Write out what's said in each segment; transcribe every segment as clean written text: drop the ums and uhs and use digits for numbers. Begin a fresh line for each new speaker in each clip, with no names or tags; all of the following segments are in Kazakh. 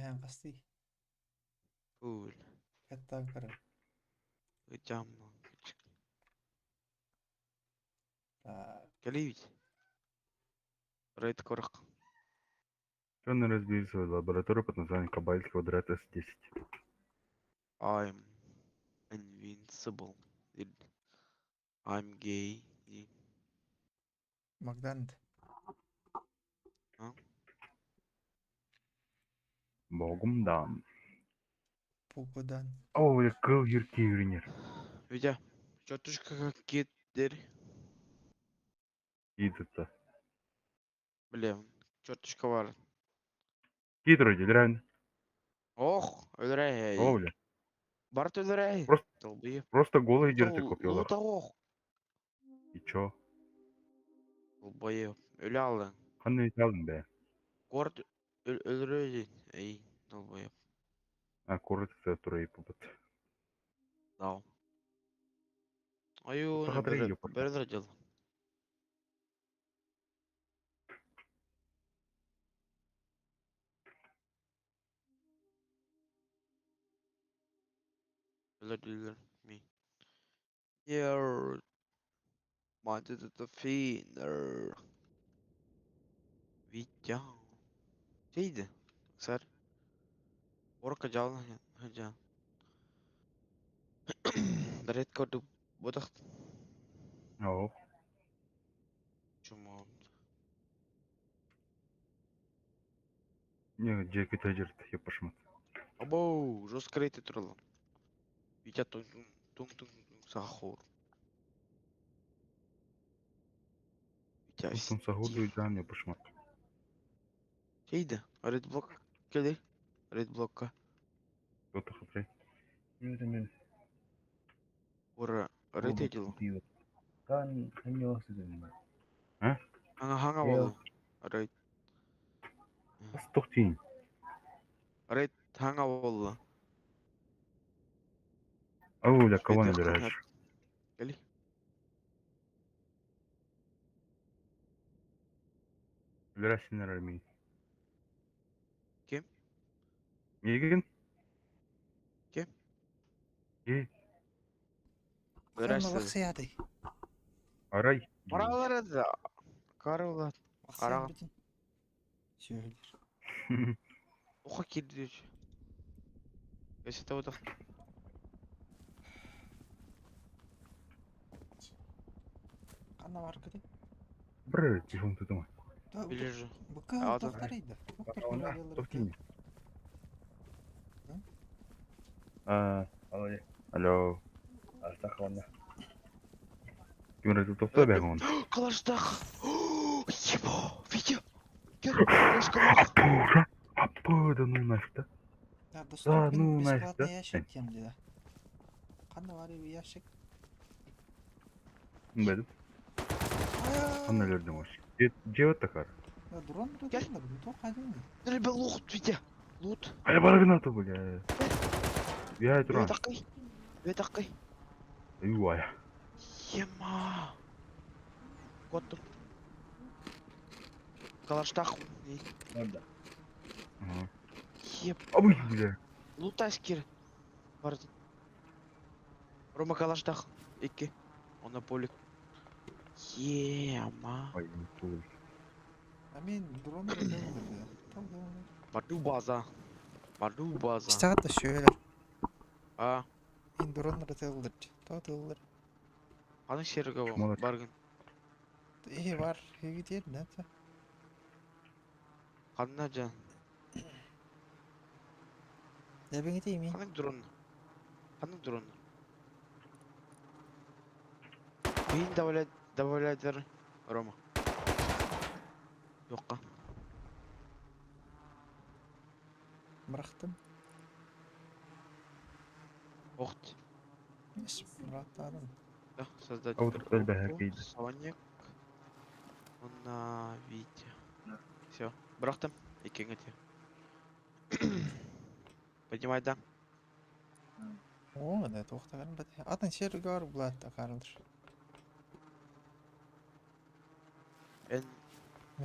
Kayan kasti.
Cool.
Kattang kara.
Jam.
Так.
Колевить. Рейд корок.
Ученые разбили свою лабораторию под названием Кабальский квадрат С-10.
I'm invincible. I'm gay.
Magdand.
А?
Богом дам.
Пукудан.
О, я кыл ерке үйренер.
Витя, тетушка кетер.
Идется.
Блин, тетушка var.
Хитро, делянь.
Ох, öldürey.
Оля.
Барт öldürey.
Просто,
Долбоеб.
просто голый
Лута
жерде копиялар.
лута ох.
И чё?
Долбоеб. Өле алдың.
Қандай ете алдың бе?
Горд öldürey. Ey, долбоеб.
А, коротко турай попыт.
Дау. Аю, не
Тағадырай
бір
епырт.
радиол. Öldürler mi? You're wanted to finder. Витя. Şeydi. Sar. Orka жалын. Жа. Red kodu. Бодах.
Ау.
Чумон.
Не, жеке тәжірді, епашмат.
Абоу, жестко рейті тұралым. Витя тун сахур. Витя
Тұн сағуды жан епашмат.
Şeydi. Red block. Келе. Red block'a.
Кто-то хапрай. Юрген.
Ора. Red edil.
Kan hanya sedang.
А?
Ханга
Ел.
болу. Red.
Астық дейін.
Red ханга болу.
Ауля, кого
Red
набираешь?
Келе.
Набираешься армии.
Кем?
Еген?
Кем?
Е,
Kayan
Öğrensin.
malaksa
арай.
Paraları da. Karılar.
Baksa
Kara.
bütün. Söyler.
Oha kirdi. Esete odak.
Qanday var kedi?
Бір телефон тұтымай.
Bilirci.
Buka
Adam.
to'xtaraydi.
Тоқтейін. Алло.
Астахана.
Кемереті тоқта бәң оны.
Калаштах. Ебо. Витя. Гер. Калаштах.
Аппы, да ну нафиг, да?
Да, доступен
ну, нафиг,
бесплатный
да?
ящик тем dedi. Qanday var bu ящик?
Білдім. Қандай лердің осы? Жеп тақар.
Ya дрон
Gel.
da bu to'xtadi.
Nerede loot Витя? Loot.
Ай, бара гранату, бля. Я тұран.
Ветақай. Ветақай.
Ай.
Ема. Коттым. Калаштах.
Nada.
Еб.
Абый, бля.
Лут аскер. Барды. Рома калаштах. Икки. Она полик. Ема.
Ай, туй.
Мен дронды öldürdü.
Баду база. Баду база.
İşte da şöyle.
А.
Men dronları öldürdü. Öldürdü.
Анын шерге
Шмалак.
баргын.
Var. Gidiyor ne?
Кандай жан?
Ne ben gideyim mi?
Кандай дрон? Кандай дрон? Бейін добавляйтер Рома. Жоққа.
Bıraktım.
Оқт.
Bıraktım.
Да, создать
А вот тут бәрі кейді.
Соник. Мына Витя. Все. Бырақтым. Екеңе те. Поднимай да.
О, да to'xtagan bir. Атын şerge var bular da qarılır.
En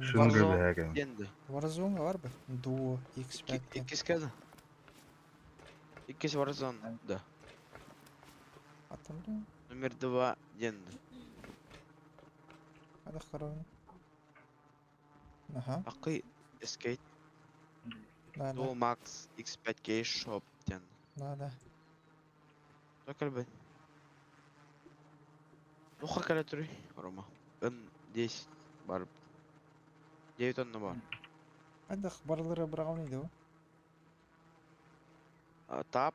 Шыныры
Warzone
бәген.
Yendi.
Warzone var mı? Duo, X5 'ten.
İkisi geldi. İkisi Warzone da.
Hatırlıyorum.
Number 2 yendi.
Hadi kararını. Aha.
Akı Skate
Nada.
Duo Max X5K Shop yendi.
Nada.
Bakal ben. Nuha kala turi Roma. Ben 10 barıp 9 tonne var.
Hadi akhbarları bırakalım o.
Tap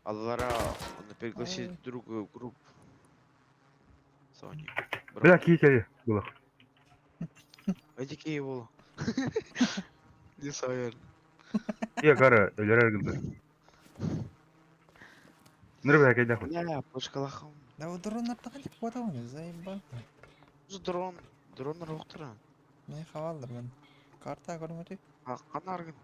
Allara onu пригласить
Ай.
другую группу. Sony.
Бля, кикери. Было.
Hadi ki bol. Ne sayar?
Я кара, өлер әргінді. Нұры бәген дәхін.
Ya пошкалахам.
Да o dronlar da kalıp vada onu zaybal.
Şu drone yoktur ha.
Ne havalıdır ben. Karta görmedi.
Kanargın.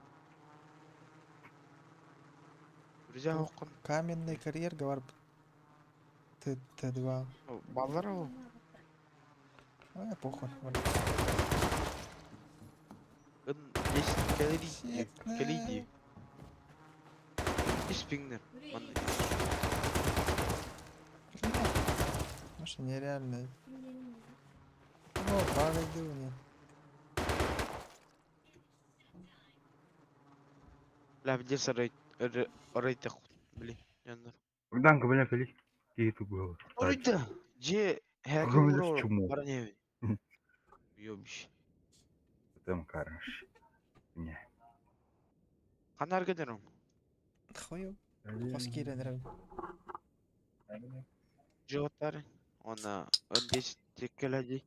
Rüzgar hokkun.
Каменный карьер var. Т2.
Ballara o.
Ай, похуй.
Ben 10 kalori
Shit,
kalori. İspingler.
Может нереально. Ну, правильно у
La bir saray arayı da bilin yanlar.
Бұдан көбіне кәлі. Кейті бұл.
Orada. Ce hacker
Программист
vurur.
чмо.
Bana ne? Yok bir şey.
Там караш. Не.
Kanar giderim.
Хуй. Хоски ренерим.
Cevapları. Ona önde tekkeledi.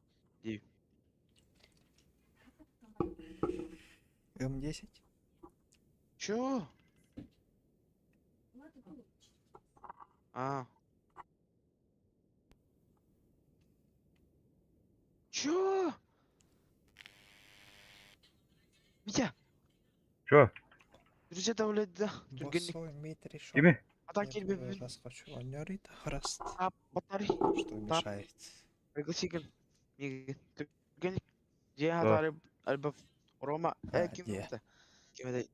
М10.
Чё? А. Чё? Митя,
Що?
друзья давлет да. Түргенlik.
Босой метри шо.
Кеме?
Ата келбе
Раскочу. Он нёрит. Раст.
Тап, батари.
Что мешает?
Пригласиген. Миген. Түргенlik. Же
Да.
хатары альбов. Рома. Ким
где?
это? Ким это?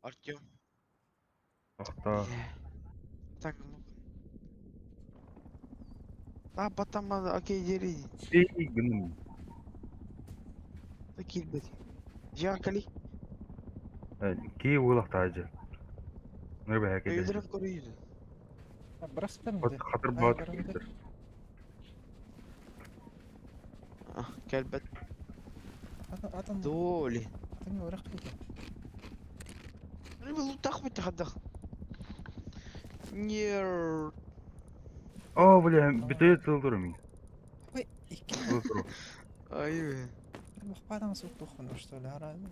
Артём.
Ақта.
Так. Та батама окей дери.
Ей, гүнім.
Та келбе. Же кали.
Кей олақ тажы. Нұры бәген дәхін.
Öldürüp koruyordu.
Браспен.
Қатыр бағыт кетір.
Ah, kelbet.
Атын.
Доли.
Атын орақ дейді.
انا بقول تخبط تخدخ. Нер.
О, бля, бітей тұлдырым.
Ой, икі.
Тұлдырым.
Ай.
Махпадан сук тухуну, что ли, арады.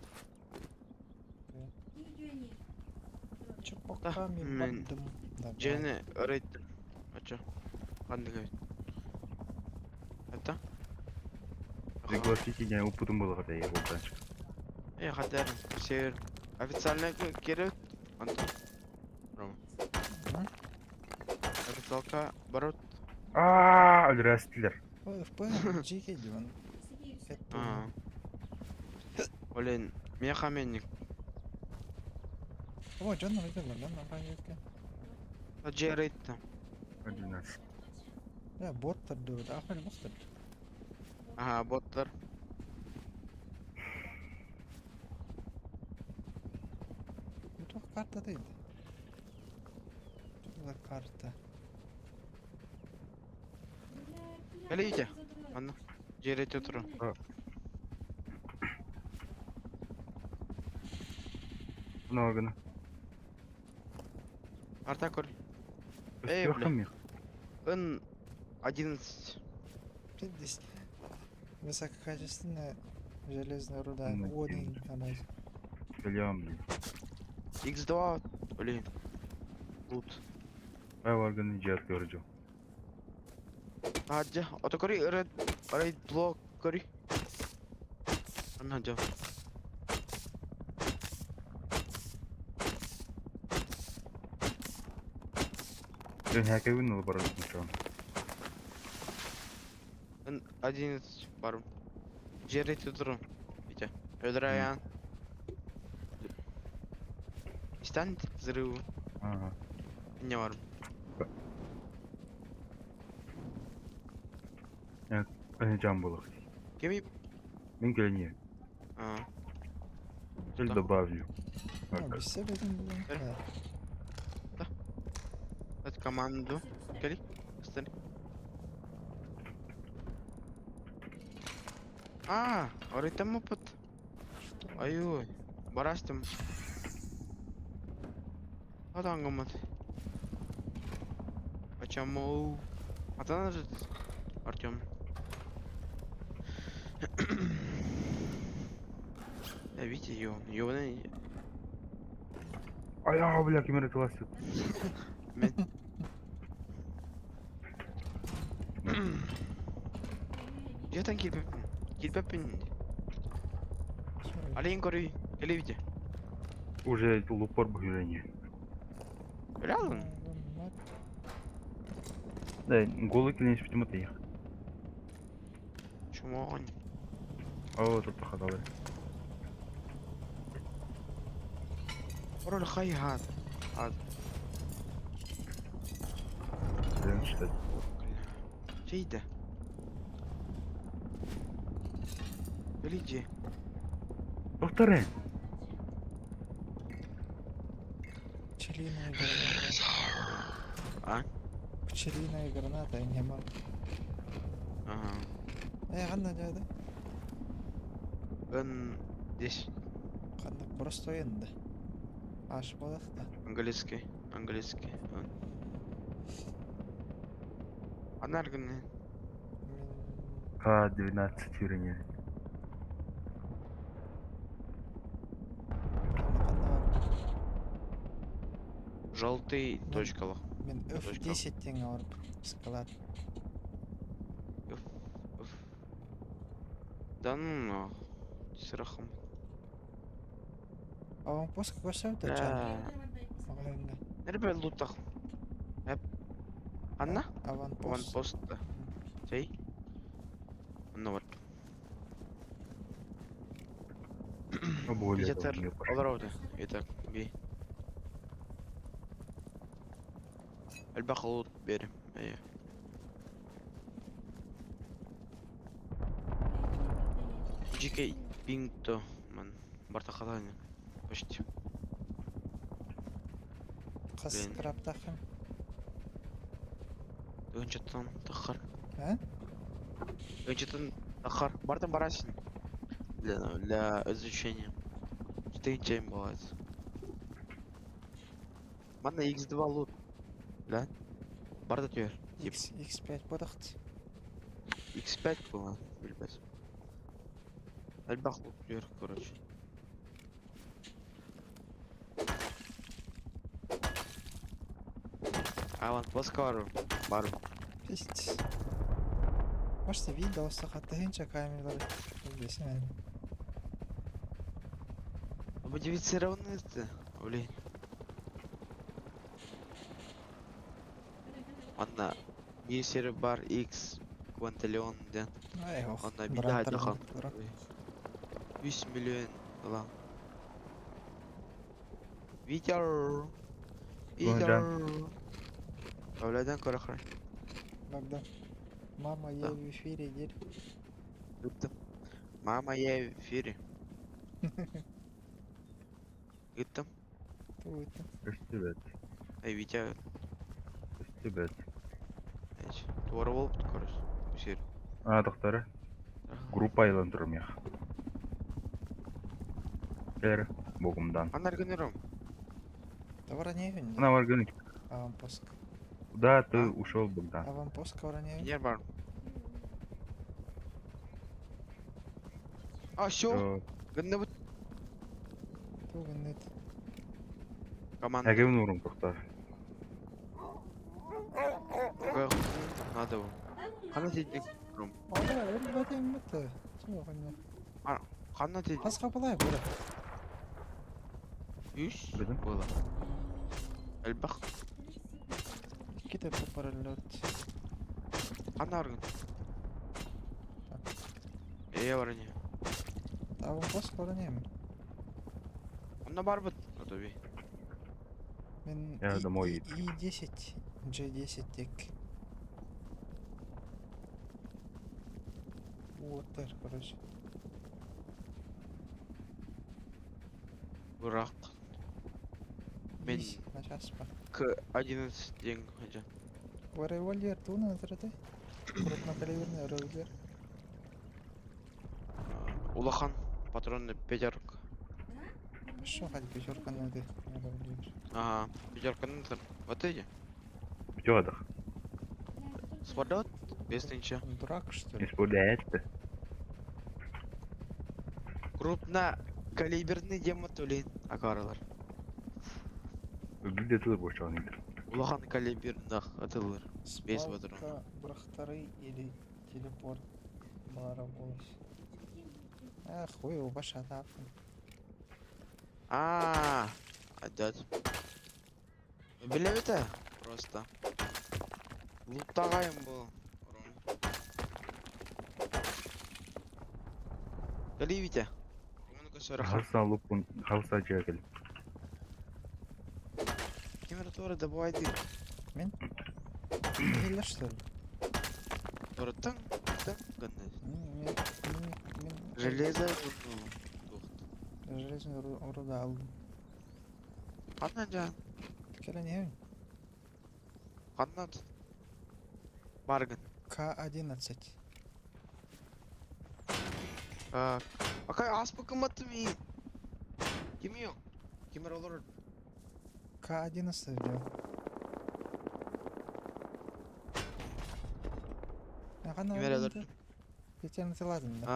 Чупаками
мен
бадым.
Жени öğrettim. Açı. Hadi gel. Hatta.
Пригласите, я опытым был, когда я его раньше.
Хотя север. Официально керек. Антон. Рома. Официалка барот.
Өлірәстілер.
Ой, в ПН, жеке диван.
Блин, меня хаменник.
О, жанна идем, жанна пойдет.
Джерейт.
11.
Я боттар диван, ахмел боттар.
Ага, боттар.
Bu karta değil. Bu da karta.
Gel iyice. Anla. Джерейт oturun.
Мынау күні.
Арта көр.
Өсті
бля.
бақым мен.
Ын 11.
Здесь высококачественная железная руда.
Ну,
Один, она.
Білем, блин.
X2. Блин. Лут.
Бар күні жат көрді.
Hadi. Oto kori. Red block kori. Hadi.
Мен хәке күні ол барады мұшан.
Ын 11 барым. Жерете тұрым. Витя. Өдіраян. Станет взрыву.
Ага.
Не барым.
Жан болық.
Кемей?
Мен келіне. Тіл добавлю.
Ну, без себя будем. Да.
Дать команду. Кели? Остань. Орайтам опыт. Ай-ой. Барастым. Атаңғымыт. Почему? Атана же Артём. Видите, ёбаный.
Ая, бля, кемері тыласы.
Мен. Жетен келбеппін. Келбеппін. Алейін көрей. Келе виде.
Уже лупор бұйрение.
Біле алдың?
Да, голый келенеш бітім өте.
Чумоғын.
Ау, тұртты қадалы.
Орал хай хат.
Білен штат.
Şeyde. Gelece.
Тоқтары.
Пчелиная граната.
А?
Пчелиная граната, не мал.
Ага.
Қандай жайды?
Ben здесь
Қандай просто енді. Ашып болдық та.
английский. Анарганы.
К-12 юрение.
Желтый точкалы.
Мен
Точка.
F10 тең ауырып скалат.
Дан сырахым.
Аванпост көрсәуді жан. Ағайынға.
Нербе лутах. Hep. Анна?
Аванпост.
Аванпостта. Şey. Анна var.
Более
Yeter. Olur orada. Yeter. Bir. الباقي لوط بيرم. ايه. جيكي بينتو من بارتقالاني. Почти.
Қыз
Блин.
краптақым.
Öncetten takar.
Ә?
Öncetten takar. Бардым барасың. Для изучения. Четыре бывает. Мана X2 лут. Да? Барды түйер.
X5 бодықты.
X5 было. Билбез. Әлбақ лут түйер, короче. Аванпостқа бару.
Пиздец. Может, видео сақаттайынша камералар білбесін әлі.
Модифицированный-то, блин. Анна мисер бар X квантиллион ден.
Ай, ох,
Анна биді айтылған. 100 миллион lan. Видео. Öğleden kara kara.
Богдан. Мама, я в эфире, дер.
Gittim. Mama я в эфире. Gittim.
Туйты.
Өстібет.
Ey Витя.
Өстібет.
Hiç. Duvara olup tutarız. Bu şey.
Тоқтары. Группа айландырым яқ. Кәрі. Боғымдан.
Анар генером.
Товара не видно.
Ана бар гүнік.
Аванпост.
Куда ты ушел, Богдан?
Аванпост кавара не видно.
Yer var. А, все.
Всё.
Генне бут.
Тугын нет.
Команда.
Әгем нұрым тоқтар.
Надо его. Қана тетік.
Ала, әлі бәтен бітті. Жоқ, әне.
Қана тетік.
Қасқа балай, көрі.
100
Білдім.
было. Әлбақ.
Кетіп параллель.
Қана арғын. бар не.
Табын қос көрінемін.
Онда бар бұд, отоби.
Мен
Я домой
И-10, G10 тек. Уоттар, короче.
Бұрақ. Мен
Начаспа.
К-11 дең, ханжа.
Револьвер туна назарады. Крупнокалиберный револьвер.
Улахан, патронны пятерка.
Что хоть пятерка надо револьвер.
Ага, пятерканың тұр. Вот эти.
Пятёдах.
Спадат, бесінші.
Дурак, что ли?
Испуляется.
Крупнокалиберный дема төлейін, акаралар.
Где ты будешь он?
Улахан калиберных атылыр. Бес патрон.
Спалка, брахтары или телепорт бара болыш. Хуй, его баша таптым.
Адат. Біле беті? Просто. Луттағайым бұл. Гали беті? Романка сөріға.
Халса лупун, халса чекал.
Температура добывает их.
Или что ли?
Тура тың, гандай.
Мен
Железо
железный руда алдым.
Қаннан жан?
Келе не?
Қаннан? Баргын.
К-11.
Акай аспы кыматты мен. Кемі yok? Кемер олар?
К-11 диyor.
Кемер олар?
Geçen hatırladım da.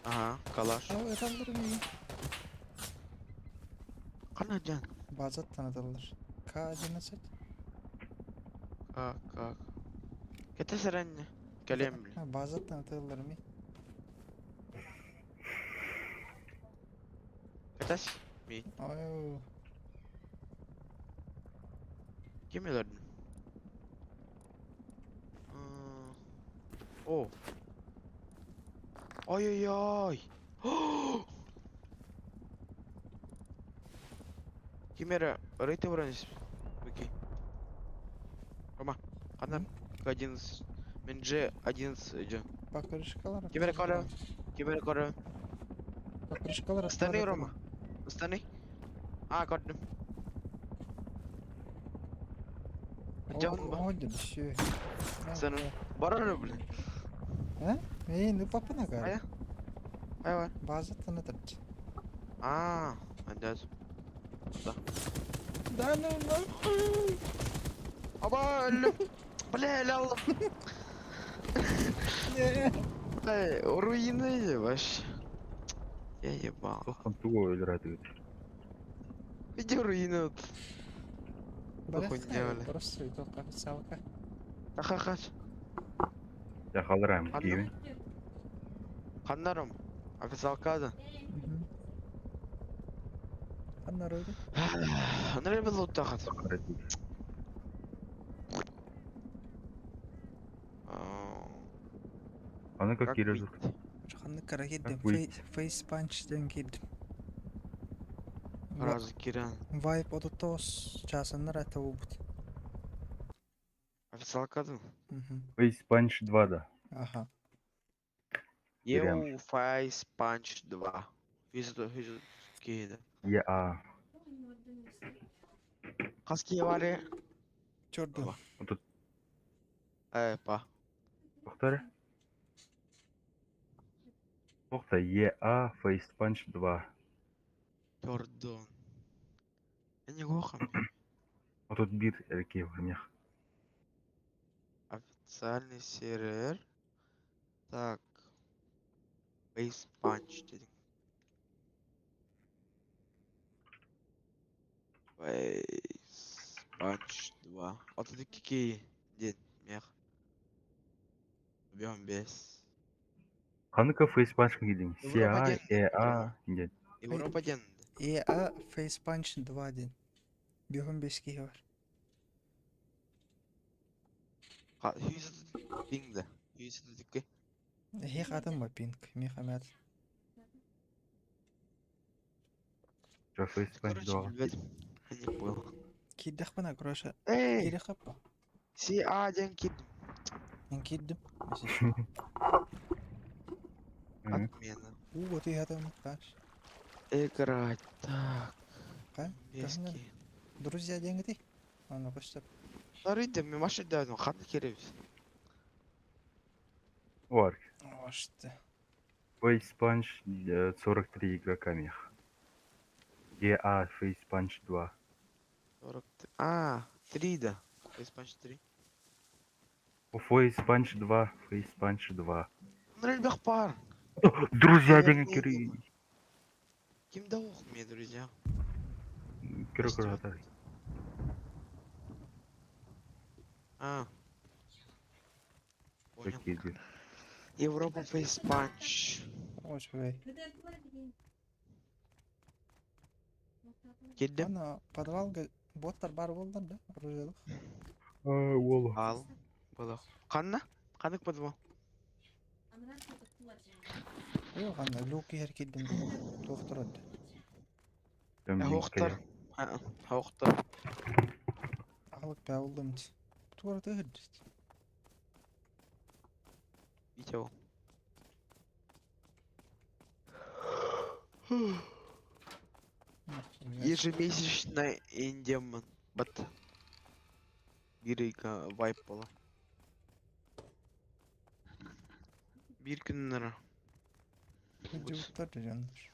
Ага, калаш.
Ama yatanları iyi.
Қаннан жан?
Bazat tanıdırlar. K-11.
Как? Кете сәрәнне? Кәлем білі.
Bazat tanıdırlar mı?
Кетес? Ми.
Ой,
Кемелердің? О. Ой-ой-ой. Кемері рейті бұраныз? Окей. Рома, қаннан? К-11. Мен G-11 жан.
покрышкалар.
Кемері қара. Кемері қара.
Покрышкалар.
Ыстаны, Рома. Ыстаны. Көрдім. Canım bak.
Oldu bir şey.
Senin Барар, блин.
Ну папа на
Ая? Ая var.
Bazat tanıdır.
Andaz.
Да ну нахуй.
Aba ölüm. Бля, Allah'ım. Ай, руины вообще. Я ебал.
Сохтан туго өлүрөт.
Иди руины вот. Нахуй
Бля,
делали.
просто и только официалка.
Ахахач.
Я халырам
Ладно.
кийин.
Ханнарым. Официалкада.
Анна ройды.
Андрей был утахат.
Аны как кирезук.
Шаханны кара келдім.
Ой.
Фейс панчтен келдім.
Разы кирен.
Вайп одотос часыннар это убыт.
Официалкада.
Фейс панч 2 да.
Ага.
Еу Файс Панч 2. Визу кейді.
Я.
Қаски бары.
Чордым.
Тут
Па.
тоқтар. Токта ЕА Фейс панч 2.
Көрдім. Не қоқам.
Тут бир эркей бар мех.
Официальный сервер. Так. Фейс Панч дедің. Фейс Панч 2. Атыдық кей ден мех. 15.
Каныка Фейс панчка кийдиң.
Европа
СА,
ден.
ЭА ден.
Европа денді.
EA Face Punch 2 ден. 15 кей бар.
Хүйсі біңді. Хүйсі дедікке.
Хих адам ба пинг. Мехамед.
Что, фейспанч
Короче,
2?
билбедим. Не понял.
Киддах бана кроша.
Эй!
Кири хаппа.
Си аден кид.
Мен киддим. Месиш.
Отмена.
Вот и адам каш.
Играть. Так.
Ка? Кахнан.
Бески.
Друзья деньги ты? Аны костап.
Нарыйда, мен машина дадым. Хатны керебиз.
Варк.
Ашты.
Фейспанч 43 игрока мех. ГА Фейспанч 2.
40. А, 3 да. Фейспанч 3.
Фейспанч 2. Фейспанч 2.
Нрельбях пар.
Друзья,
Я
деньги
не
кири.
Ким да ох, мне, друзья.
Кирокурата.
А. Понял.
Такие дела.
Европа фейспанч.
Ош бей.
Кеддим.
Ана подвалга боттар бар болдар да. Оружиялык.
Воло.
Ал. Было. Канна? Канык подвал.
Yok anda Luke her kiddim. Doktor öldü.
Хоқтар. Хоқтар.
Alık be oldum hiç. Tuvarda hırdı.
Видео. Ежемесячно индемон. Бат. Бирейка вайп бола. Bir күннәре.
Hıcı utardı canlar.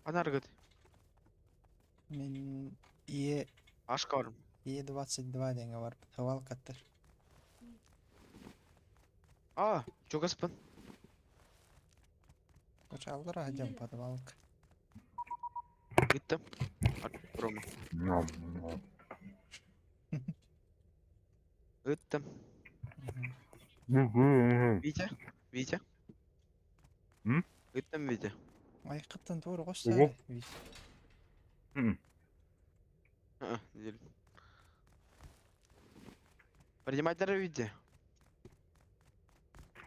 Анаргат.
Мен Е
Ашкарым.
Е22 деңе бар. Хавал каттыр.
А, чогаспын.
Почалдыр хажам подвалка.
Гиттем. Рома. Гиттем. Витя. Витя.
М?
Гиттем Витя.
Айқыттан тур
Ого.
қошса.
Дел. Принимайдар Витя.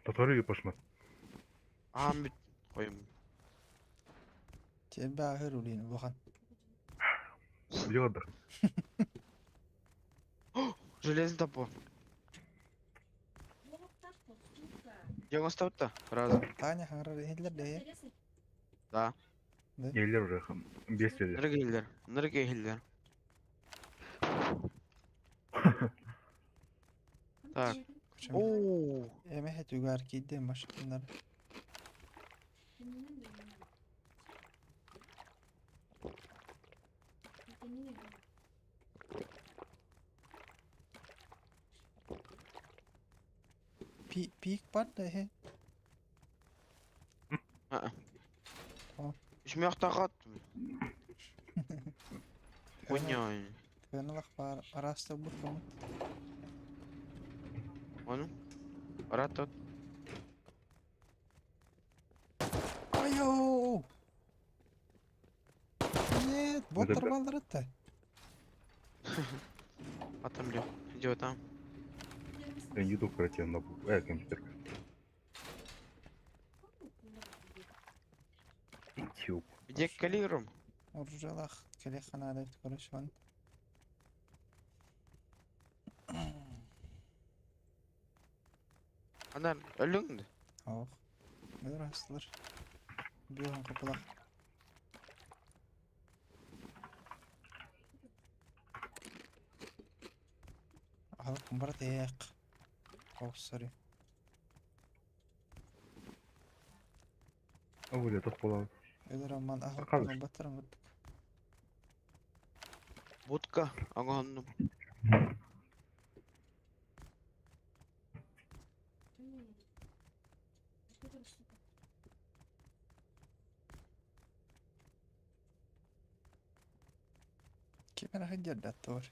Татары пошмат.
Амбит. Қойым.
Тебе ахыр улин бұған.
Лёда.
Железный топор. Жаңа ставта. Раз.
Таня хаңырар хейлер де.
Да.
Елер уже 5 елер.
Ныргейлер. Ныргейлер. Так. Ооо.
Эме хет үгар кидде машиндар. Пик бар да хе.
Ишмяқта қат. Хуйня.
Тыгынылық бар. Араста бұр қомы.
Оны? Ратат.
Айоу! Нет, боттар
да.
балдырытты.
Атам лег. Иди вот там.
Я YouTube против на компьютер. YouTube.
Где калирум?
Оружалах келе қанадайт көрішон.
Анар өліңді.
Ох. Өдір астылыр. Бұйған қапылақ. Алық құмбар дейек. Оқ, сори.
Өлі тоқ болады.
Өдір аман алық
Қалыш.
құмбар баттырын көрдік.
Будка. Ағанным.
Кемер хыджар датты бар.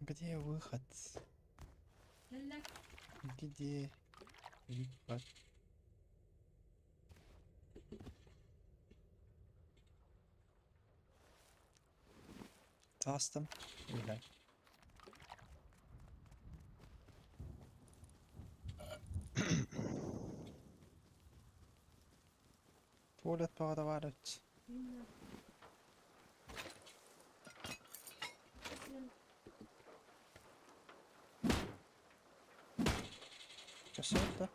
Где выход? Где выход? Tastım. İyi. Tuvalet bağda var et. Köşe da.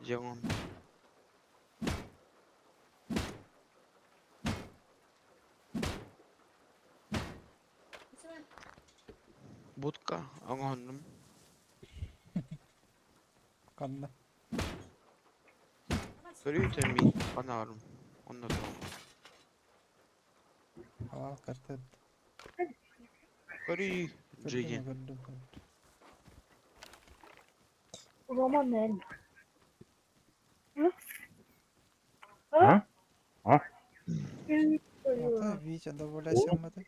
Жаңон. Будка оңондум.
Kanlı.
Көрүйт эми канаарым. Онда турам.
Hava kartı.
Көрүй жеген.
Gördüm.
Roman ne?
А? А?
Ata Витя доволясamadı.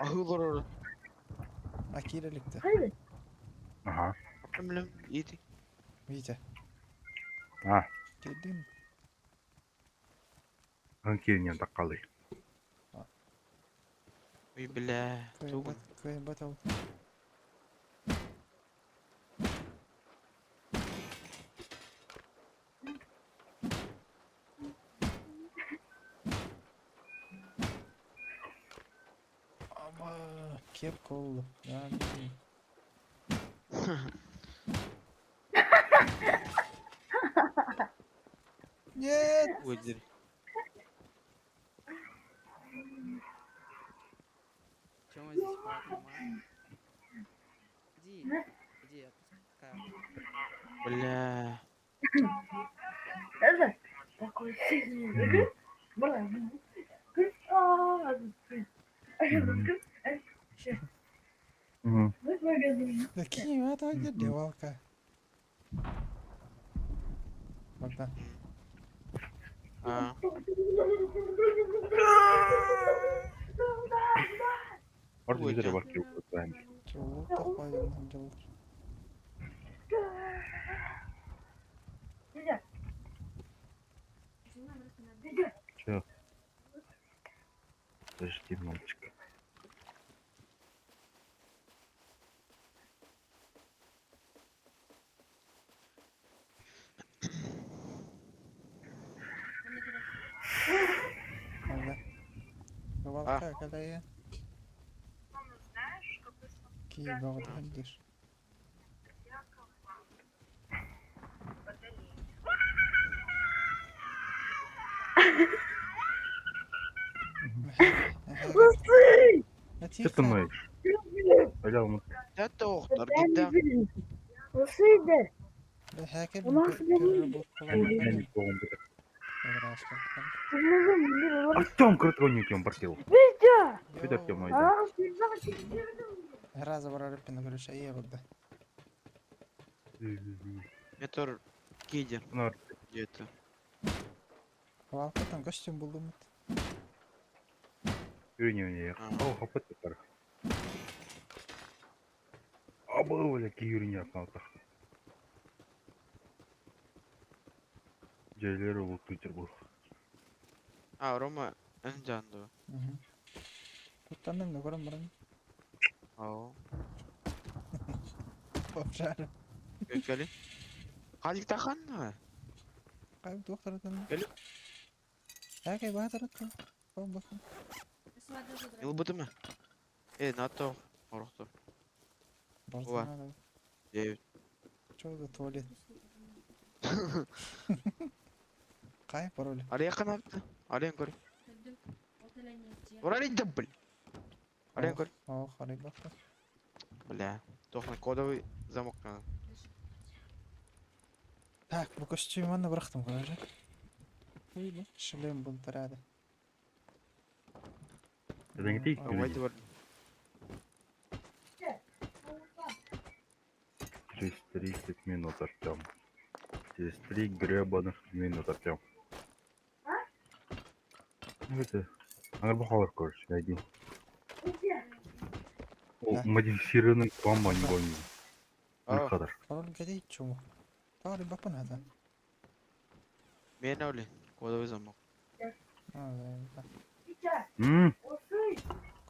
Ахылар
Akiralikte.
Hayır.
Ага.
эмлем ийди.
Витя.
А,
Geldin mi?
конкиринен таккалы.
Ой бля. Тугун.
Kıymet oldu. Ama kep kollu. Yani Нет!
Өйдер.
Чего здесь поднимаем? Иди, отпускай.
Бля.
Evet. Такой сильный. Бля.
Мгм.
Такие это где девалка. Вот так.
А,
Orada bir
Ой,
de
can.
bakıyor. Ben.
Çok da koyun canım.
Че? Подожди, мальчик.
Hadi. Девалка какая? Киев валдандыр.
Че ты ноешь? Öyle olmaz.
да тоқтар
Ben
гидда.
de bilmiyorum. Nasıldı?
Häkel
Bu nasıl bir oyun?
Ben doğumda.
Bilmiyorum.
Артем кротонником портил.
Видео.
Bir de Артем найдет.
Aa, güzel çekiyorum.
Гра забрали на горюча ебать.
Метр кейдер.
Bunlar
Где-то.
Валка там костюм был думает.
yürünüyor.
Ага.
О, хапет yapar. Aba öyle ki yürünüyor kanka. Ceyleri bu Twitter bu.
А, Рома Энджанду.
Тут не гором баран.
Ау.
Попжар.
Көккәли. Халик таханна.
Кайып доктор тан.
Келіп.
Häkel баатар тан. Бам бакын.
Илбытымы? Нато. Орохтор.
Барсана.
Девять.
Чё за туалет? Кайып пароль.
Ария канапты. Ария көр. Орали дабл. Ария көр.
О, харик бакын.
Бля. Тохна кодовый замок надо.
Так, bu kostümü anne bıraktım kardeşim. Öyle. Шлем был рядом.
Sen git ilk
Вайды бар.
Через 30 минут Артем. Через 3 гребаных минут Артем. Это... Она бухала короче, найди. О,
Да.
модифицированный комбо не помню.
А,
Kadar.
Пароль جديد شو؟ تعال بكون هذا.
мен өлі. Кодовый замок.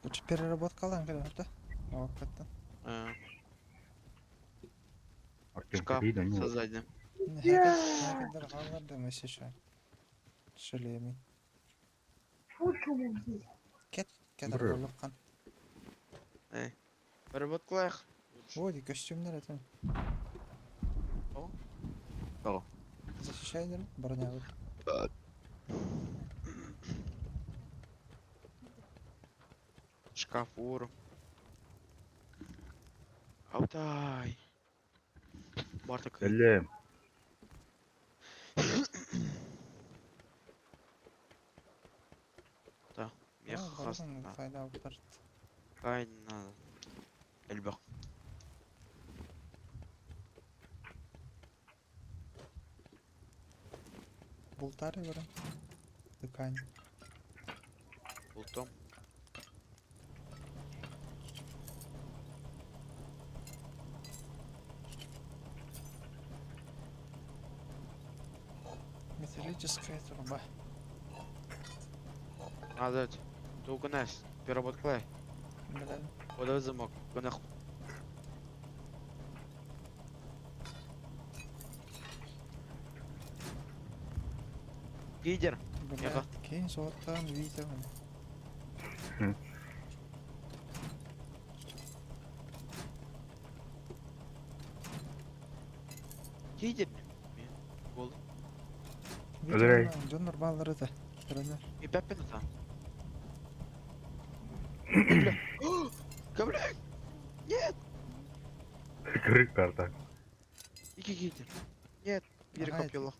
Куча переработкалан келем да. Вакыттан.
Артем
Шкаф
келейді, не ол?
сзади.
Хакендер калдырды месеше. Шелеми. Кетер
Бр.
болуккан.
Переработкалайық.
Ой, костюмдер этим.
О.
Защищайдер, броня вот.
Шкаф уру. Алтай. Бартак.
Сәлем.
Да. Мех хаста.
Файда алып барат.
Кайна. Элбак.
Бултары бара. Дыкань.
Бултом.
Металлическая труба.
Надо. Тугунас. Переработкалай.
Блин.
Вода замок. Гонах. Лидер.
Блядь, кейін соғыттан видео.
Лидер. Болды.
Öldürey.
Жонор балдыры да. Көрінер.
И 5 минут. Кабля. Нет.
Кырык карта.
Iki лидер. Нет. Бери
Ага,
копьело.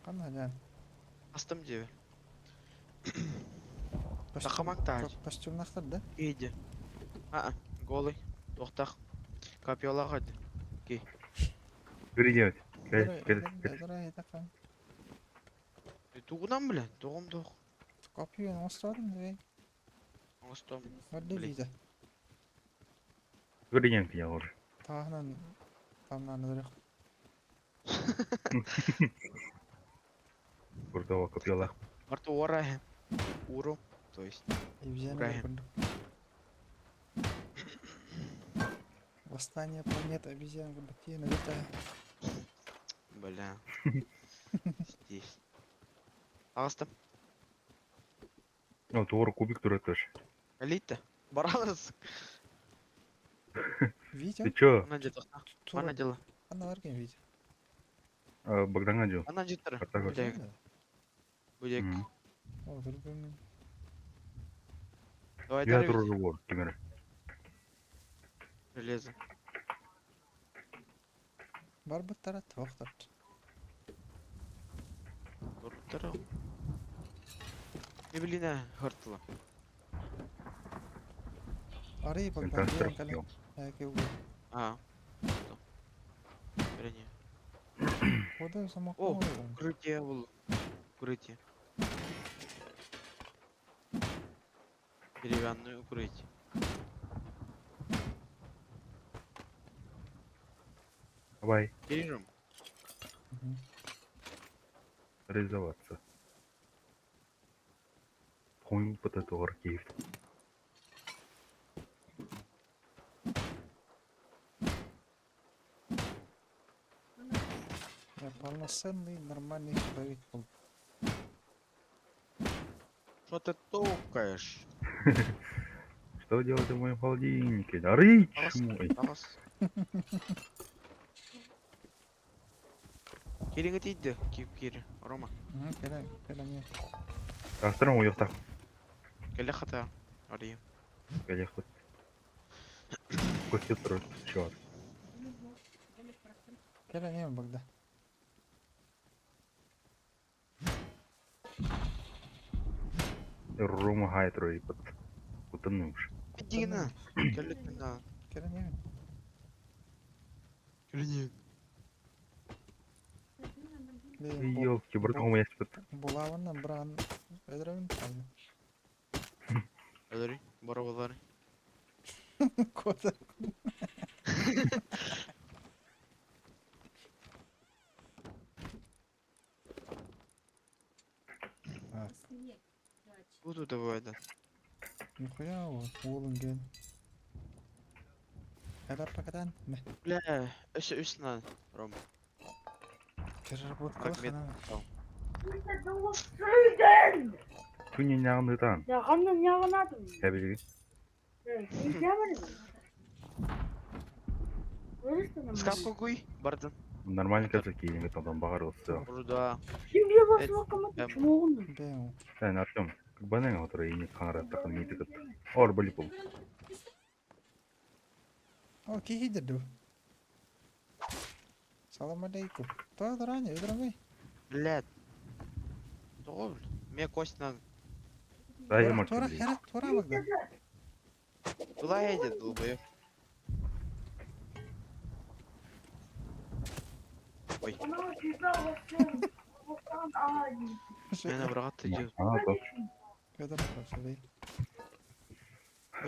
Қана жан.
Астым дебе. Тақамақтар.
Костюмнақтар да?
Иди. Голый. Тоқтақ. Копьело қады.
Гринет. Кел.
Дадырай тақам.
Туғынан білен. Туғым туқ.
Копьюен остадым дей.
Астым.
Варди
Блин.
видео.
Гринет я уже.
Тағынан. Тамнан өдірек.
Burada копьелах.
Арты орай. Уру. То есть.
Евгений
Украин.
көрдік. Восстание планеты обезьян көрдік. Кейін өтті.
Бля. Здесь. Астым.
Ну, туғыр кубик тұр өтіш.
Элита. Баралыз.
Видео?
Ты чё?
Ана же тоқта. Ана дела.
Ана барген видео.
Богданға жо.
Ана жеттір.
Арта көр.
Бүдек. Бүдек.
О, көргенмін.
Давай
Я
дарви.
тұрыр бол, кемері.
Железо.
Бар бұттара тоқтард.
Тоқтар. Не біліне хыртылы.
Арый
Сен
Богдан
тастырып
диян кәлем.
кел.
Әке ұғы.
Біріне.
Ода замақ
О,
қойған.
укрытие бұл. Укрытие. Деревянное укрытие.
Давай,
Бережем.
реализоваться. Қойын бұта тұғыр кейіп.
Я полноценный нормальный человек был.
Что ты токаешь?
Что делать в моем холодильнике? Да рыч
Ас,
мой.
ас. Келеңі тейді, кейіпкері. Рома.
Келем не.
Астырым ойықтақ.
Келе қата. Ария.
Келех бұт. Көсте тұрыр. Чуат.
Келем не Богда.
Рома хай тұрыр бұт. Бұтынымыш.
Дегені. Келет мен да.
Келем не.
Келене.
Елки, бұртың ома яс бұт.
Булавынан біраған өдірәуін қалды.
Öderi. Barabaları.
Кода.
Буду давай, да.
Нихуя вот, oğlum gel. Helal pakatan. Ne?
Бля, üstüne Рома.
Переработка
Рахмет.
хана.
Сау.
Söyledin.
Күнен яғындыдан.
Ya kandan yağınadım.
Кәбелге.
Sen yapmadın. Öylesine mi?
Скапку куй, бардын.
Нормально қазір кейінгі тодан бағар осы.
Burada.
Şimdi bir basın
Evet,
bakamadım.
ben-
Şunu oğlum.
Ben
Сән Артем, банаң отыра ине қаңырат тақын мейті кіт. Ор біліп бұл.
o ki hidir du. Salam aleykum. Toi дрань, öldürme.
Блядь. Doğru. Мне кость надо.
Дайым
Тора
Артем.
хера, тора bak da.
Куда едет, долбоёб? Ой,
Ona ceza basın. Bakan ağacı.
меня брат идет.
Ана тот.
Kadar просто değil.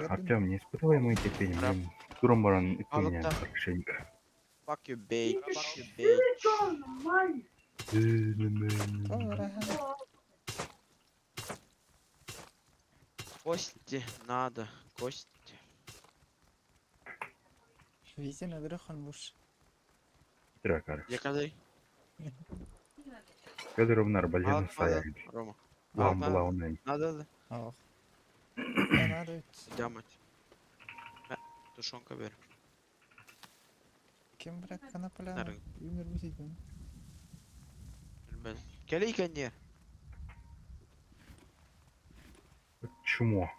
Артем, не испытывай мой терпение. Мен туром баран үтіне
Алыпта.
қаршайник.
Fuck you, bitch. Fuck you, bitch.
Normal.
Тора хера.
Кости надо. Кости.
Везде öldürüyorsun bu.
Тірі кәрі.
Я когда...
Федоровнар бәлген
Алып
сая.
надо, Рома.
Бұлан
надо.
бұлауынан.
Надо, да.
Ah. Ben hadi öt.
Дямать. Тушенка бер.
Kim bırak kanapala?
Nerede?
Ümür müzik ben.
Bilmem. Gel икәнне.
Чумо.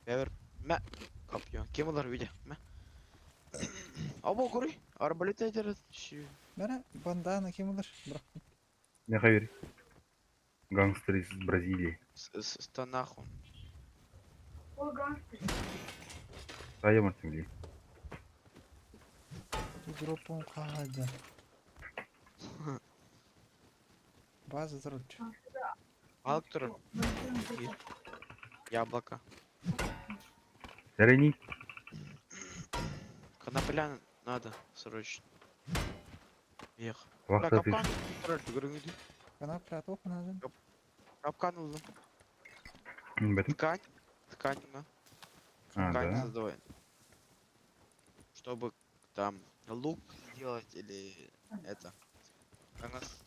Бәвер. Мә. Капьё. Кем олар виде? Мә. Або көрүй. Арбалет әйдер.
Bana bandana kim olur? Bırak.
Не говори. Гангстер из Бразилии.
Станаху.
O gangster.
Дайым Артем.
Bu drop'um kaldı. Bazı drop.
Алып тұр. Яблоко.
Сәрәни.
Конопля надо срочно. Эх.
Вақта
Капкан. Түгіріңді.
Kanapla tohum lazım.
Капкан алдым.
Бәтім.
Ткань. Ткань.
А,
Ткань
да.
создавай. Чтобы там лук сделать или это. У нас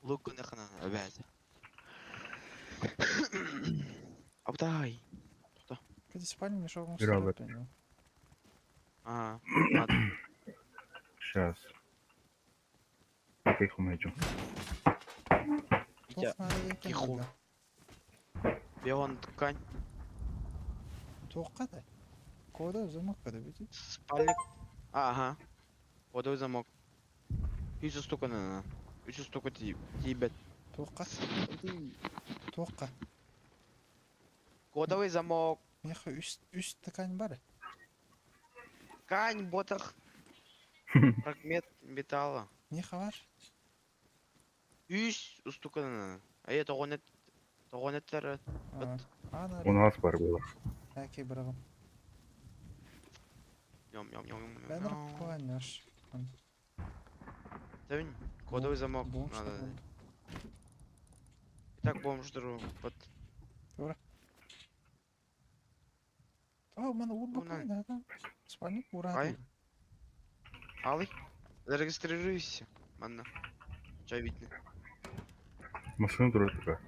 лук нахана опять. Абдай.
Kedi спальни мешок
Бюро вот.
Ага, ладно.
Сейчас. Как их умею?
Витя,
Тох надо yekin
Тихо.
burada.
бегон ткань.
Tohka da. Koda uzamak kadar bitti.
Спальник. Ага. Водой замок. 300 штук на. 300 штук тебе.
Tohka. Tohka.
Кодовый замок.
Meha üst tıkan var.
Ткань, ботах. Фрагмент металла.
Meha var.
100 устукана. А это тогонеттер.
Aa, Ana.
У нас бар было.
Belki bırakım.
Йом.
Ben de koyar.
Ставень. Кодовый замок.
Бомж
Надо.
такой.
Итак, бомж жду. Вот.
Aa bana vur
Bu
bakayım
ne?
adam. Spalnik vur
Ay.
abi.
Алый. Зарегистрируйся. Манна. Чай видно.
Машина дура такая.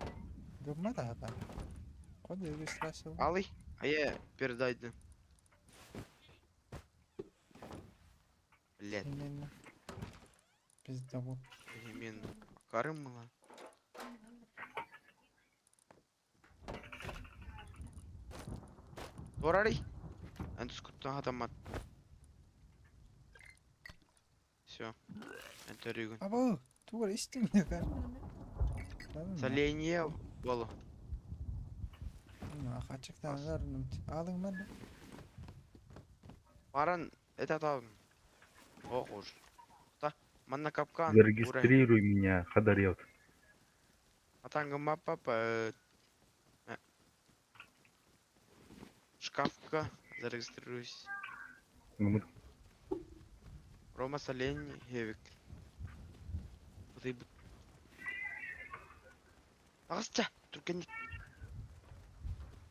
Görme de adam. Koda registrasyon.
Алый. А я передайду. Блядь.
Dinlenme. Bizde bu.
Мен карым мала. Торарий. Антус куттан хатамат. Все. Это ригун.
Abo. Tuvar istemiyor ben.
Соление было.
Açıktan veririm. Alın ben de.
Паран, это там. Ох уж. Та, манна капкан. Урай.
Зарегистрируй меня, Хадарет.
Атанга мапа. Шкафка. Зарегистрируйся. Рома Солень, Гевик. Ты Ағысча, түркен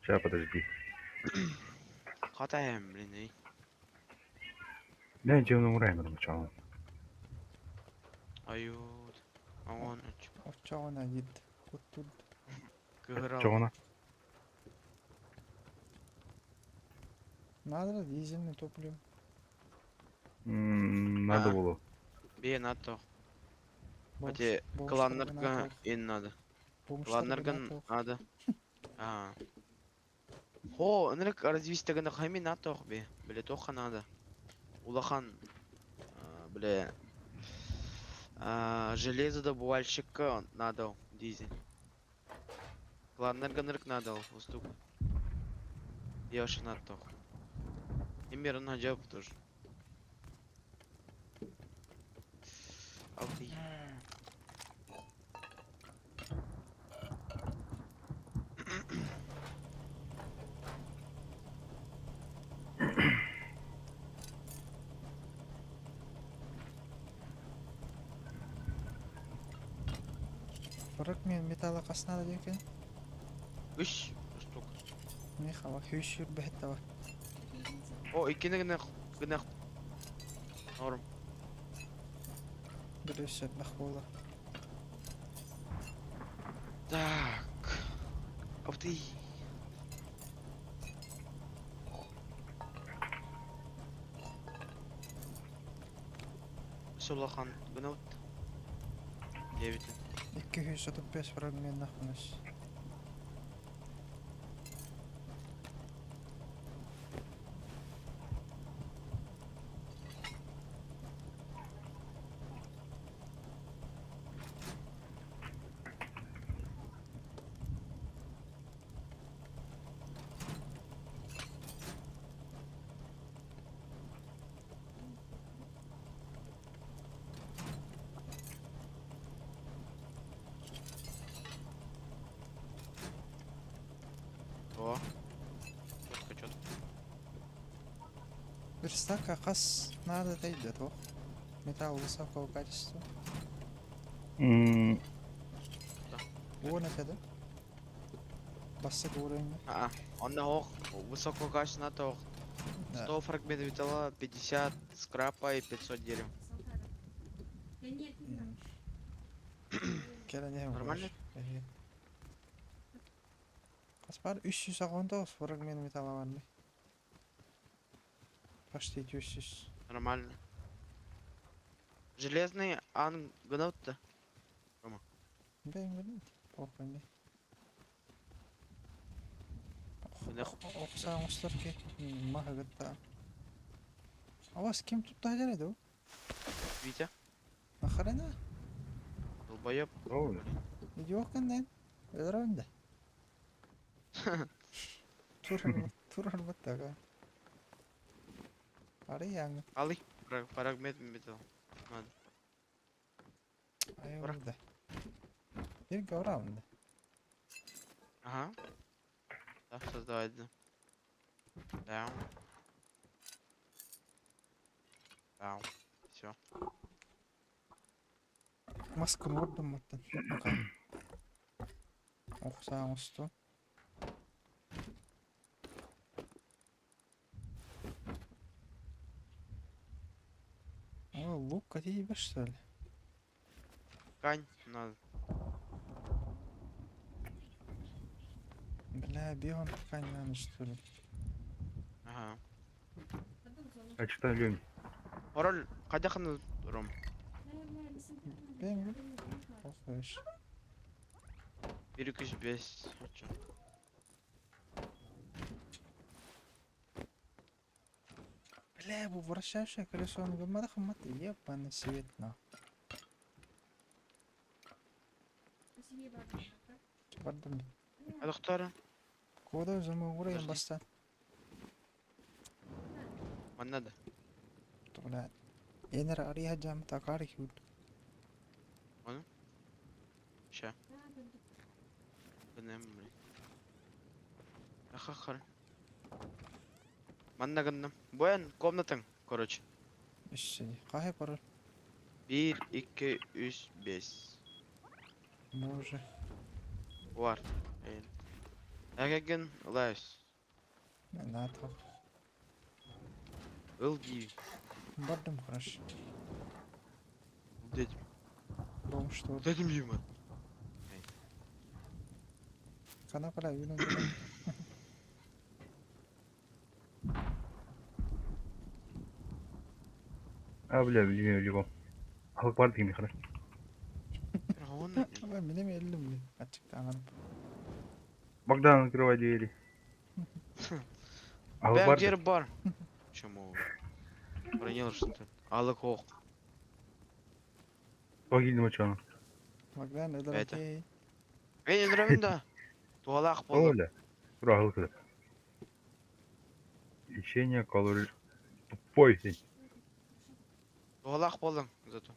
Сейчас, подожди.
қатайым, блин, ей.
Я тебе умираем сначала.
Аюд. Ағын үч.
Очоғына ет. Күттүр.
Кығыр
Чего
ал.
она?
Надо дизельный топливо.
Надо
А.
было.
Бе нато.
Болуш-
Ате
болуштарга
кланнарға
натоқ.
ен надо.
Болуштарга
Кланнарган
натоқ.
надо. Хо, энерк развистігіні қаймен натоқ бе. Біле тоққа надо. Улахан. Біле. Железодобывальщикка надо. Дизель. Кланнарганырк надо. Уступ. Девши натоқ. Имерін ажап тоже. Алты.
Бұрық мен металла қасынады декен.
Үш. Штук.
Не хава хүйшір бәтті бар.
О, икені гінақ. Норм.
Бір өсер бақ болды.
Так. Алты. Солахан гінаут. 9.
235 фрагмент нақыныз.
О. Чётко.
Бір стак ақас надо дейді тоқ. Металл высокого качества.
М,
Он это, бассык уровень.
Он на ох. Высокого качества натоқ.
Да.
100 фрагментов металла, 50 скрапа и 500 дерева.
Келене
Нормально?
Қаспар 319 фрагмент металла бар ма? Почти 400.
Нормально. Железный ан гнут-то.
Білмеймін. Оқымай.
Гнах.
Оқысаңыздар ке. Мағығытта. Авас кем тұтта жарайды о?
Витя,
Нахарена?
долбоёб.
ой,
Иди оққандайын. Өдірәуінде. Турар бұттаға. Ары яңы.
Алый. Фрагмент металл. Надо.
Ай
Бırak.
орда. Bir gavravında.
Ага. Так, создавать, да. Да. Да. Все.
Маскын ордым мұттын. Оқысаң ұсты. О, лук кәдейбі что ли?
Ткань надо.
Бля, бегон ткань надо что ли?
Ага.
а что Лёнь?
Орол, қайдақыны Ром?
Білмеймін. Оқыш.
105. Чё?
Бля, бұл вращающее колесо, он гамада хаматы, ебаный свет на. Бардым.
Адықтары?
Кода өзімі орайын
Подожди.
бастан.
Маннады.
Бля. Енер ария жамы тақары кеуд.
Ща. Гынем, блин. Ахахар. Манна гынным. Боян, комнатың, короче.
Ишсені. Қай пароль?
1, 2, 3, 5.
Може.
Var. Әгәген лайс.
Ben daha tam.
Ыл ди.
Бардым хорошо.
Дедім.
Дом что?
Дедім деймін.
Kana para yunun gelen.
бля, левом. Халық бар деген қара.
Рауын.
Ben benim elim mi? Açık anladım.
Богдан, открывай двери. Халық
Бәк
бар.
жері бар. Чому? Бронел что-то. Алық оқ.
Сол келді ма чаны?
Bak lan öyle
Evet.
okey.
Мен ендіремін Туалақ
О,
болды.
бля. Тура халық кіді. Лечение калорий. Тупой сен.
Туалақ болдың. Зато.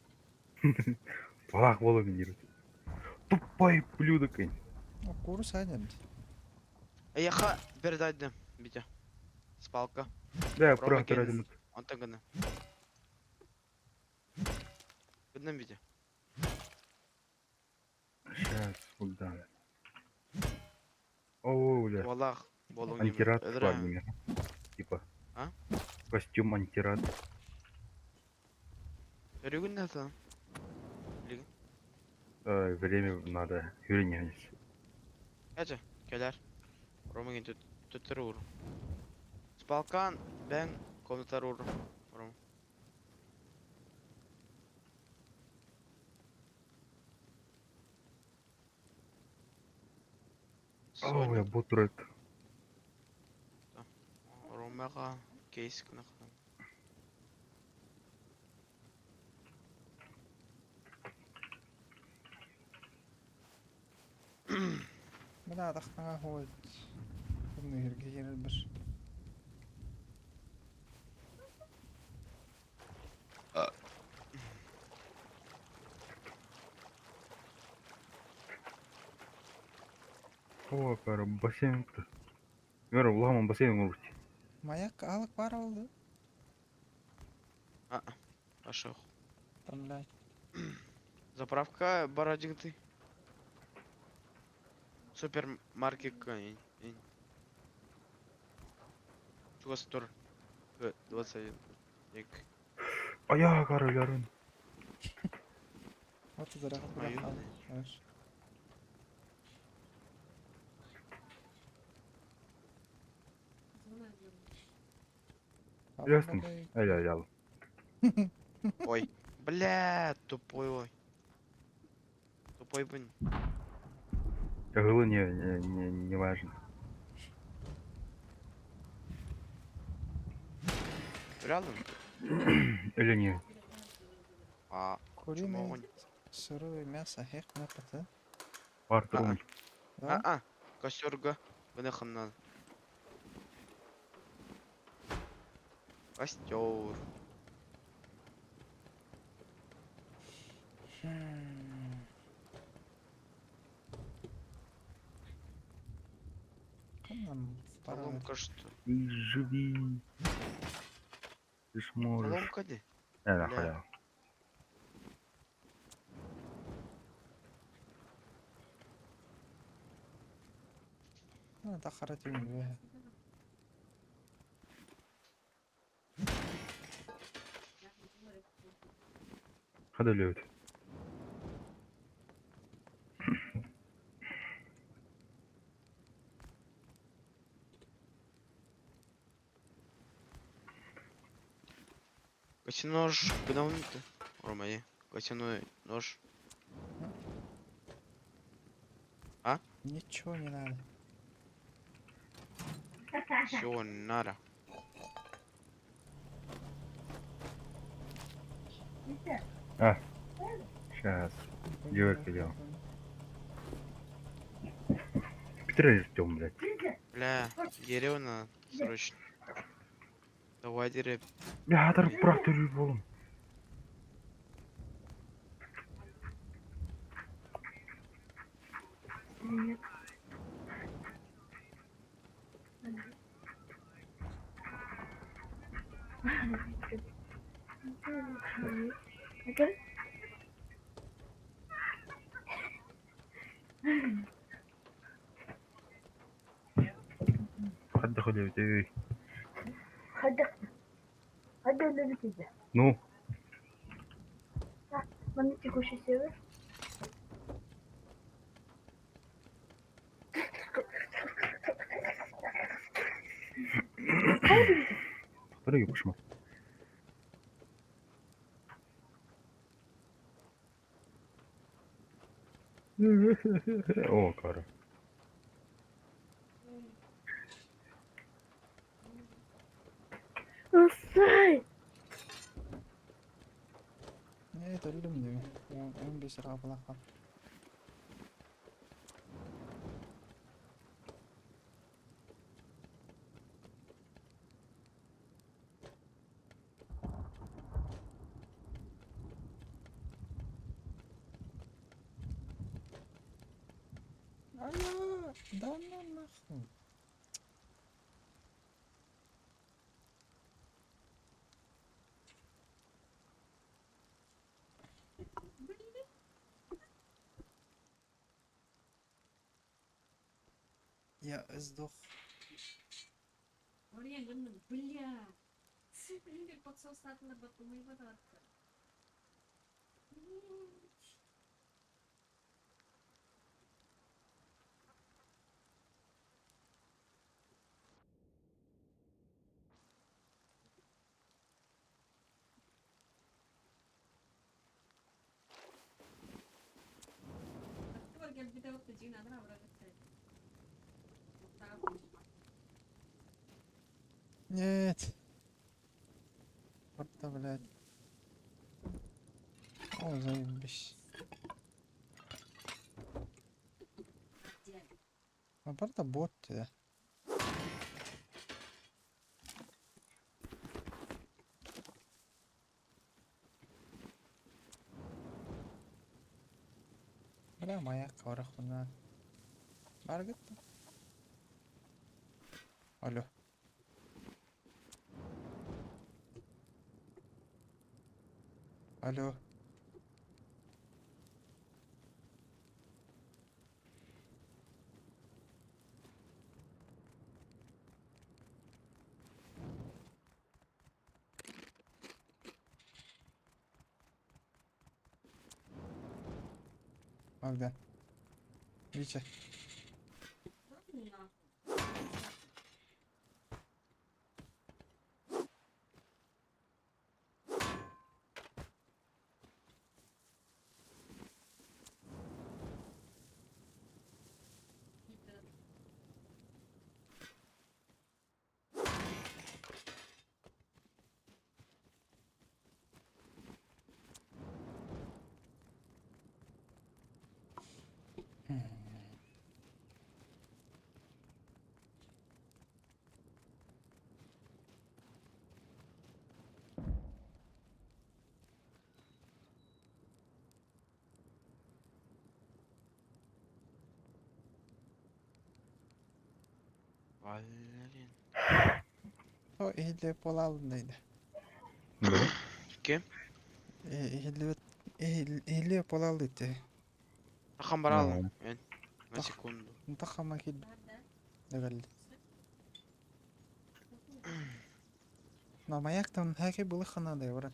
Балақ болу мен деру. Тупой блюдо кайын.
O kuru sadece.
Аяққа бір дайдым. Бите. Спалка.
Да,
Рома
пura
келді.
тұра
Антон гыны. Гыным бите.
Сейчас, Богдан. О, бля.
Туалақ болуң
Антирад
деймін.
бар неме. Типа.
А?
Костюм антирад.
Үрігін нәрсі?
Время надо. Юрий
Әжі, келер. Ромаген түттірі ұры. Спалкан, бәң, комнатар ұры. Ром.
О, я бутрек.
Ромаға кейс күні қылым.
Bana adaktan hoy. Bunu yerge gelir bir.
О, кара, бассейн. Вера, уламан бассейн урти.
Mayak alık var oldu.
Ашық.
Там блядь.
Заправка бар один ты. Супермаркет Чугасы тұр. 21.
Ая, кара, ярын.
Вот это раhat
Ayı.
bırak abi. Evet.
Ясно. Ай, ял.
Ой. Бля, тупой ой. Тупой блин.
Тяглы не важно.
Реально?
Или нет.
А,
Куриное,
чумовонь.
сырое мясо, хек, напата.
Артур.
Да?
Костерга. Бұны қымнан. Костер.
Kanam. Para ver.
Коломка что?
Живи. Ты ж можешь.
Коломка де?
Да,
Бля.
халява.
Ha, takharat yun be.
Hadi Levit.
Косяной нож. Куда он ты? Романе. Косяной нож.
Ничего не надо.
Все, надо.
Сейчас. Девочка делал. Петра ждем, блядь.
Бля, дерево надо срочно. Давай дерево.
Я дар бырақты жүріп болым. отдохнуть, эй.
Hadi öyle bitecek.
Ну,
Bana tekuş sever.
подруги почему? О, кара.
Isay.
Evet öldüm diyor. 15 lira falan kal. Aya, да ну нахуй. Я сдох.
Ория, бля. Блин, как подсос на бату моего датка. Ты вот как будто вот ты надо вроде.
Нет. Порта, блядь. О, заебись. А порта бот, да. Бля, моя кора хуна. Баргет. Алло. Алло. Когда? Вича.
Валерин.
О, ehli pol aldıydı.
Да?
Kim?
Ehli pol aldıydı.
Рахам баралım.
Ага.
En. На
Тах.
секунду.
Тахама кид. Дегал. Но маяктан хаки было ханада, брат.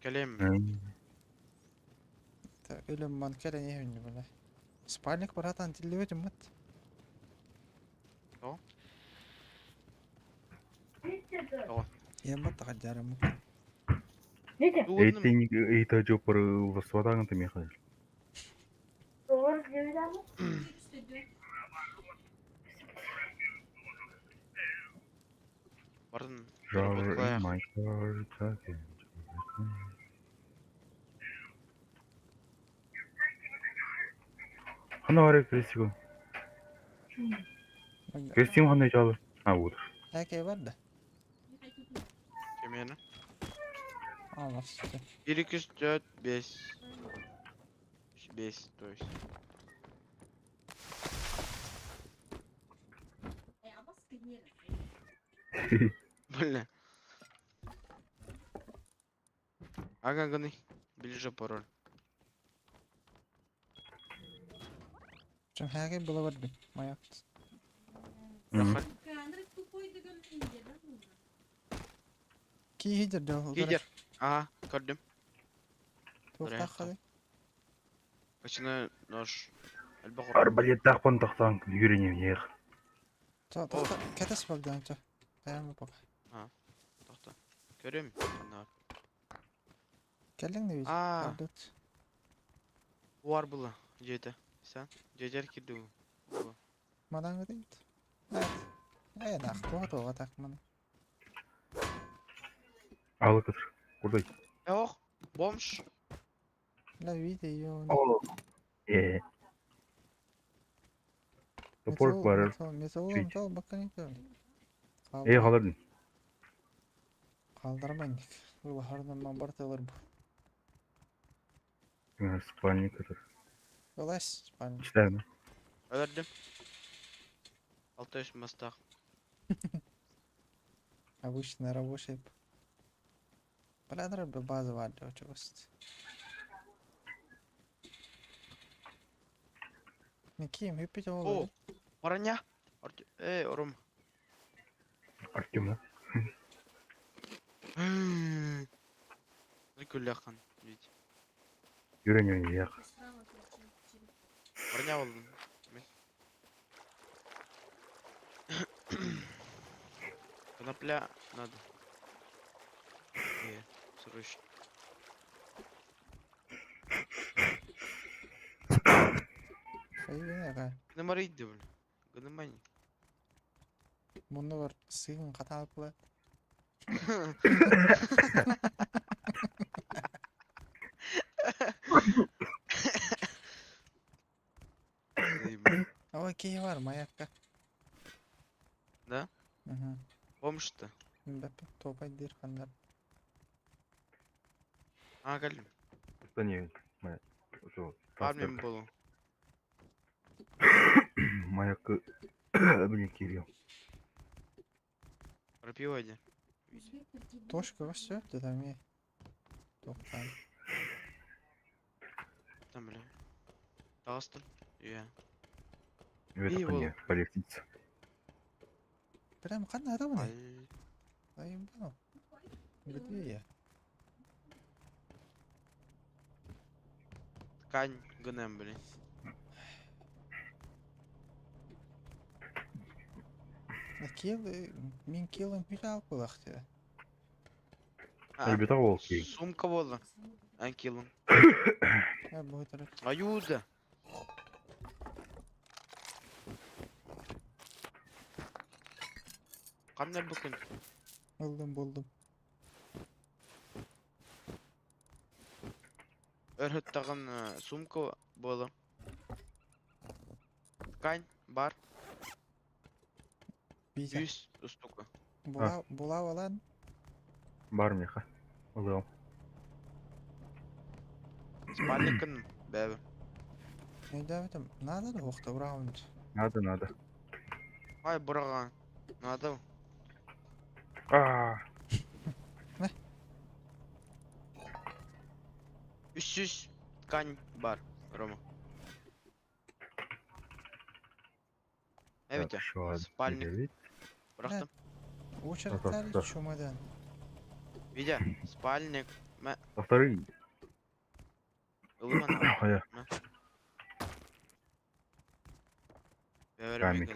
Келем.
Та ölüm man kere ne hünni böyle. Spalnik брат антилиотим мат.
О.
Bitecek.
О.
Я мат тагаджарам.
Neyse.
Dur
Эй, ты не... Эй, ты чё, в сватаң ты меха?
Doğru cevizler mi?
Бардын.
Jar
Работ
in
қылайық.
my car, talking. Хана барай крестиком. Крестим хана жалы. А, вот.
Хаки var da.
Кемені.
Allah işte.
1, 2, 3, 4, 5. 5, то есть. Бля. Ага, гони. Ближе пароль.
Çünkü haки было var bir. Mayak.
Мгм.
Дахар.
Кандыр тупой деген инде да мында.
Кейдер де.
Кейдер. Ага, gördüm.
Туфта
Oraya
хады.
Качана нож. Албагор.
Арбалет тақпан тақтан үйренем еғ.
Туфта кетес багдан то. Таямы бак.
Тохта. Көрем. Кана.
Келдің не
А.
Кардут.
Var була. Жете. Sen. Жежер кирди бу.
Мадан гыдыйт. Evet. Нах, туға так мана.
Алы кытыр. Курдай.
Yok. Бомж.
Ла видео.
О. Топорик бар.
Металлом тал баккан итер.
Қалардың.
Калдырмайын. Бұл хардан ман барталар бу.
Спальник кытыр.
Олас, пан.
İşler mi?
Öldüm. 6 yaş mastaq.
Обычный рабочий. Бладер база вадда чувств. Ne kim? Hüppet
О,
oldu.
Бараня. Орум.
Артем, да?
Күлләхан. Бит.
Үйренем еғ.
Справа ключи.
Бараня болдым. Конопля надо. Срочно.
Sayı ne?
Гномарийді, блін. Гномань.
Bunu var. Sığın katalıklı. Ama key var mayakka.
Да?
Hı.
Бомж-то.
Мбаппе топай дир кандар.
А, кәлім.
Да не, Жо.
Армиян болу.
Маяк. Блин, Кирилл.
Рапивайде.
Тошка вас все, ты там и. Топтан.
Там, бля. Тағыстыр. Иә.
Это
И
мне полетится.
Прям қандай адам не?
Ай.
Заебал. Где я?
Ткань гнем, блин.
Килы, мен килым хүл алып болақты.
Орбитал волки.
Сумка болды. Анкилым.
Бұл тұрып.
Аюда. Қандай бүкін?
Болдым.
Өрхіттаған сумка болды. Ткань бар.
Бейза.
100 штука.
Була алан.
Бар меха. Алам.
Спальникін бәбі.
Ne demedim? Надо da оқта раунд.
Надо.
Ай, бұраған. Надо.
А,
300 ткань бар, Рома. Evet ya.
Şu an
Спальник.
переведь.
Bıraktım.
Очередтari
Да.
чумадан.
Видя, спальник.
Повтори.
Илыман.
Ая.
Камень.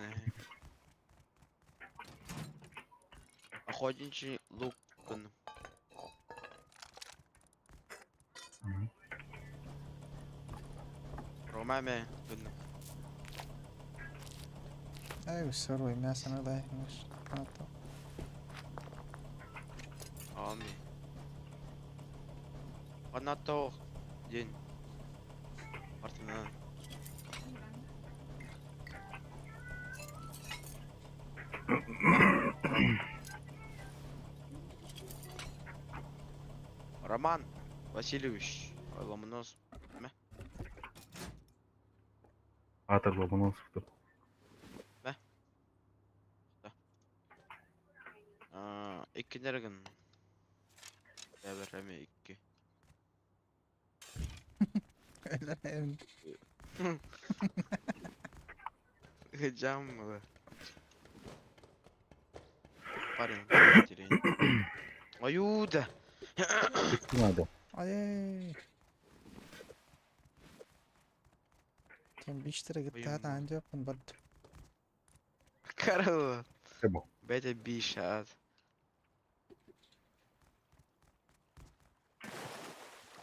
Охотничий лук.
Мгм.
Ромаме.
Ай, сырой мясо надо. Ато.
Ами. Анато. День. Артына. Роман Васильевич Ломонос.
Атор Ломоносов.
Ikkilergin. Beraber iki.
Öyle.
Cam mı? парень. Терень. Аюда.
Что надо?
Ай. Кен биштері кетті
Ойым.
анжаппын барып.
Карыл.
Эбо.
Бәді бишат.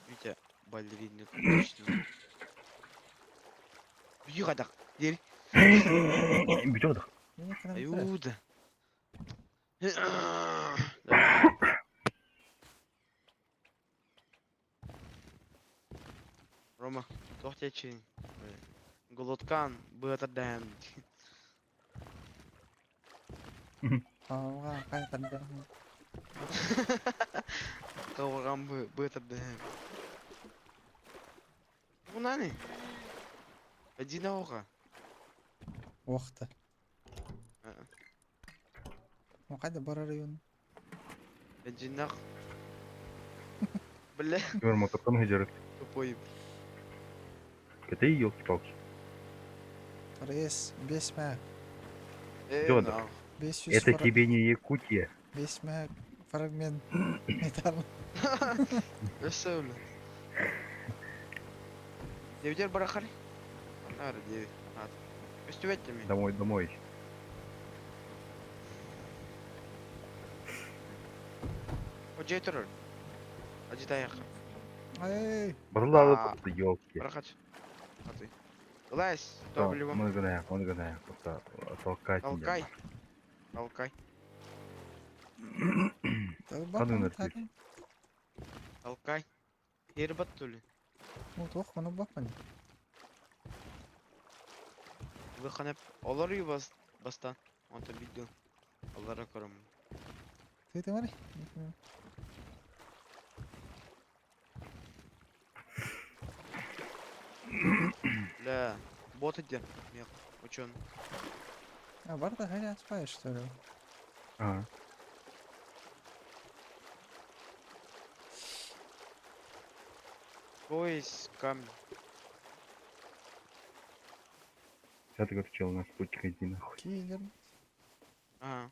Витя, балеринник точно. Юғадақ. Дер.
Бюджет.
Мен екінің
Аюда. Рома, тоқтечін. Голоткан, бұғатырдан.
Қауға қайқырды.
Қауырған бұғатырдан. Мұна не? Әдина оға.
Оқты. О қайда барар үйін?
Әдинақ. Бля,
Теперь мотоцикл гидерит.
тупой.
Это и елки-палки.
Рейс 5 мәк.
Дёдок.
нах.
500
Это тебе не Якутия.
5 мәк фрагмент. Айтармын.
Өсі өлі. Девдер бара қали? Ары, деві. Өсті өтті мен.
Домой, домой.
О, жей тұрыр. Аджи таяққа.
Ай.
Барлады
А.
просто елки.
Бара қач. Қаты. Лайс, тоблево.
Мы гоняем. Просто толкать.
Толкай. Толкай.
Қандай нәрсе?
Толкай. Ербат түлі.
Ну тоқ мұны бақпын.
Вы ханеп. Олар үй бастан. Онта видео. Олара көрім.
Ты мари.
Бля. Бот иде. Мех. Учен.
А бар да хәлі аспай, что ли?
Ага.
Пояс, камень.
Сейчас ты чел на спутник иди нахуй.
Кейдер.
Ага.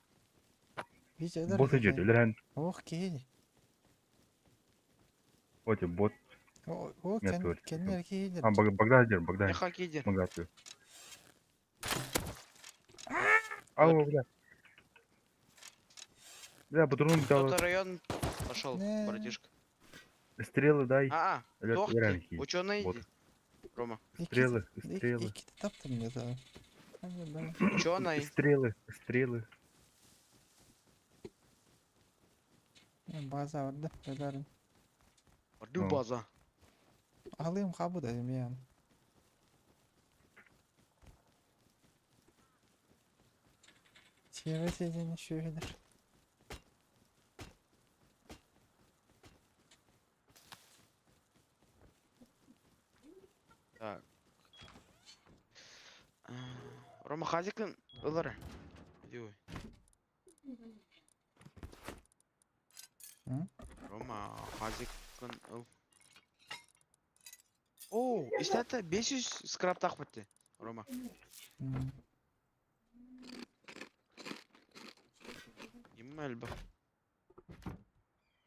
Видео
Бот идет, Ильян.
Ох, кейдер.
Вот и бот.
О,
Нет, говорит,
кенмер кейдер.
А, Багдадер.
Меха кидер.
Багдадер. Ау, бля. Бля, патрон
Кто-то
дал.
район пошел,
Не.
братишка.
Стрелы дай.
Ильян,
Тохти.
тохти. Ученый
Вот.
иди. Рома.
Стрелы.
Икки таптым где-то.
Ученый.
Стрелы.
База vardı. Öderim.
Орду
Ну.
база.
Alayım kabı dedim yani. Çevre teyzenin şöyledir.
Так. Рома хазикын ылыр. Ой.
Hı?
Рома хазикын ыл. О, истата 500 скрап тақпытты. Рома.
Hmm.
Иммәл бақ.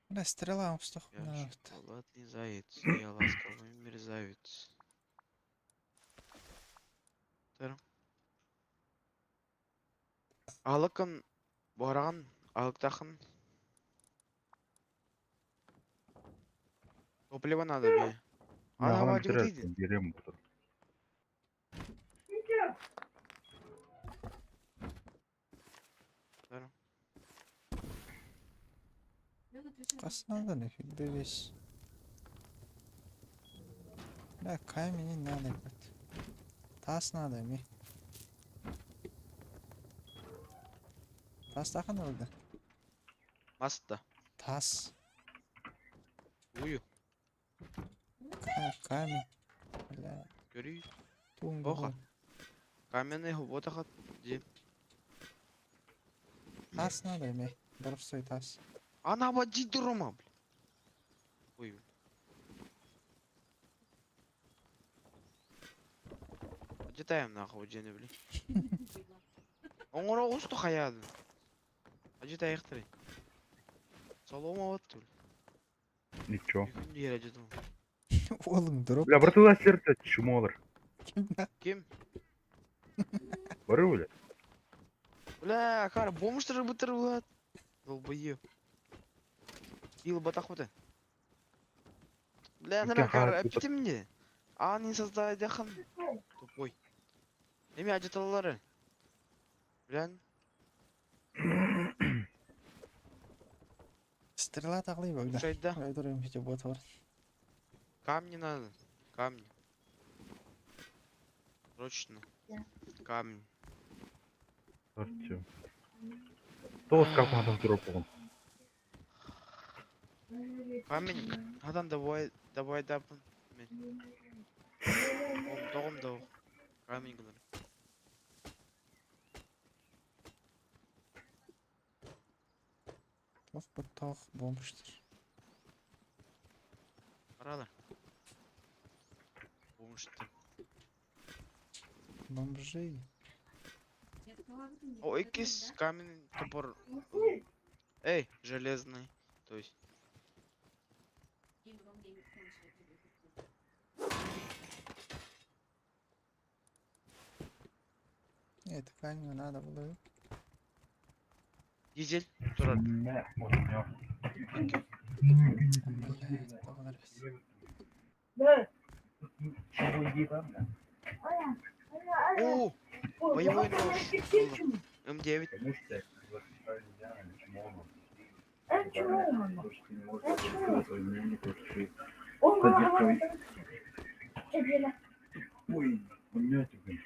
Да, стрела устах.
Я шоколадный заяц, я ласковый мерзавец. Тәрім. Алықын бараған, алықтақын. Топливо надо бе. Ана
Ағанам
вадик
бітіреді,
дейді.
берем бұтыр.
Тәрім.
Қасына да нефиг бебес. Да, камень не надо. Тас надо ми. Тас тақын orada.
Маста.
Тас.
Ую.
Камень. Бля.
Көрей.
Тунга.
Оха. Каменный отахат. Де.
Тас надо ми. Дұрып стой тас.
Ана вадиді Рома, бля. Ой. Жетаем нахуй жені, бля. Оңыра ұсты қаяды. Acı da ayıktırı. Saloma battı.
Ничего.
Bir gün diğer acıdım.
Oğlum drop
Бля, братва, сердце, чмолар.
kimden?
Kim?
Бары, бля?
Бля, кара, бомжтар бытыр булат. Долбоёб. Ил батах быты. Бля,
Икки
нара кара,
хат
әпчетем мне. А, не создай дахан. Тупой. Эми ажыталары. Бля,
Стрела тағлай бөгді.
шайда.
Öldürüyorum hiç bot var.
Камни надо. Камни. Срочно. Камни.
Артем. Тоғыз кападан дроп болған.
Камень. Адан давай дапын. Мен. Тоғым да. Камень кылыр.
Of bu tavuk bulmuştur.
Аралар. Бомжтар.
Бомжи.
Нет, ну ладно, нет,
О,
это
экис
да.
каменный топор. Эй, железный. То есть.
И потом денег кончили, тебе купить.
Evet kanka надо было.
Дизель. Турар.
Ne? Oynuyor.
Блядь, o kadar pis.
Чего иди там, да?
О, боевой нож. М9.
Потому что я чмолом. То, что ты не можешь высказать свое мнение, то, что ты содержишь. Ой, понятно, блин.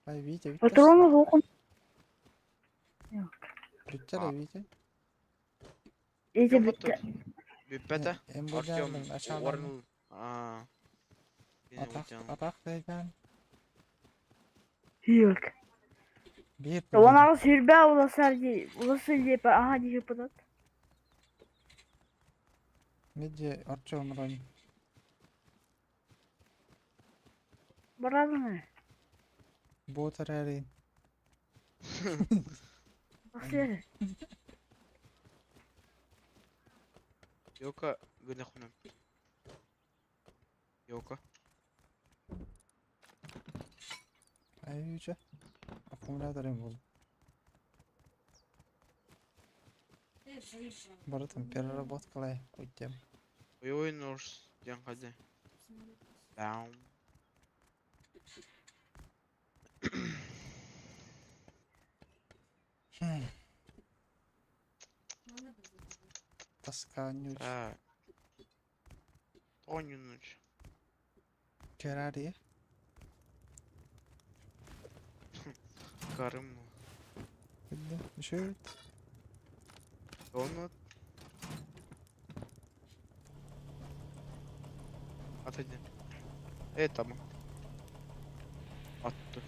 Ay Витя,
Патроны луком.
Bitti
Aa.
de Витя.
Эти
Кем
бит.
тут? Биппета.
Em bu
Артем.
geldim aşağıdan.
Уорнул. Beni
Atak,
uçan.
atak diyeceğim.
Yok.
Bir
Ona sürbe ulasardı. Ulasırdı. Aha diye patat.
Midye Arçon Ron.
Barada mı?
Botar erin.
Nasıl?
Йока. Гынахунам. Йока.
Ay Yüce. Аккумуляторым был. Братан, переработка уйдем.
Боевой нож. Ден ходи. Бам.
Тоска нюч.
Так. Тоню ночь.
Керари.
Карым.
Bildim. Düşür.
Донат. Отойди. Этому. Attı.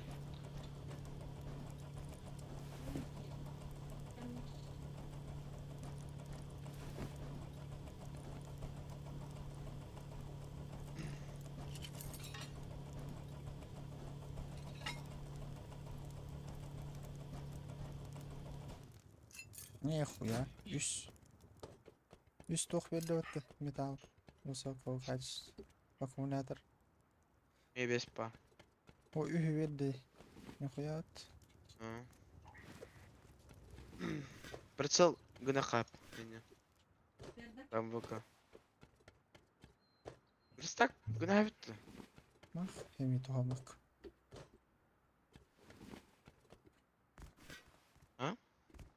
Нихуя. Üst tok belli öttü. Metal. Высокого качества. Аккумулятор.
Беспа.
O ühü verdi. Нихуя öttü.
Прицел гнахап. МВК. Растак гнавит.
Bak. Hem tohamak.
Ha?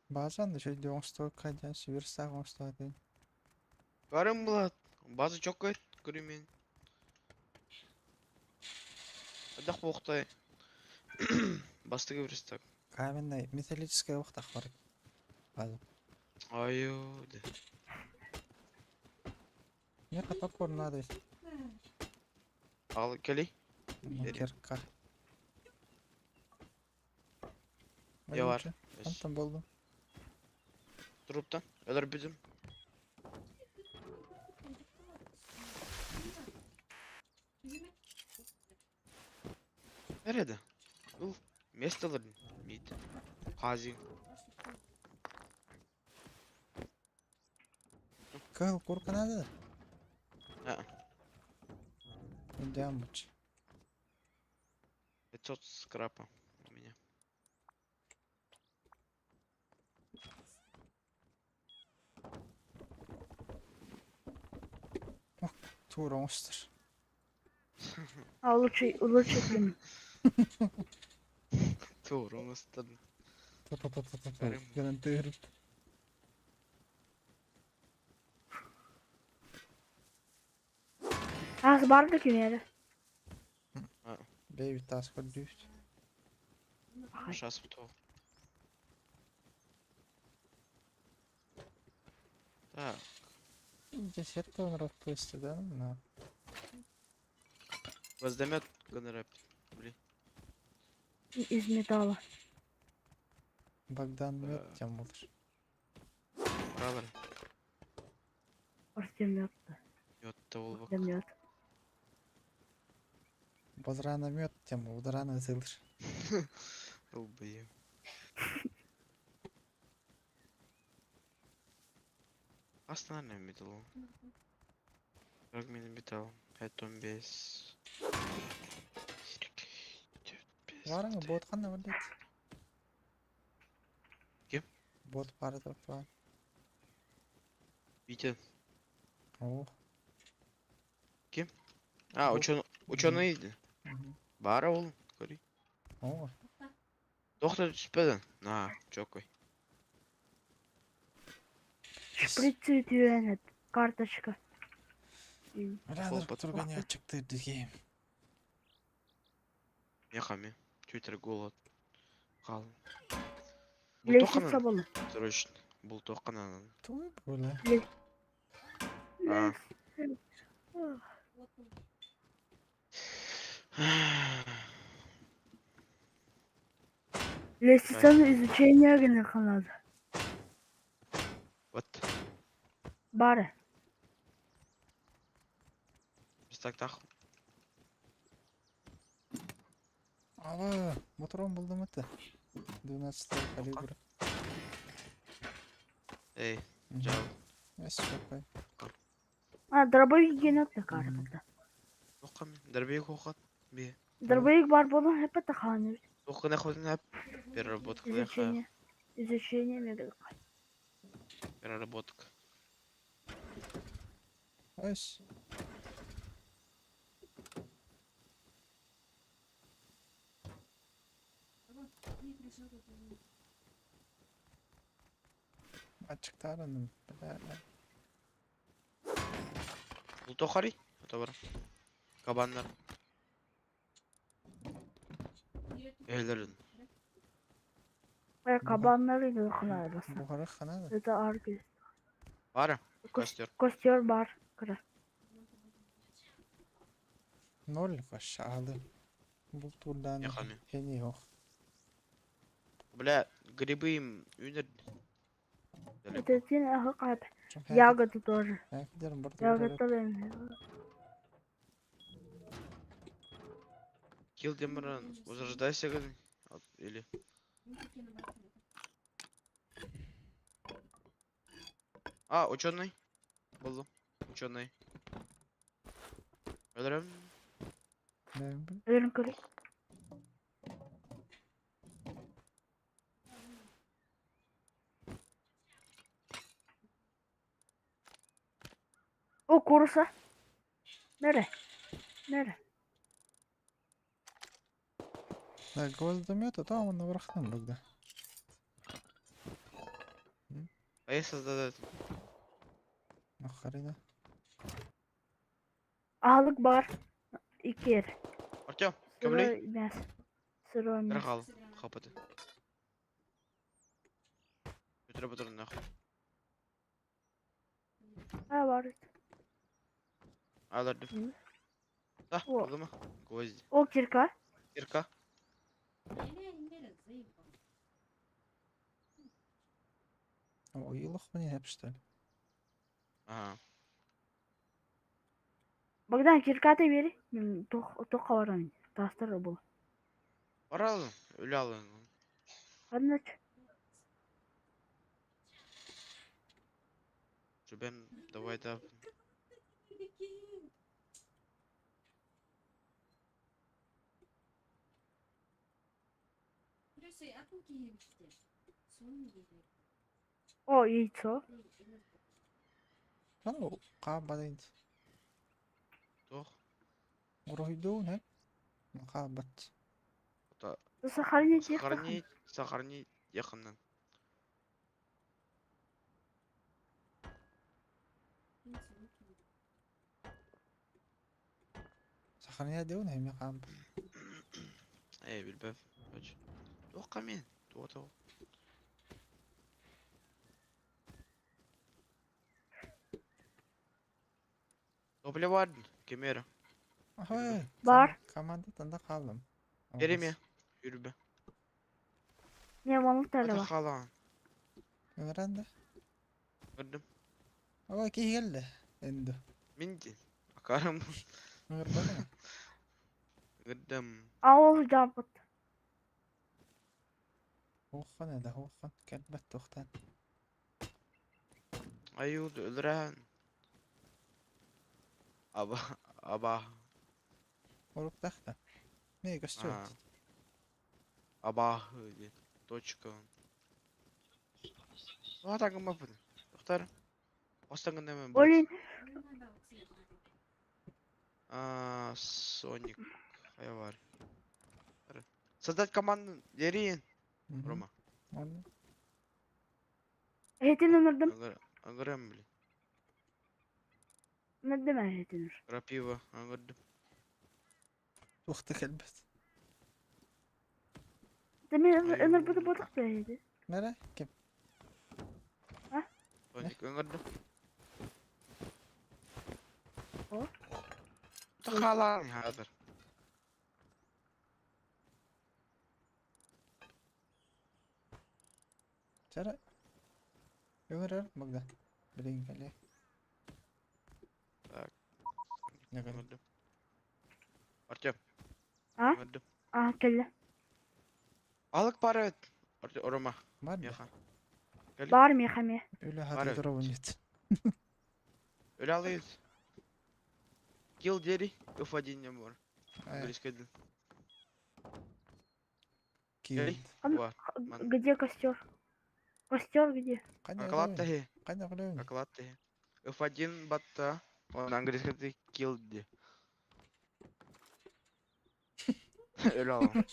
Bazen de şöyle diyorsun kaydan çevirsek on stadın.
Карым булат. База чокает. Көрүм мен. Адак боктай. Бастыгы верстак.
Каменный металлическая вахта var. Bazen.
Айо.
Мне топор надо.
Ал кели.
Кирка.
Я var.
Там buldum.
Трупта. Элер bizim. Nerede? Ул местолордун мид. Казин.
Кыл курканады.
А,
Damage.
500 скрапа у меня.
Тура оңыстыр.
А лучше клин.
Туурумустун.
Та-та-та-та-та.
Бәрем.
Гарантирую.
Az bardı ki yere.
Baby task reduced.
Сейчас кто? Так,
Десятка он распусти, да? На.
воздамет гонорап. Блин.
Из металла.
Богдан мед тем лучше.
Правильно.
Артемет.
Йотта болбок.
Артемет.
Базрана мед тем ударана зылыш.
Долбоеб. Основной металл. Фрагмент металл. 5-15.
Варың бот қана білет.
Кем?
Бот бары да бар.
Витя.
О.
А,
Бот.
ученый.
Мгм.
Бара ол. Кори.
О.
Доктор түспеді. На, чокой.
Шприцы тюенет. Карточка.
Рядыр
Бот.
тұрған ячықты дегейм.
Яқами. Твиттер голод. Қалын. Бұл
Лестница
тоқынан.
была.
Срочно. Бұл тоқынан.
Той бөлі.
А.
Вот он.
Лестницаны изучение гіне қалады.
Вот.
Бары.
Біз так.
Ала, мотором бұлдым өті. 12 калибр.
Эй, жау.
Эс шопай.
А, дробовик генетті қарымызда.
Тоққами. Дәрбейік оқат. Бе.
Дробовик бар болу хепі тақаны.
Тоққына қойдың әп. Переработка. Леха.
Изучение мегал.
Переработка.
Эс.
Не пришел к этому.
Açıklarının.
Бұл тоқари. Ота бар. Кабандар. Эйлерін.
Кабанları da қалады баса.
Бұғары қанады.
Это аргез.
Бары. Костер.
Костер бар. Кірі.
0 қашалы. Бұл турдан
Яқами.
хені жоқ.
Бля, грибы им юнер.
Это тен ағы қап. Ягоды тоже.
Әкдерім бір
Ягоды
Килл Демаран. Возрождайся, говорит. Или...
Ну, такие на борту.
А, ученый. Был. Ученый. Öldürüm.
Ölüm kırık. O korusa. Nere? Nere?
Да, гвоздомета, там он наверху тогда.
А я создаю.
Нахрена.
Ağlık var. 2 yer.
Артем,
Sıra
кабли.
емес. Sıra емес.
Рахал. Хапады. Götüre batırın nahı.
Ha var.
Alırdım.
Hı.
Да,
О.
oldu mu? Гвозди.
O kirka.
Кирка.
Не-не-не, заебал.
О, илых мне hep что ли?
Ага.
Bogdan kirkatı veri. Toqa var onun. Tastırı bu.
Бар алın. Öyle alın.
Anlat.
Şu ben давай da.
Плюс и атомки yemişti. Son yedi.
O яйцо.
Ну, قابضين.
Toch.
Гройдун, ها? Махаббат.
Сохранить их.
Сохранить yakından.
Сохранять дун, hem махаббат.
Bilmem. Kaç. Yok kamin. Doğru. Tople vardın. Kemeri.
Ahoy.
Бар.
Komanda tanda kaldım.
Vereyim ya. Yürü be.
Ne balık tane
Hadi
var.
kalan.
Öğrendi.
Gördüm.
Ama ki geldi. Endo.
Minci. Bakarım.
Öğrendi.
Gördüm.
Al jump.
Hoğan ede hoğan. Kelbet tohtan.
Ayud öldüren. Aba.
Orup tahta. Ne gösteriyor?
Ha. Aba. Точка. Ну, так мы будем. Доктор. Остан гэнэ
Олин.
Соник. Хай var. Создать команду. Дерин. Рома.
Oldu.
Ehdin ömürdüm.
Агрем, блин.
Ne demek ehdin?
Крапива. Агрем.
Tohta kelbet.
Demin
Ay,
ömür bunu
oo.
balık da yedi.
Nere? Kim?
Соник. Агрем.
О.
Тахалан. Хазır.
Çara. Öğrer bagda. Bilin kale.
Так.
Ne kadar?
Агрем. Артем.
Ha?
Агрем.
Ah kelle.
Alık para et. Рома.
Var mı?
Yaha.
Var mı yıkamaya?
Öyle
Var
hadi
evet.
duravunit.
Öyle alıyız. Kill Jerry. F1 не var. Английский дил.
Ki.
Var. Man.
Где костер? Костер где?
Kanya
Акалат
kulağın.
тахи.
Kanya kulağın.
Акалат тахи. F1 batta. Он английский дил kill diye. Öyle alalım.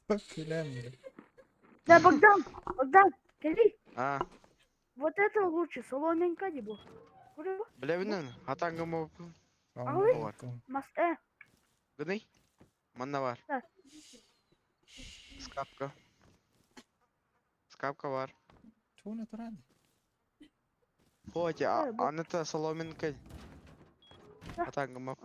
Bak kulağın bile.
Да, Богдан, кели.
Ha.
Вот это лучше, соломинка дебу. Куру,
Білебінен. Хатаңғы мопу.
Ой.
Var.
мас,
Гыдай. Манна var.
Да.
Скапка. Скапка var.
Çoğuna duran.
Хоти,
Да, bu-
аныта соломинка.
Да.
Хатаңғы моп.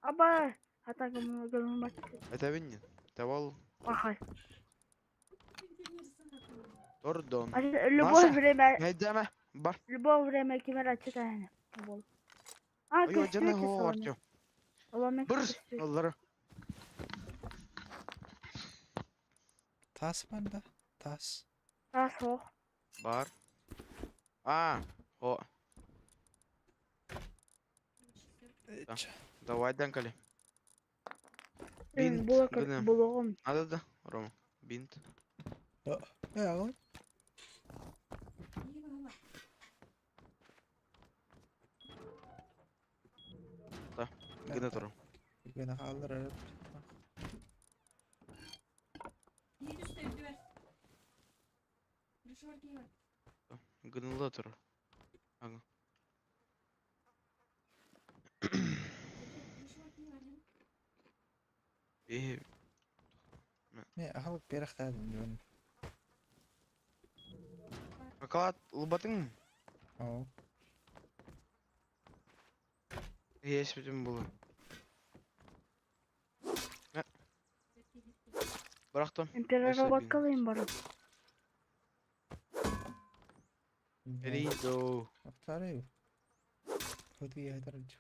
аба, хата гымын бат.
Это винни. Тавал.
Ахай.
Тордон.
А любое
Маса.
время,
Гайдаме. Бар.
любое время кемера читает. А,
Ой, один его Артем.
соломинка.
Бырс. Аллары.
Tas var da. Tas.
А, сох.
Бар. А. О.
Üç.
Давай, Данкали.
Блин,
Бинт.
было как
Гыны.
булган.
Надо да, Рома. Бинт.
Ya oğlum.
Гыны туру.
Beni kaldırır.
Yiğit üstü evde ver. Rüşvet giy ver.
Гыныла туру. Ага.
Rüşvet giy ver.
И
Ne ahal berek tadım diyorum.
Акалат лбатын.
Oo.
Есть bütün bunu. Bıraktım.
Император
Neyse,
bakalım bari.
Rido.
Aktarıyor. Hadi ya darıcı.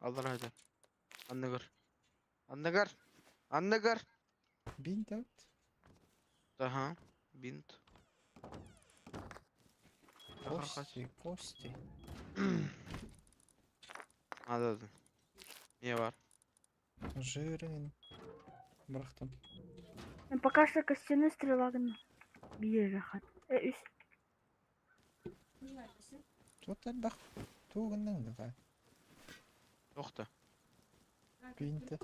Alır hadi. Annegar. Annegar. Annegar.
Бинт out.
Ага. Бинт.
Кости, кости.
Anladım. Niye var?
Жирен. Брахтан.
Ну, пока что костяной стрела гына. Бие жахат. Үс.
Neredesin?
Тут бах. Тугынның да.
Yok da.
Бинті.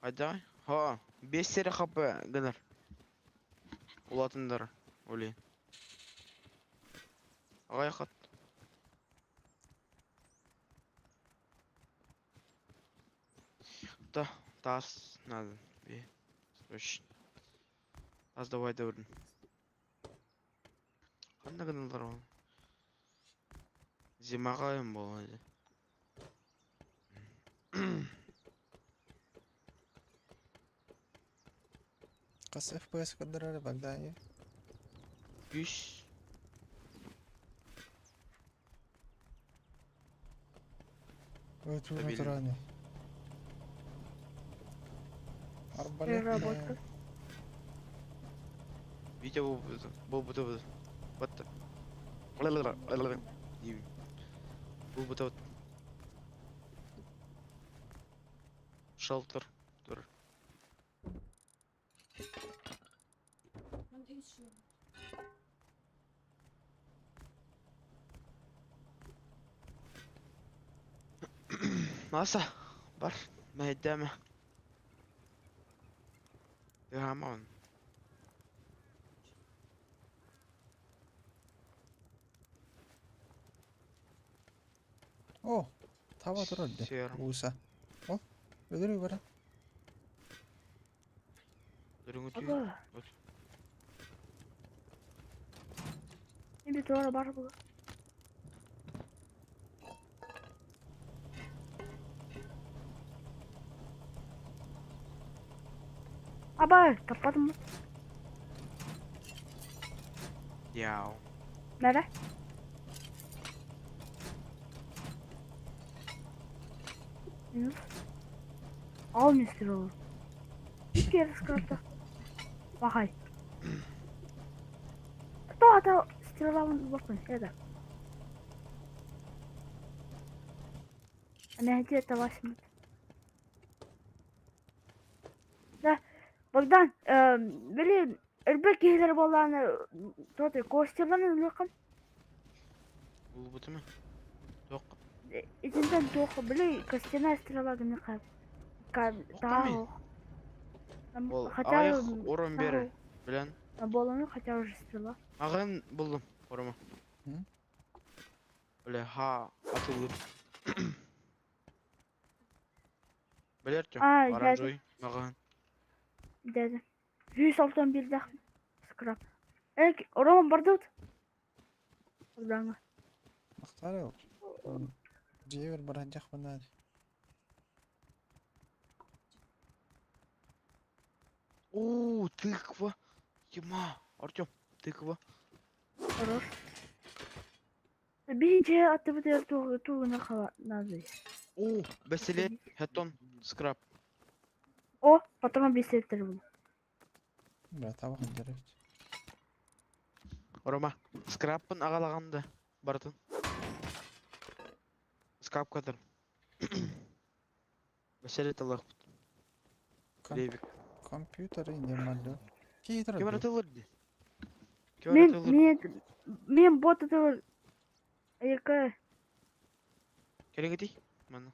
Hadi. Ha. 5 seri kapı gınır. Ulatındır. Öyle. Ağay kat. Да, тас надо. Точно. Тас давай дәурін. Қандай каналдар ол? Зимаға ем болады.
Қас FPS кадырары бақда е.
100.
Өту
Стабильно.
натуральный. Арбалет.
Переработка.
Витя бұл бұты. Бұтты. Бұл бұты. Шалтыр. Dur.
Ben içiyorum.
Nasıl? Бар. Мәйдәме. Яман.
О, таба тұрады.
Серым.
Уса. О, өдірі бара.
Дүріңі түйін.
Ага.
Өт.
Bir doğru var bu. Aba kapadım mı?
Яу.
Nerede? Minus. Al Mr. Olur. Bir kere sıkıntı. Bakay. Да, стрела вон bakın это. Она где-то возьмет. Да, Богдан, блин, ырбек кейлер боланы, тоты, костеларын үлеқін.
Бұл бұты ма? Жоқ.
Изінден тоқы, блин, костяная стрела гыны қап. Тағы.
Ол
Хотя...
аяқ орын бері. Білен.
Боланы хотя уже стрела.
Ағын бұлдым. Орыма.
Hı?
Öyle ha atılır. Belirtçim.
Aa,
Aranjoy. Mağan.
Dedi. 191 dak scrap. Орама бардут. Buradan.
Мақтары ол. Жевер бара жақ бана.
О, тыква. Ема. Артем, тыква.
Хорош. Birinci atı bu der tuğuna kala nazı.
О, бәселе. Хеттон. Скраб.
O patrona bir settir bunu.
Бра, табақын жарайды.
Орыма. Скрабпын ағалағанды. Бартын. Скраб кадыр. Бәселе талақ. Лейбик.
Компьютер нормально. Кейтір.
Кем аратылыр ди? Кем
Men
аратылыр?
men bot atı Eka.
Келең етей? Мана.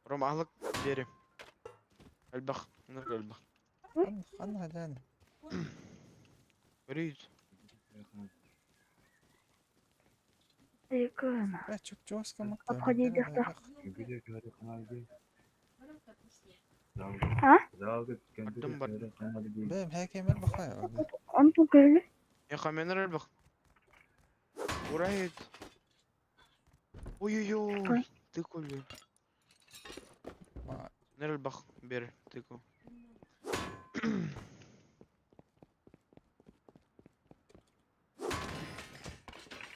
Орыма ағылық берем. Әлбақ. Нұрғы әлбақ.
Қаны қаданы.
Көрейіз.
Eka.
Бра, чөк жосқа мақта.
Обходи дехта.
Где говорю, каналде.
Барам катmıştı.
Залды,
Аттым бар.
компьютер, каналде.
Бәм, хәкемер бақай.
Onu tut öyle.
Яқа мен әлбақ. Урайд. Ой-ой-ой.
Ой.
Ты көлі. Нәр әлбақ бер. Ты көл.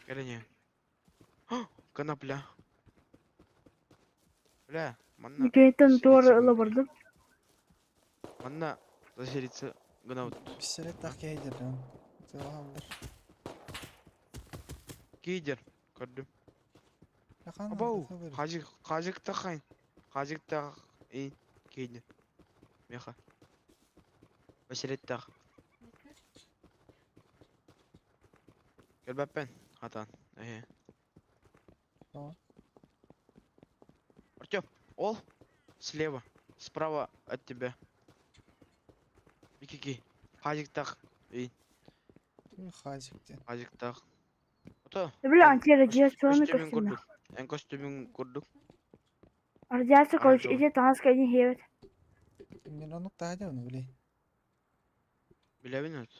Керене. Конопля. Бля, манна.
Кенеттен туора
селиться
ыла
гына-
бардым.
Манна заселиться гына вот.
Пистолет так кейдерден. Тылалдыр.
Кейдер. Көрдүм.
Яқан
Абау. Кажик тахайн. Кажик тах. Эй, кейдер. Меха. Басилет тах. Келбеппен. Хатан.
Tamam.
Артём, ол слева, справа от тебя. Икики. Хазик так. Эй,
Хазиктен.
хазик так. Ото.
Бля, антирадиационный
Костюмин
костюм.
курдук. En костюмин курдук.
Радиация, короче,
Оранжевый.
иди танц кайдин хевет.
Мен onu тахадя onu biley.
Билебин өт.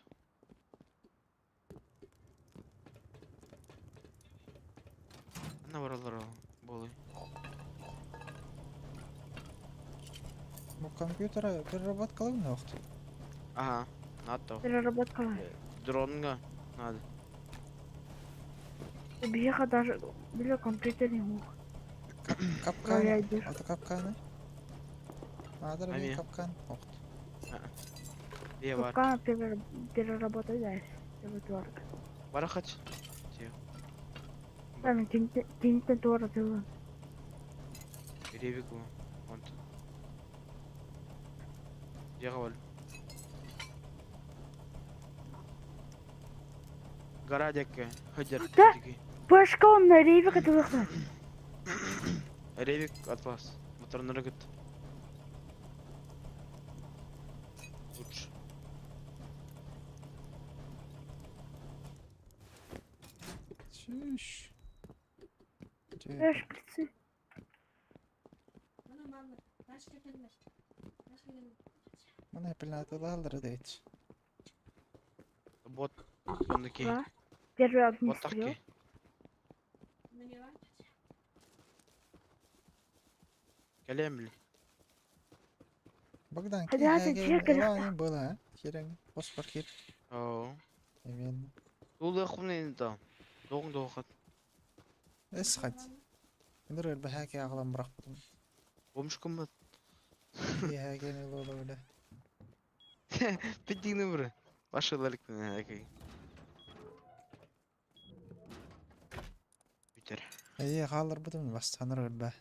Ана баралар ал. Болой.
Bu kompütера переработкалау ne вақты?
Ага, надо.
Переработка.
Дронга надо.
Беха даже, бля, компьютер не мог.
Капканы.
Проверяй.
Аты капканы. Надыр
Ами.
bir капкан. Вақты.
Бе бар.
Пока переработать дальше. Переработка.
Бара хач.
Там кенеттен туора тылы.
Ревик bu. Онт. Жага бол. Гарадекке. Хыдер.
Да. Пашка он на рейве катылықты.
Ревик атпас. Моторнары гыт. Лучше.
Чүш.
Шприцы.
Мана, ташка келмеш. Ташка келмеш.
Mana hepilnatılалдыр дейт.
Бот. Сондыки.
Да. Первый
Вот
огнестрел.
таки.
Неге бар?
Келем бил.
Богдан
Hadi hadi, çekin.
Лани была. Херен. Фосфор хер.
Оо.
Эмен.
Тулы хумнен та. Догон догот.
Эс хат. Эндер бахаки аглам брахтым.
Бомшком бат.
Яген лола беле.
Пиддиңни бир. Башылалыктын акай. Битер.
Эй, халыр бутум бастаныр өлбә.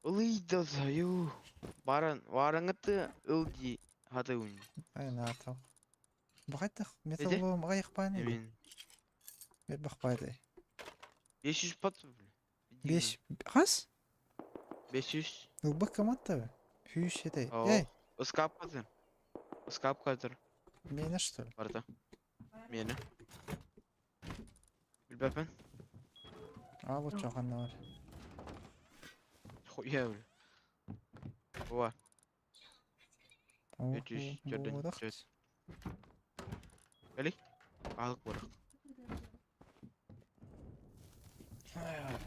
Улый да заю. Бараңыты ылди хатыун.
Ай натал. Багайта металл
Неде?
болом гайык баны.
Эмен.
Бер бакпайды.
500 пат.
5 хас?
500.
Ылбак каматта. Хүйш этэй.
Оо.
Эй,
Ыскап казыр. Ыскап казыр.
мени что ли?
Барда. Мени. Билбепен.
А вот чоғанна бар.
Хуя бил. Ова.
О,
300 жөрдөн
бодақ.
жүз. Али. Алык бар.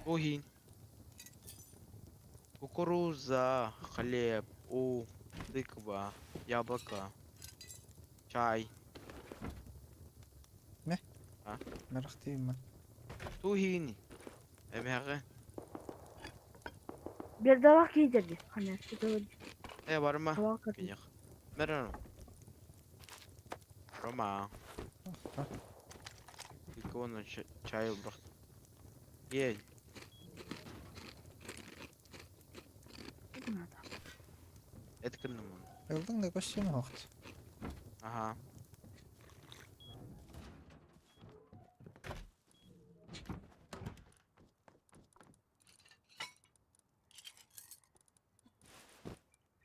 Тухин. Кукуруза, хлеб, тыква, яблоко, чай.
Мерахтеймін.
Тухин. Эмеге.
Bir dalak giydirdi. Hani sıkıldı.
Барма.
Dalak atıyor.
Пенех. Мерано. Рома. Икона чай брахт. Ей. Эткинним.
Ылдың да көшсені вақты.
Ага.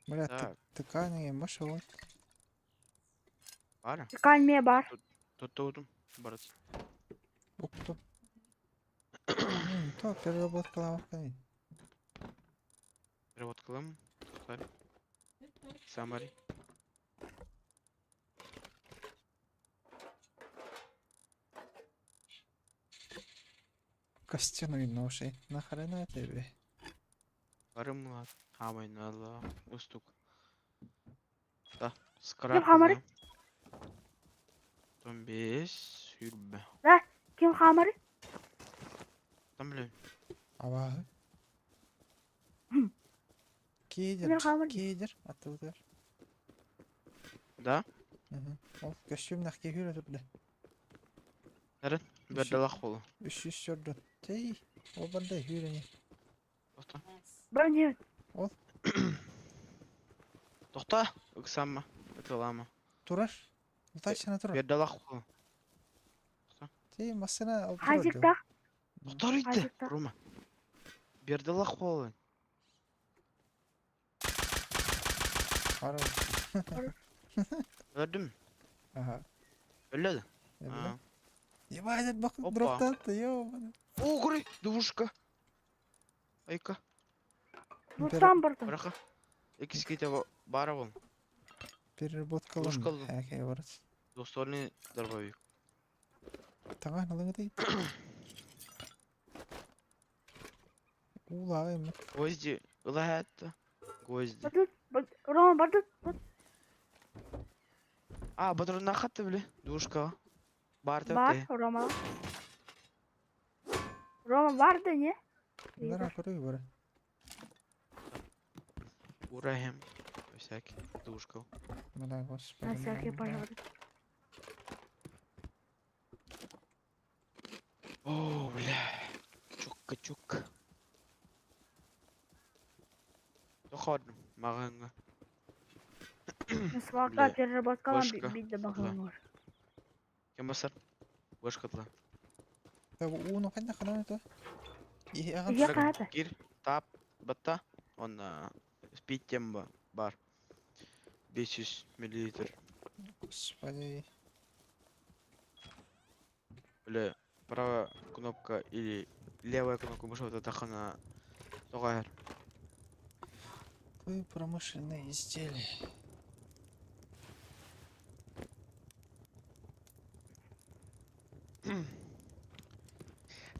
Бля,
Так.
тыканың ем башы вот.
Бара.
Kalmaya bar.
Тоттудум. Барат.
Укту. То переработкалау кайын.
Перевод кылам. Самари.
Костяной ношей. Нахрена тебе?
Барымлар. Хамайн алла. Устук. Да. Скрап.
Хамари.
15. Юрбе.
Да. Kim kamerı?
Там, блин.
Абағы.
Кімдер
Кейдер,
қамыр?
кейдер. Аттылдар.
Да?
Ол костюм нақке көрі тұрды.
Бердалах болу.
300 жүрді. Тей, ол бандай үйрене.
Тохта.
Ben ne?
Тохта. Ыксамма. Ытылама.
Тұрар. Ұлтай сана тұрар.
Бердалах болу.
Тей, масына алып тұрар.
Hacıkta.
Тохтар үйді.
Айзекта.
Рума. Бердалах болу.
Ара.
Öldüm.
Ага.
Öldü.
Ебать, Ебать, бақ
Опа.
дроптатты, ёбаны.
О, көрей. Душка. Айка.
Buradan buradan.
Браха. Экиските бара бол.
Переработкалым.
Душкалды.
Хәкәй барат.
Двуствольный дробовик.
Таңа налыңы дейт. Улағай мы.
Гвозди. Ылахатты. Гвозди.
Buradan. Roman buradan.
А, батыр нахатты біле. Душка. Бар
Var
тәпте.
Roman. Roman vardı ne?
Нара көрөй бара.
Урахим. Всякий. Душка.
Мына господи.
На всякий пожалуйста.
О, бля. Чукка. Доходим. Мағанға.
Свалка переработкалам
башка.
bir de bakalım var.
Кем басар? Башқатла.
Та уну қайда қадан это? И ағам
Я ката.
Кир. Тап. Батта. Он спид темба. Бар. 500 миллилитр.
Господи.
Бля. Правая кнопка или левая кнопка мыши вот это на тоғайыр.
Какое промышленное изделие.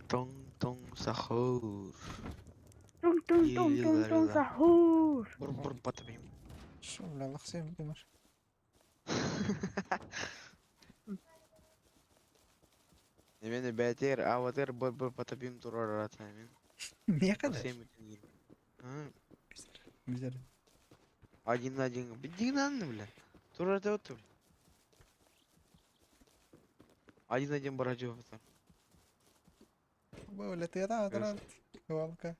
Тон сахур.
Tung sahur.
Бур батабим.
Шо, бля, лақсайым демар.
Немені бәтер, аватер бур батабим турар ратна мен.
Не қадай? Bizler.
Один на один. Один на один, бля. Турар да отыр. Один на один баражу отыр.
Böyle tiyada adırat. Kıvalka.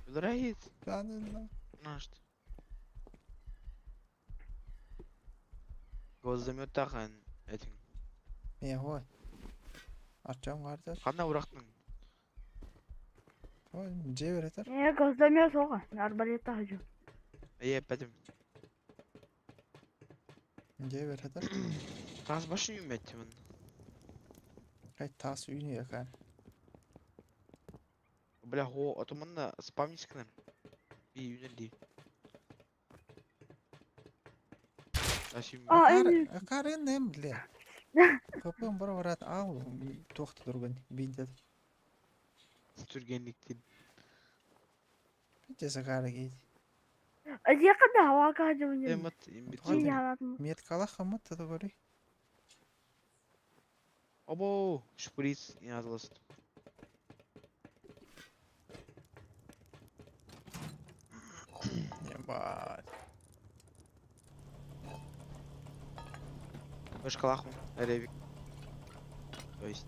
Дурает.
Tanrım.
Наш. Госзамет таған этин.
Ne hoy? Açacağım kardeş.
Қана урақтың.
Hoy, cevher yeter.
Ne gözlemiyor soğuk. Arbalete hacı.
Пәдім.
Cevher yeter.
Тас башын үйметтімін.
Kay tas uyunu yakan.
Бля, го, отымында спамнись кінір. Бей үйнелдей.
Aa en
Akar nem bile. Kapım bara varat al. Toxtu durgun. Bindet.
Түргенліктен.
Bindet sakara geydi.
yakında hava hacı bunun.
Эмат,
İyi
имбет.
anladım.
Met kala xammat da gori.
Обо, шприц не азласт.
Ебать.
Башкалаху, ревик. То есть.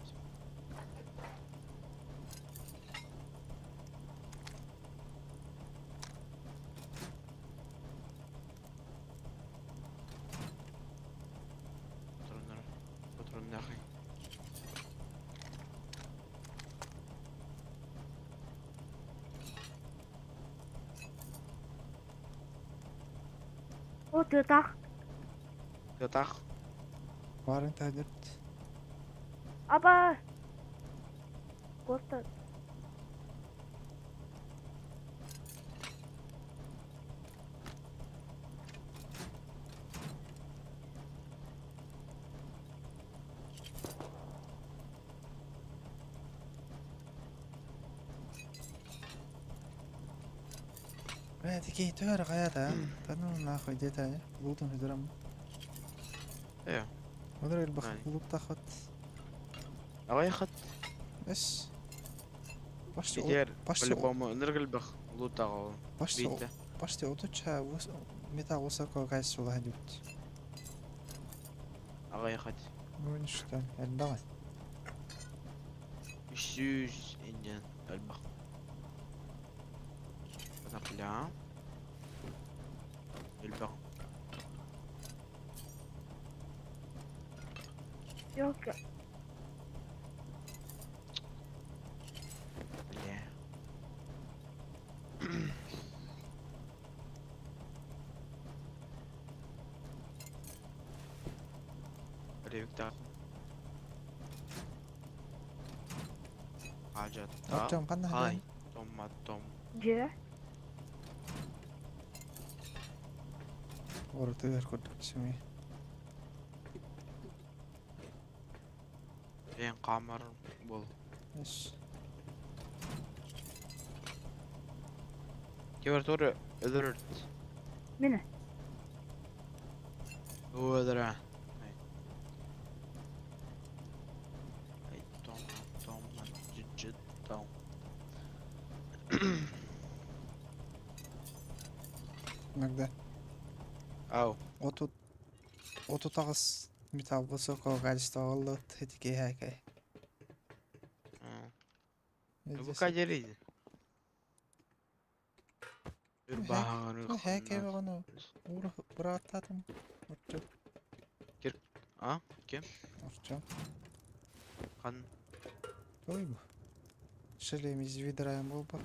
Патрон нахуй.
O tırtak.
Ятах.
Varın tadir.
Aba. Korktu.
Hadi ki tör hayata. Tanım nahoi detay. Bulutun hüdürüm.
Эё.
Olur el bak
Ay.
bulut taxat.
Ағай қат.
بس почти
Битер.
почти
По-любому энергельбах. Лутағау.
почти
Битті.
почти удача металл высокого качества ходит.
Ағай қат.
Ну что, это давай.
300 индиан. Әлбақ. Нақля. Әлбақ.
Yok.
Бля. Ревиктар. Hacatта.
Артем, қандай
Ай.
хәлің?
Томатом.
Je.
Ортогер көрдік семей.
Ең қамыр бұл.
Бес.
Кевертуры öldürürt.
Mene.
Öldürä. Ай, томат, жыжыт, том.
Иногда
Ау.
отут тағыз металл высокого качества олды тетике хәкәй.
Bu kaderiydi. Bir bağırı
Хәкәй бағаны бір аттадым. Артем.
А? Кем?
Артем.
Қан.
Ой bu. Шелем из видраем был бак.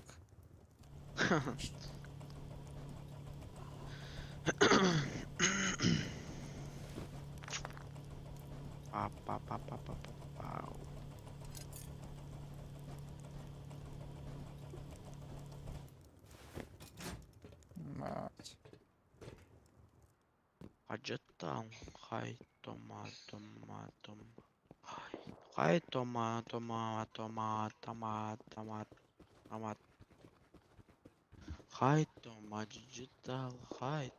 Пау.
Мать.
Hacettam. Hay Hay tomat. Hay digital. Hay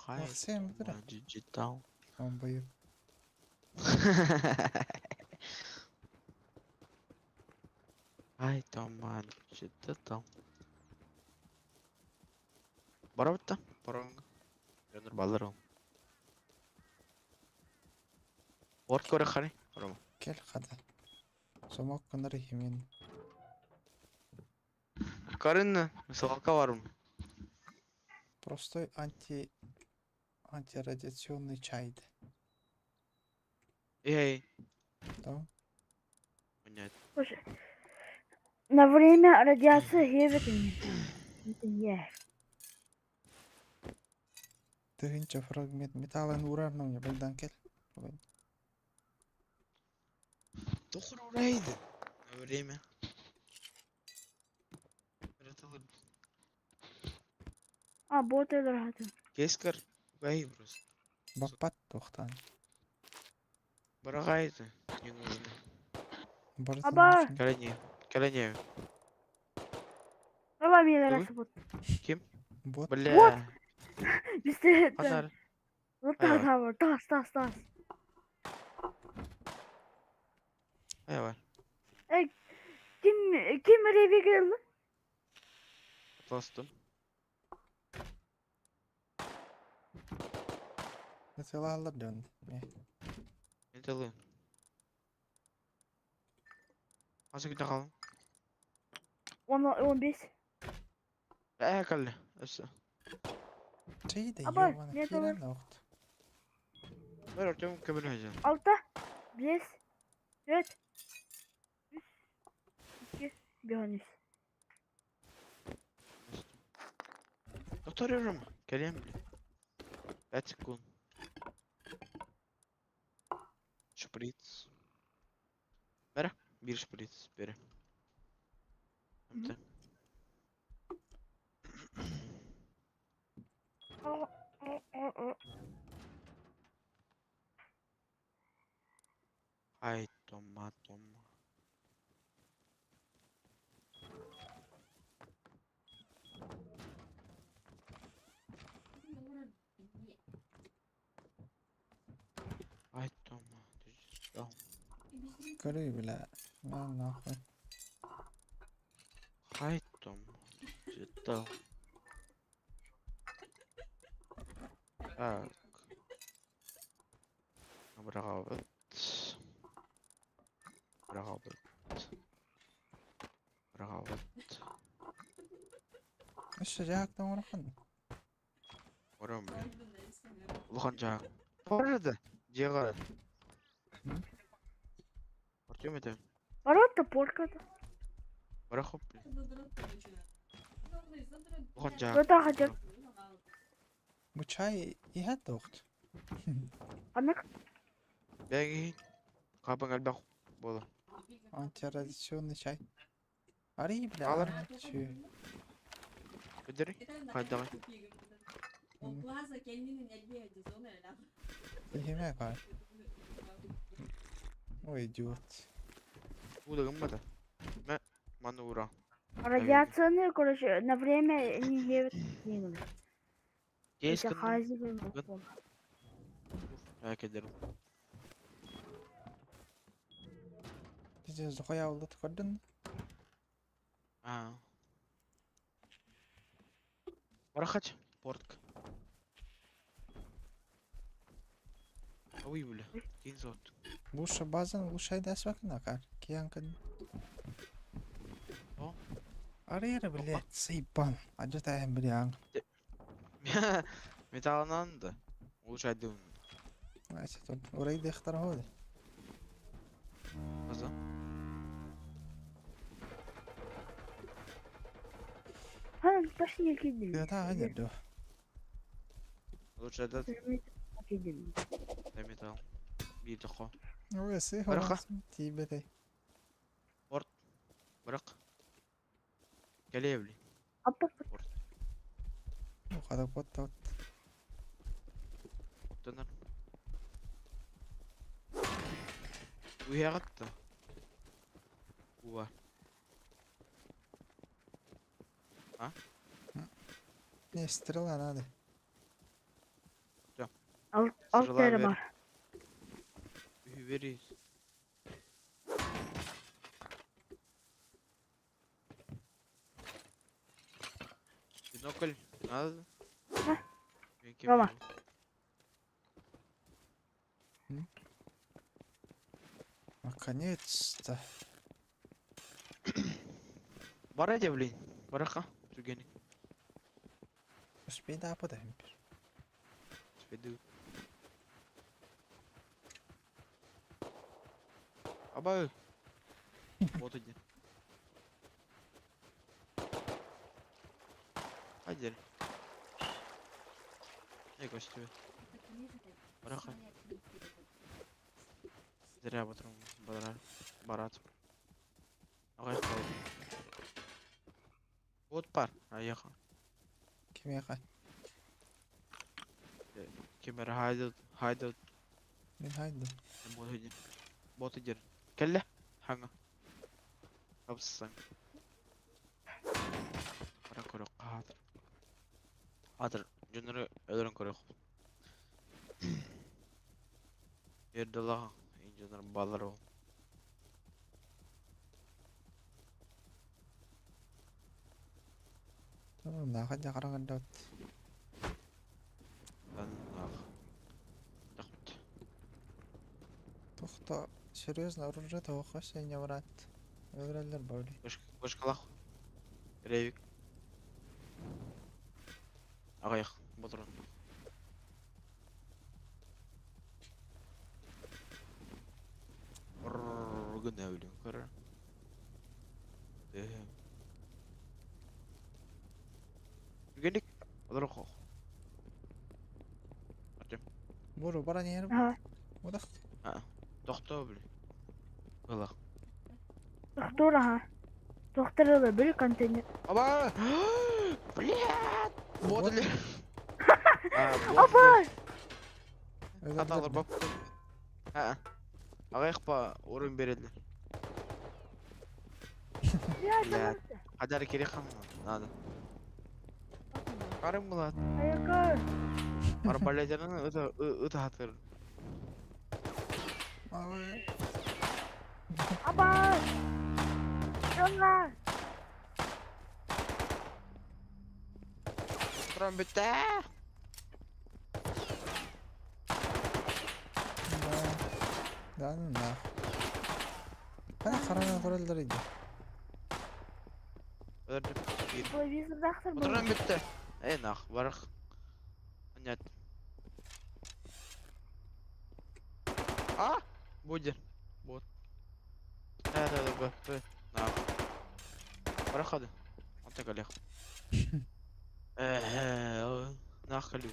Hay
Максим, бля.
digital.
Он боит.
Hay digital. Барабытта? Барабынга. Жөнөр балдар ол. Орт көрі қарай. Барабы.
Кел қада. Сомок күнір емен.
Карынны, мысалға барым.
Простой антирадиационный чайды.
Эй,
Да?
понятно.
Слушай. На время радиации хевет не.
Тыгынча фрагмент металлын урарным білдан кел.
Тохыр урайды. Время. Браталар,
А, бот öldürürdü.
кескар бай просто.
Бақпат тоқтан.
Барағайды. Не нужно.
Аба!
Кәләне.
Давай мне
Ой.
раз бот.
Кем?
Бот.
Бля.
Bizde de.
Қанар.
Вот
Ай,
так var. Tas.
Ай бар.
Kim eve geldi?
Атластым.
Металлалар дөнді.
Мен тәлі. Асы күнде қалым.
15.
Кәлі. Өсі.
Чейді
Аба,
ебаны
не
келен оқты.
Бір өртем көмір өйзен.
6. 5. 4. 3. 2. Bir
Doktor yorum. Geleyim mi? 5 sekund. Шприц. Бері. Bir шприц. Бері. Tamam. Ay toma. Ay toma. Digital.
И без
Görüyor bile. Ben ne yapayım?
Haytım. Cidden. Так. Брагавыт. Брагавыт. Брагавыт.
İşte cahaktan uğrakan.
Орам, блин. Улхан жаак. Барады. Жега. Артем это.
Ворот топорка-то.
Барахоп. Улхан
Кто
жаак.
то хотят.
Bu çay iyi hatta oktu.
Она
Беги. Капан альбах. Бола.
Антирадиационный çay. Arayı bile
Alır.
anlatıyor.
Бедери. Хайдагы.
O Plaza kendini ne diyeceğiz onu öyle.
Yemek var. O idiot.
Удагым бата. Ме манура.
радиационные, короче, на время не едут.
Есть
Это
кын.
хазивый.
Я кедерим.
Bize Zuha'ya oldu tıkırdın mı?
А. Барахач. Портк. Ой, бля. Кинь зот.
Лучше bazen лучше ders bakın akar. Kiyankın.
O?
Arayara bile sayıpan. Acı tayem bir yan.
Металлынан да. Лучше один.
Neyse dur. Orayı da ihtara oldu.
Аза.
Ха, пошли кидим.
Ya da hadi dur.
Лучше этот
Кидим.
да металл. Bir dakika.
Orası
Bırak ha.
orası. Tibete.
Bırak. Gel evli.
Апа,
O kadar pot tot.
Döner. Uyuyacaktı. Bu var.
Ne stirlan hadi.
алтері
ver.
бар.
Veririz. Бинокль надо?
Да.
Ben
Tamam.
kemiğim.
Наконец-то.
Бар әде блин. Барақа. Түгені.
Успей да подаем.
Спеду. Абай. Вот иди. Haydi. Ne gösteriyor? Bırakın. Zira batırım. Barat. Ağaç kaldı. Вот пар. Аяха.
Kim yakar?
Кемер хайдут.
Ben haydi.
Вот иди. Келле. Ханга. Абссан. Бара көрөк каатыр. Атыр. Жөнөрү өлөрүн көрөк. Ердала. Инженер балар ол.
Tamam daha hadi karan dot. Toxta. Серьезно, оружие тоққа sen яврат. Öğrenler böyle.
Башкалах. Ревик. Агаяк. Ботурун. Гүн әулен көрі. Түгендік. Олар оқу.
Buru bara ne yerim?
Ага.
Odak.
Тоқтау білі. Олақ.
Доктор, ага. Доктор, бери контейнер.
Аба! Блядь! Вот или...
Апа!
Қаталар бап. Ағайық па орын береді. Блядь. Қадар керек қамын. Надо. Қарым болады.
Аяка.
Арбалетерінің өті хатыр.
Abi.
Патрон бітті.
Да ну нахуй. Hadi karanlığa doğru öldüreydi.
Телевизордахтыр бұл.
Патрон бітті. Ей нах, барық. Нет. А? Буде. Вот. Да. Нах. Барық хады. Антак алех. Нах калю.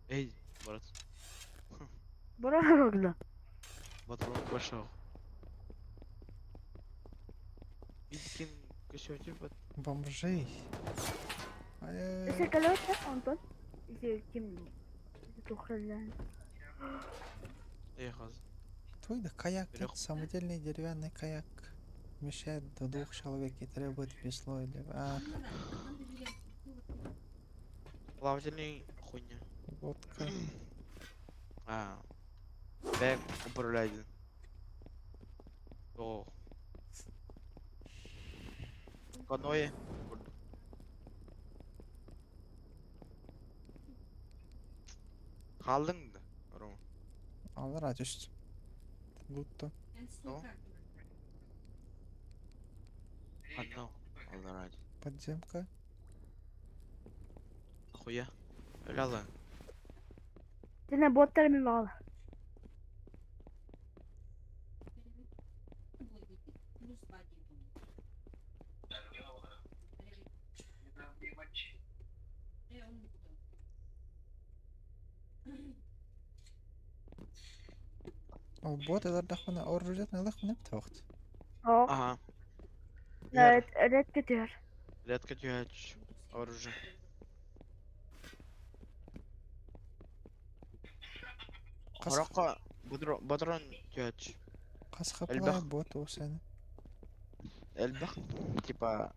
Эй, брат.
Бұрағырды.
Патрон пошел. Иткин көшөтür бат.
Бомжей.
Ese calor está Антон. Ese kim? Тухралан.
Эй, хаз.
Той да каяк,
Трех.
это самодельный деревянный каяк. Вмещает до 2 человек и требует весло или...
Плавательный хуйня.
лодка.
Бэк управляйді. О. Каноэ. Қалдың да, Рома.
Alır aç üst. Loot'tu.
Анау. Алдар ради.
Подземка.
Охуя. Öyle алан.
Сене боттармен бағалы.
О, бот это дохуна оружие на лах не птахт.
О,
Ага.
ред кетер.
Редко тюач. Оружие. Қараққа батыран тюач.
Касқа
Эльбах.
плай бот о сені.
Эльбах. Типа.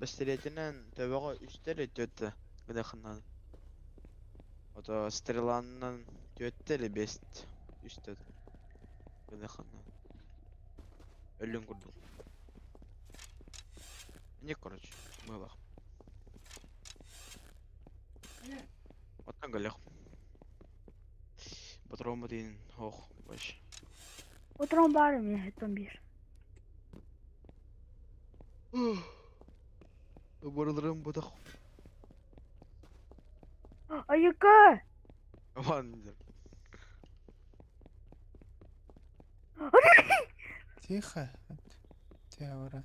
Бастеретінен төбеға үстері төтті. Гыда қыннады. Ото стреланнан төтті әлі бест. Үстеді. Гыда қыннады. Өлін күрді. Не, короче. Мылақ. Оттан галях. Батырауымы дейін. Ох, баш.
Отыран барым я, еттен бір.
Барылырым бұдақ.
Айыка!
Аман дер.
Тихо. Теора.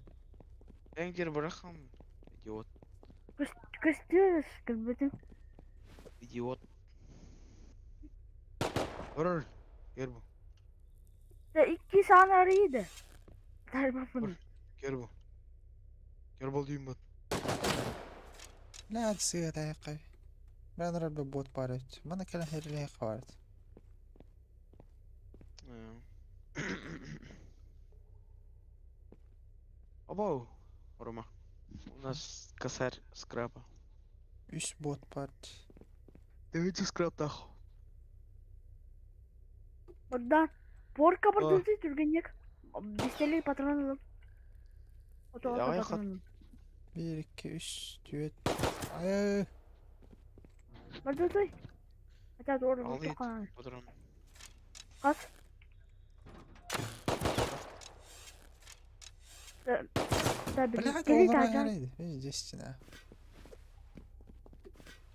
Эңдер бұрақым. Идиот.
Көстіріс, кірбітім.
Идиот. Бұрыр. Гер бұл.
Да, 2 саны арıydı. Дәрбапын.
Гер бұл. Гер бұл дейін бат.
لا تصير دقيقة. ما نضرب ببوت بارت. ما نكلم هير اللي هي قوارت.
Абау. Рома. У нас косарь скрапа.
Üst bot part.
Давайте скрап нахуй.
Buradan porka bırdısı türgenek. Disteli patron alıp. Oto
Ya, ya,
patron alıp.
1, 2, 3, düet. Ay.
Bırdısı. Hatta doğru
Al
bir
git.
sokan.
Patron.
Kas. Tabii.
Бля,
Geri
доллар
tacın.
арайды. Здесь на.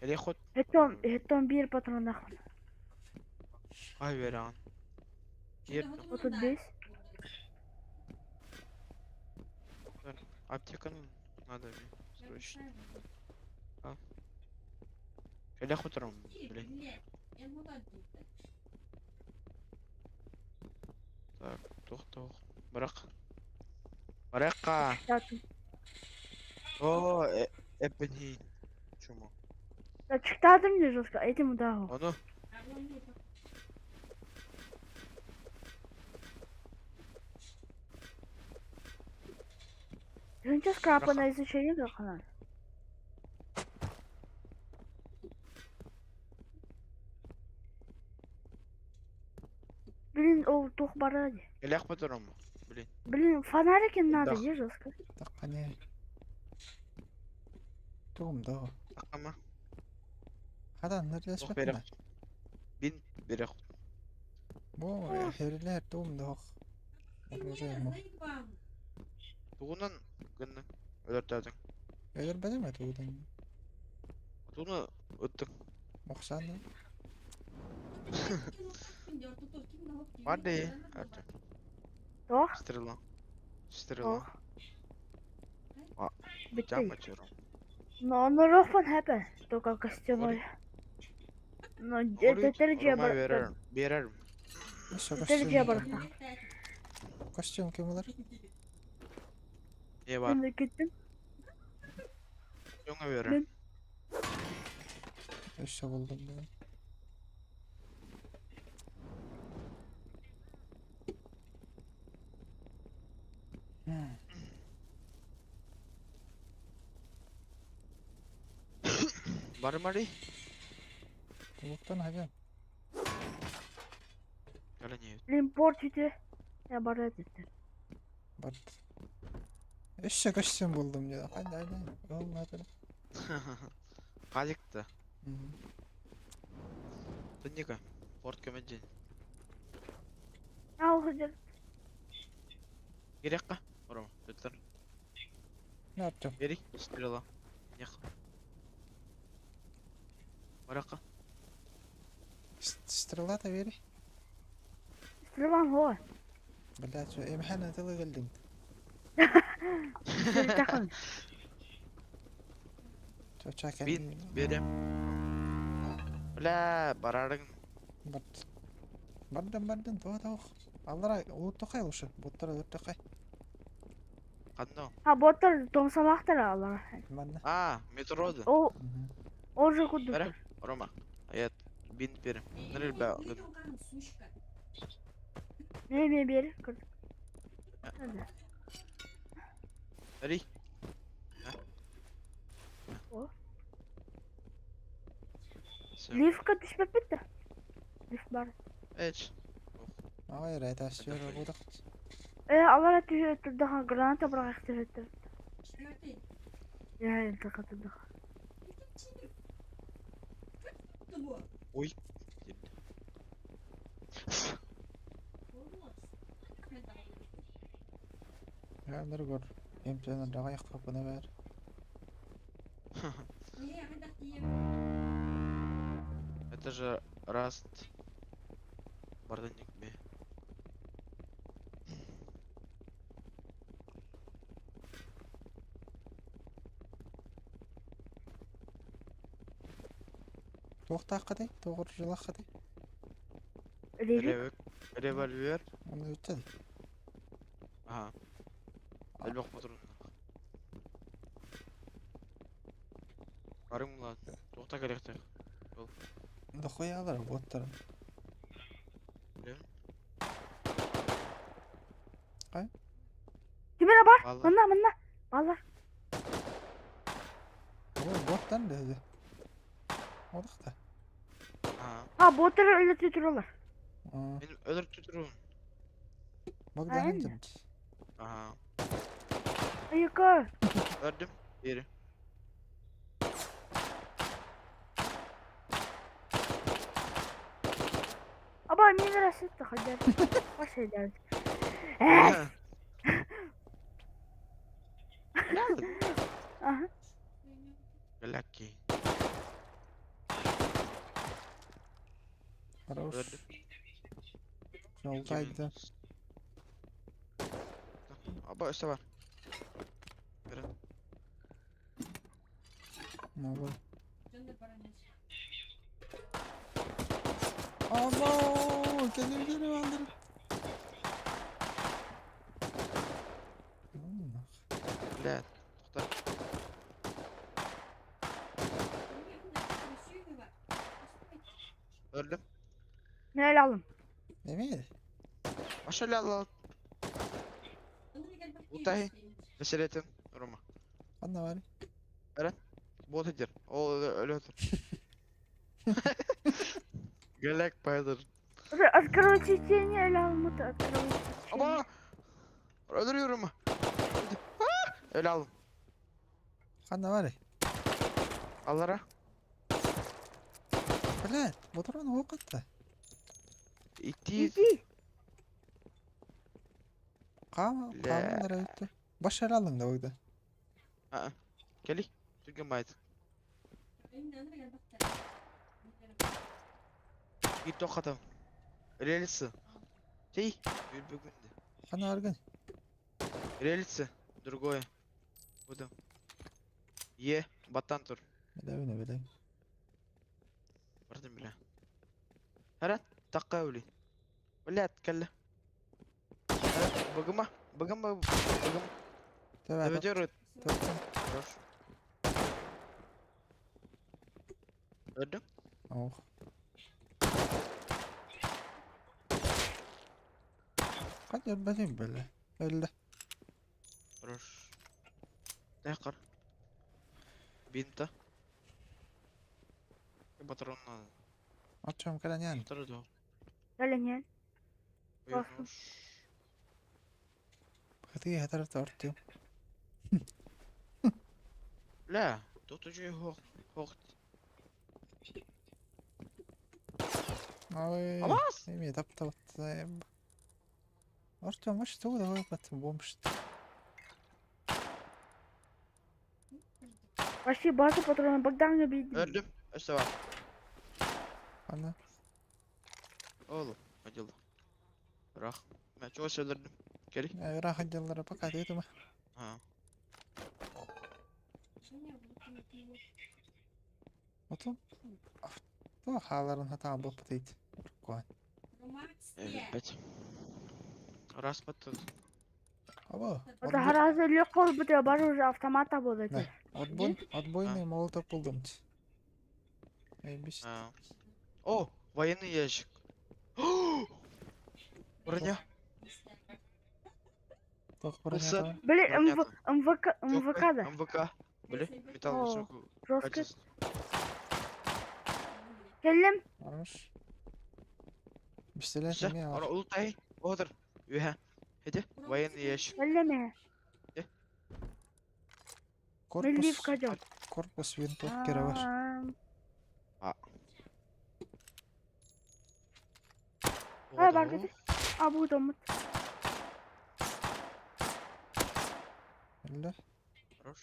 Hele xod.
Hetton bir patron daha.
Ay veran. Yer.
35.
Аптеканы надо мне срочно. Hele xod Ром. Блин. Так, тоқтау. Бірақ. Бараққа.
Zaten.
О, эппенхейн. Чумо.
Ya çıkardım diyor Joska. Etim daha.
Onu.
Önce skrapına izin şeyi de kalan. Блин, о, тух баради.
Hele patron mu? Блин.
Блин, фонарики надо,
Да.
где Joska?
Так, они. Doğumda o.
Akama.
Adamlar
Yok
resmetme.
berek. Bin berek.
Bu heriler doğumda o. Oraya
Tuğundan gınның. Ölerterdin.
Öyle benim mi doğdun?
Tuğunu öttük.
Okşandı.
Var de. Artık.
Doch.
Stirla. Stirla.
Doch. Bitti.
Cam açıyorum.
No rohpan hebben. Toch al kostümü. No deterciye
Orama
bıraktım.
veririm.
Neyse
Deterciye
koştum.
bıraktım.
Koştum kim olur?
Ne var?
Ben de gittim.
Yona veririm.
İşte buldum ben.
Var mı ari?
Buluttan hacım.
Gel niye?
Import idi. Ya bana dedi.
Bak. İşte koştum buldum ya. Hadi. Olmadı.
Kazıktı.
Hı hı.
Tınjıka. Port kömecin.
Al hızır.
Gerek ka? Orama. Lütfen.
Ne yapacağım?
Gerek. Stirla. Yak. Baraka.
Strela da veri.
Sırvan ho.
Bella şu emhana tılı geldin.
Sır takın.
Çoçaken.
Bin. Benim. Ulan bararın.
Bak. Bardan. Doğu. Allah'a ulut tokay oluşu. Botlara dört tokay.
Kanda.
Ha botlar tomsalaktır Allah.
Bana.
Aa, metrodu.
O
Hı hı.
orada kudu.
Bere. Orama. Hayat. Bin benim. Nereye be?
Ne bir yeri kırdık. Hadi.
Nereye?
O.
Sen.
Düşmek bitti. Lif var.
Evet.
Hayır, etasyon bulduk.
Allah ettiği daha granata bıraktı etti. Ya intikatı daha.
Oy.
Ya gör. İmkanı daha yak kapına ver.
Это же Раст. Барданик бе.
To'xta qadi, to'g'ri yo'l qadi.
Revolver.
Uni o'tadi.
Aha. Elbaq patron. Barım lan. To'xta kerakdir.
Unda qo'yalar botlar.
Kimine bak?
Vallahi.
Mında. Allah.
Bu botdan dedi. Olduk da.
Aha.
Ha botları öyle tutuyorlar.
Aa,
Benim ölür tuturum.
bak
Aynen.
dedim.
Aha.
Yukarı.
Ördüm. Yeri.
Aba mini rasit de hadi. Baş eder. Aha.
Lucky.
Хорош.
Ördüm.
Yoldaydı.
Aba üstte var. Verin.
Ne bu? Allah! Kendimi aldım.
Блядь. To'xta. Ördüm.
Ne alalım?
Demir.
Aşağı al. Utahi. Meseletin. Roma.
Bana var.
Bot edir. O öyle otur. Gelek baydır.
Askara çiçeğini ele almadı. Askara çiçeğini.
Ama öldürüyorum. Öyle al.
Bana var.
Алара.
Блядь, патрон оқытты.
Ити.
İki.
Қамылдар өтті. Баш әрі алың да ойда.
Кели. Түрген байт. Ит тоқатам. Рельсы. Тей. Үрбөгінді.
Қана аргын.
Рельсы. Другое. Будем. Баттан тур.
Білем.
Бардым бля. Харат. Таққа өлейін. Блядь, кәлі. Бұгыма. Бұгым. Дөбедер өт. Хорош. Öldüm.
Оқ. Қадер білем білі. Өлді.
Хорош. Дәқір. Бинта. Патрон надо.
Атчам кәләнен.
Патрон.
Öyle
Хорош.
Хатыға хатар тартым.
Ля. Тут уже хоқ.
Ой.
Алмаз!
Еме таптым. Артем, аш туға да ойқатын бомбышты.
Вообще bazı patronu Bogdan gibi.
Öldüm. Öste var.
Қана.
Oğlum. Acıldı. Bırak. Ben çok söyledim. Geri.
Рақ отделлары пока деді ма?
Ha.
Отым. То халарын хатан болып дейді. Ұрқуан.
Evet. Раз потом.
Аба.
O da her az öyle kol bitiyor. Bari уже автомата болады.
Не. Отбойный молоток buldum. Ейбіс.
О, военный ящик. Броня.
Тоқ
Болса.
бұрын
Böyle
Понятно.
MVK'da.
МВК. Бля, металл
О.
высокого
Жестко.
качества.
Geldim.
Армыш. Пистолет
Все,
не
ора ултай. Отыр. Үһә. Хеде, военный ящик.
Geldim. Milli kaçam.
Корпус винтовкері бар.
Ha bak dedi. Aa bu da mı?
Білді.
Хорош.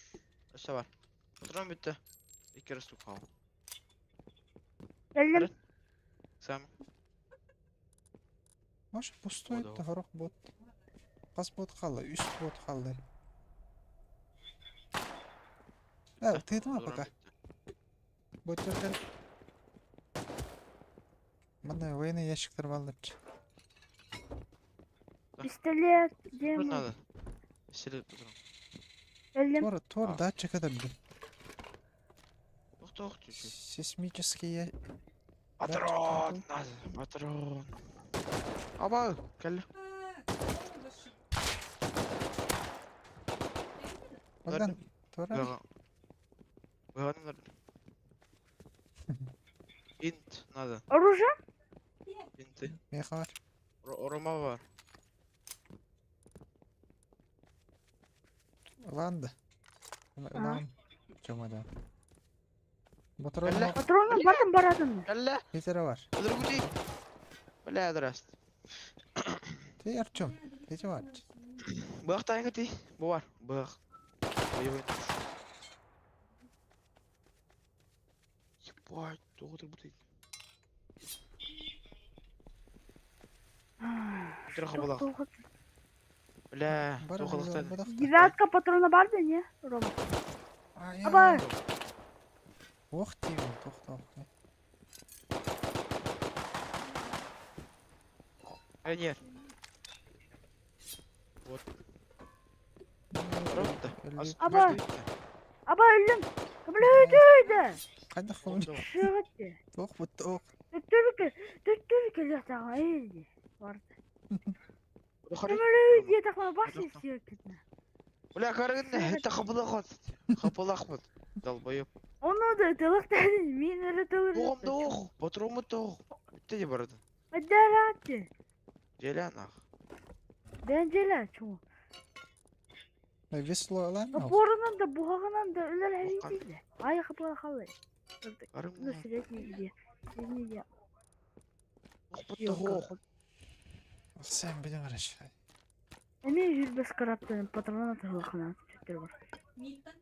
Все var. Патрон bitti. 2 растук қалды.
Geldim.
Сам.
Маш пустой
О,
да хорох бот. Қас бот қалды, үст бот қалды. Тыйды ма пока? Боттер. Мына военный ящиктер балдырчы.
Пистолет.
Что
Дем.
надо? Селит патрон.
Geldim.
Тор датчик это, блин.
Ух ты, чуть-чуть.
Сейсмические.
Патрон! Надо, патрон. Аба, кәлі.
Богдан, Тора.
Бұған. Инт надо.
Оружие?
Инты.
Меха бар.
Орома var.
Ванда. Лан. Чемодан. Батарея
Әлі?
Patronum bakın baradın.
Кәлі.
Питері бар.
Öldür bu değil. Бля, драст.
Ты Артем, Петя бар.
Бұғақ тайыңы тей. Бұл бар. Бұғақ. Боевой нож. Ебать, доғытыр бұл дейді. Тұрға бұлақ. Бля,
Бар
тоқылықтан.
Девятка patronu vardı ne? Roma.
Ай,
Аба.
Ох ты, тоқта.
Нет. Вот. Просто.
Аба. Aba öldüm. Öldüydü.
Қайда қойын?
Şıktı.
Тоқ бұт тоқ.
Tüttürük yatağa eğildi. Vardı.
Дохари.
Öldü yataklara başı şirketine.
Бля, қарағын это қапылақ от. Қапылақ бұд. Долбоёб.
Onu da ıtılık dedi. Minere ıtılık.
Оғымды оқ. Патромы тоқ. Бітті де барды.
Hadi.
Желі анақ.
Denceler çoğu.
Весло lan mı?
Borundan da buhağından da öler
Volkan.
değil de. Ay kapıları kalır.
Karım
Bunu sürekli diye. Ne diye?
Ох, вот
Yok
того.
yok.
Sen bilin araç.
Emin yüzbes karaptığın patrona takılı kanat. Çöktür var.
Миттен.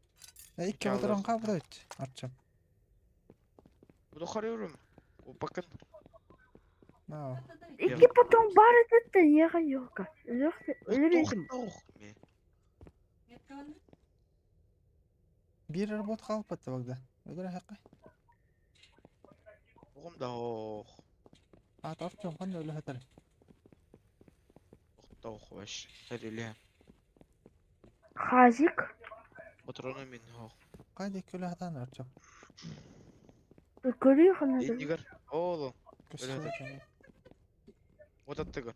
Ya iki
Çağlar.
oturan kabul et. Artacağım.
Буду харюрум. Bakın.
No.
İki patron bari dedin yağı yok. Ölür edim.
Me.
Ятканы.
Bir robot kalıp attı bagda. Öyle hakkı.
Oğlum da oh.
At artacağım kan öyle hatar.
Oh baş. Herile.
Hazik.
Patrona min oh.
Kaydı öyle hatan artacağım.
Görüyor kanatı.
Индигар. Оğlum.
Göstereceğim.
Вот оттыга.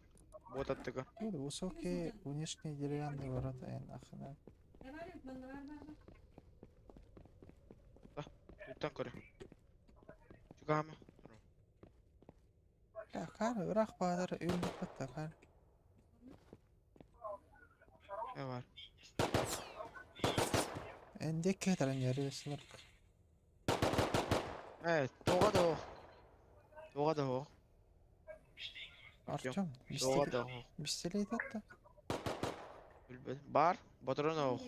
Вот оттыга.
Böyle высокие внешние деревянные ворота. En ахына.
Давай, бар.
Туттан көрі. Çıkama.
Ya kar Irak bağları ünlük batta kar.
Ne var?
Endek ketaran yeri sınır.
Evet. Doğa da o. Doğa da o.
Artacağım.
Doğa da o.
Misteliği de hatta.
Bilmedim. Bar. Patrona o.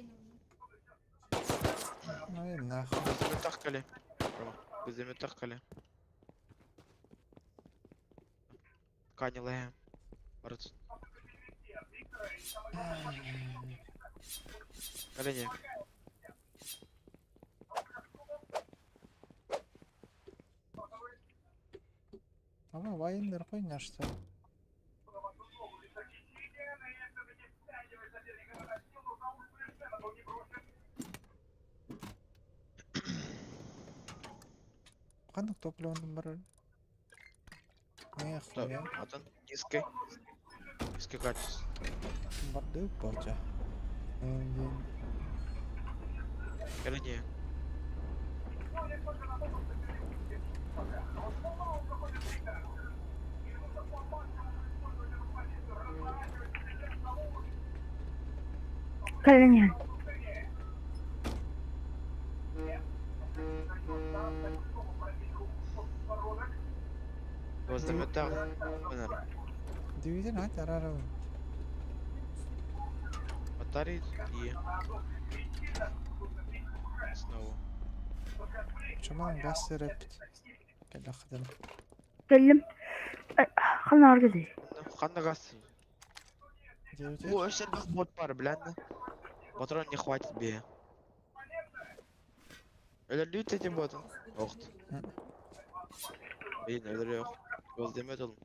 Ay nah.
Gözüme tak kale. Gözüme tak kale. Kanyalayım. Barut. Kale ne?
Ama военный koyun işte. Kanık toplandım var. Ne
Так,
хуя?
атын низкий. Низкий качество.
Барды болча.
Кale ne?
Kalınyan.
Gözüme tak. Bunlar.
Düğüden hadi arara.
Батареи и снова.
Çaman gaz serepit. Gel akıdalım.
Geldim. Kanar gidiyor.
Қандай газ?
Девятер.
О, еще бот бар, блядь. Патрон не хватит, бе. Öldürüyor эти боты. Ох ты. Блин, öldürüyor. Gözleme oğlum.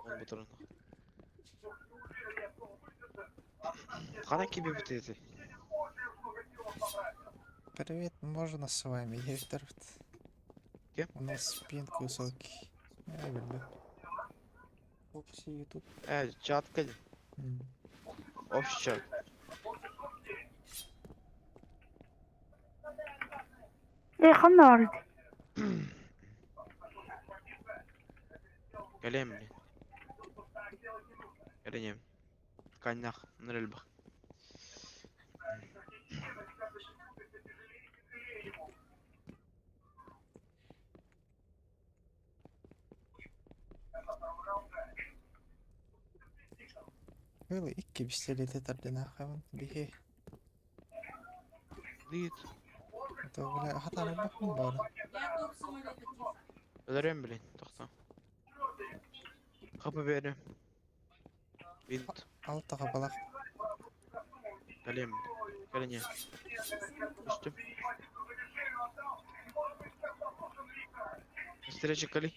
Он патрон. Қандай кебе бітеді?
Привет, можно с вами? Я Виктор.
Кем?
У нас спинка высокий. Я люблю. Общий ютуб.
Чат кәде? Общий чат.
Kanar gidiyor.
Кәлем, блин. Кәленем. Каннах, нырылбақ.
Böyle iki pistolet eterdi nahayman. Bihi.
Лид.
Это, бля, хатаны бахмын бары.
Я топ самолета тихо.
Öldürüyorum, блин. Тоқта. Kapı verim. Бинт.
Алты кабалак.
Кәлем. Кәлене. Üstüm. Встреча Кали.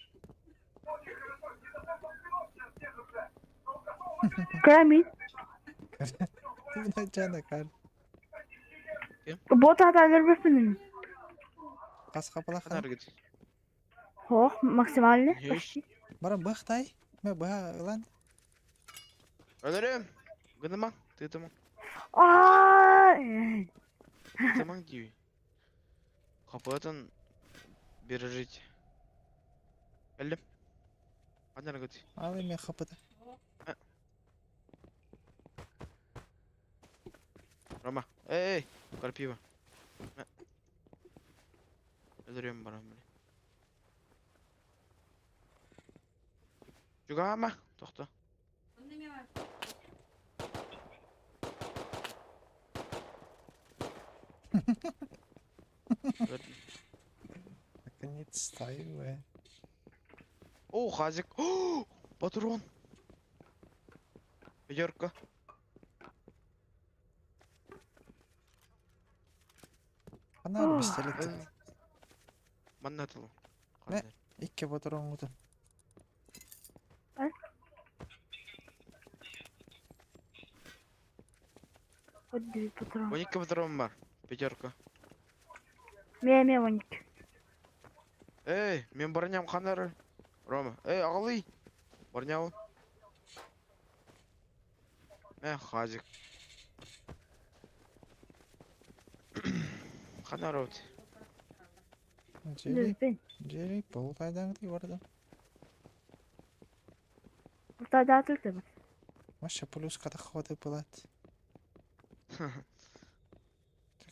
Kıramayın.
Dibine cana kar.
Bot hataları yapın.
Kas kабалак.
Қанар git.
Oh maksimalli.
Hiç.
Бара бахтай. Мен баха lan.
Öldürüyorum. Gıdıma. Tıtıma.
Aa.
Tıtıma diyor. Kapıdan бережить. Geldim. Қанар git.
Al emeği kapıda.
Рома, эй, крапива. Öldürüyorum bana böyle. Juga ama, toxta.
Он на меня.
Gördüm.
Наконец-то, ай.
О, хазик. О, патрон. Пятерка.
Қанар пистолет.
Маннатыл.
Ne? İki patron vurdum.
Отдай патрон.
12 патрон бар. Пятерка.
Мен 12.
Эй, мен броням қанары. Рома, эй, ағылый. Броняу. Хазик. Қанары өт.
Jerry,
Düzбен.
Jerry, болтайдан дей барды.
Ортада атылды бар.
Маша плюсқа да ходы болады.
Мен-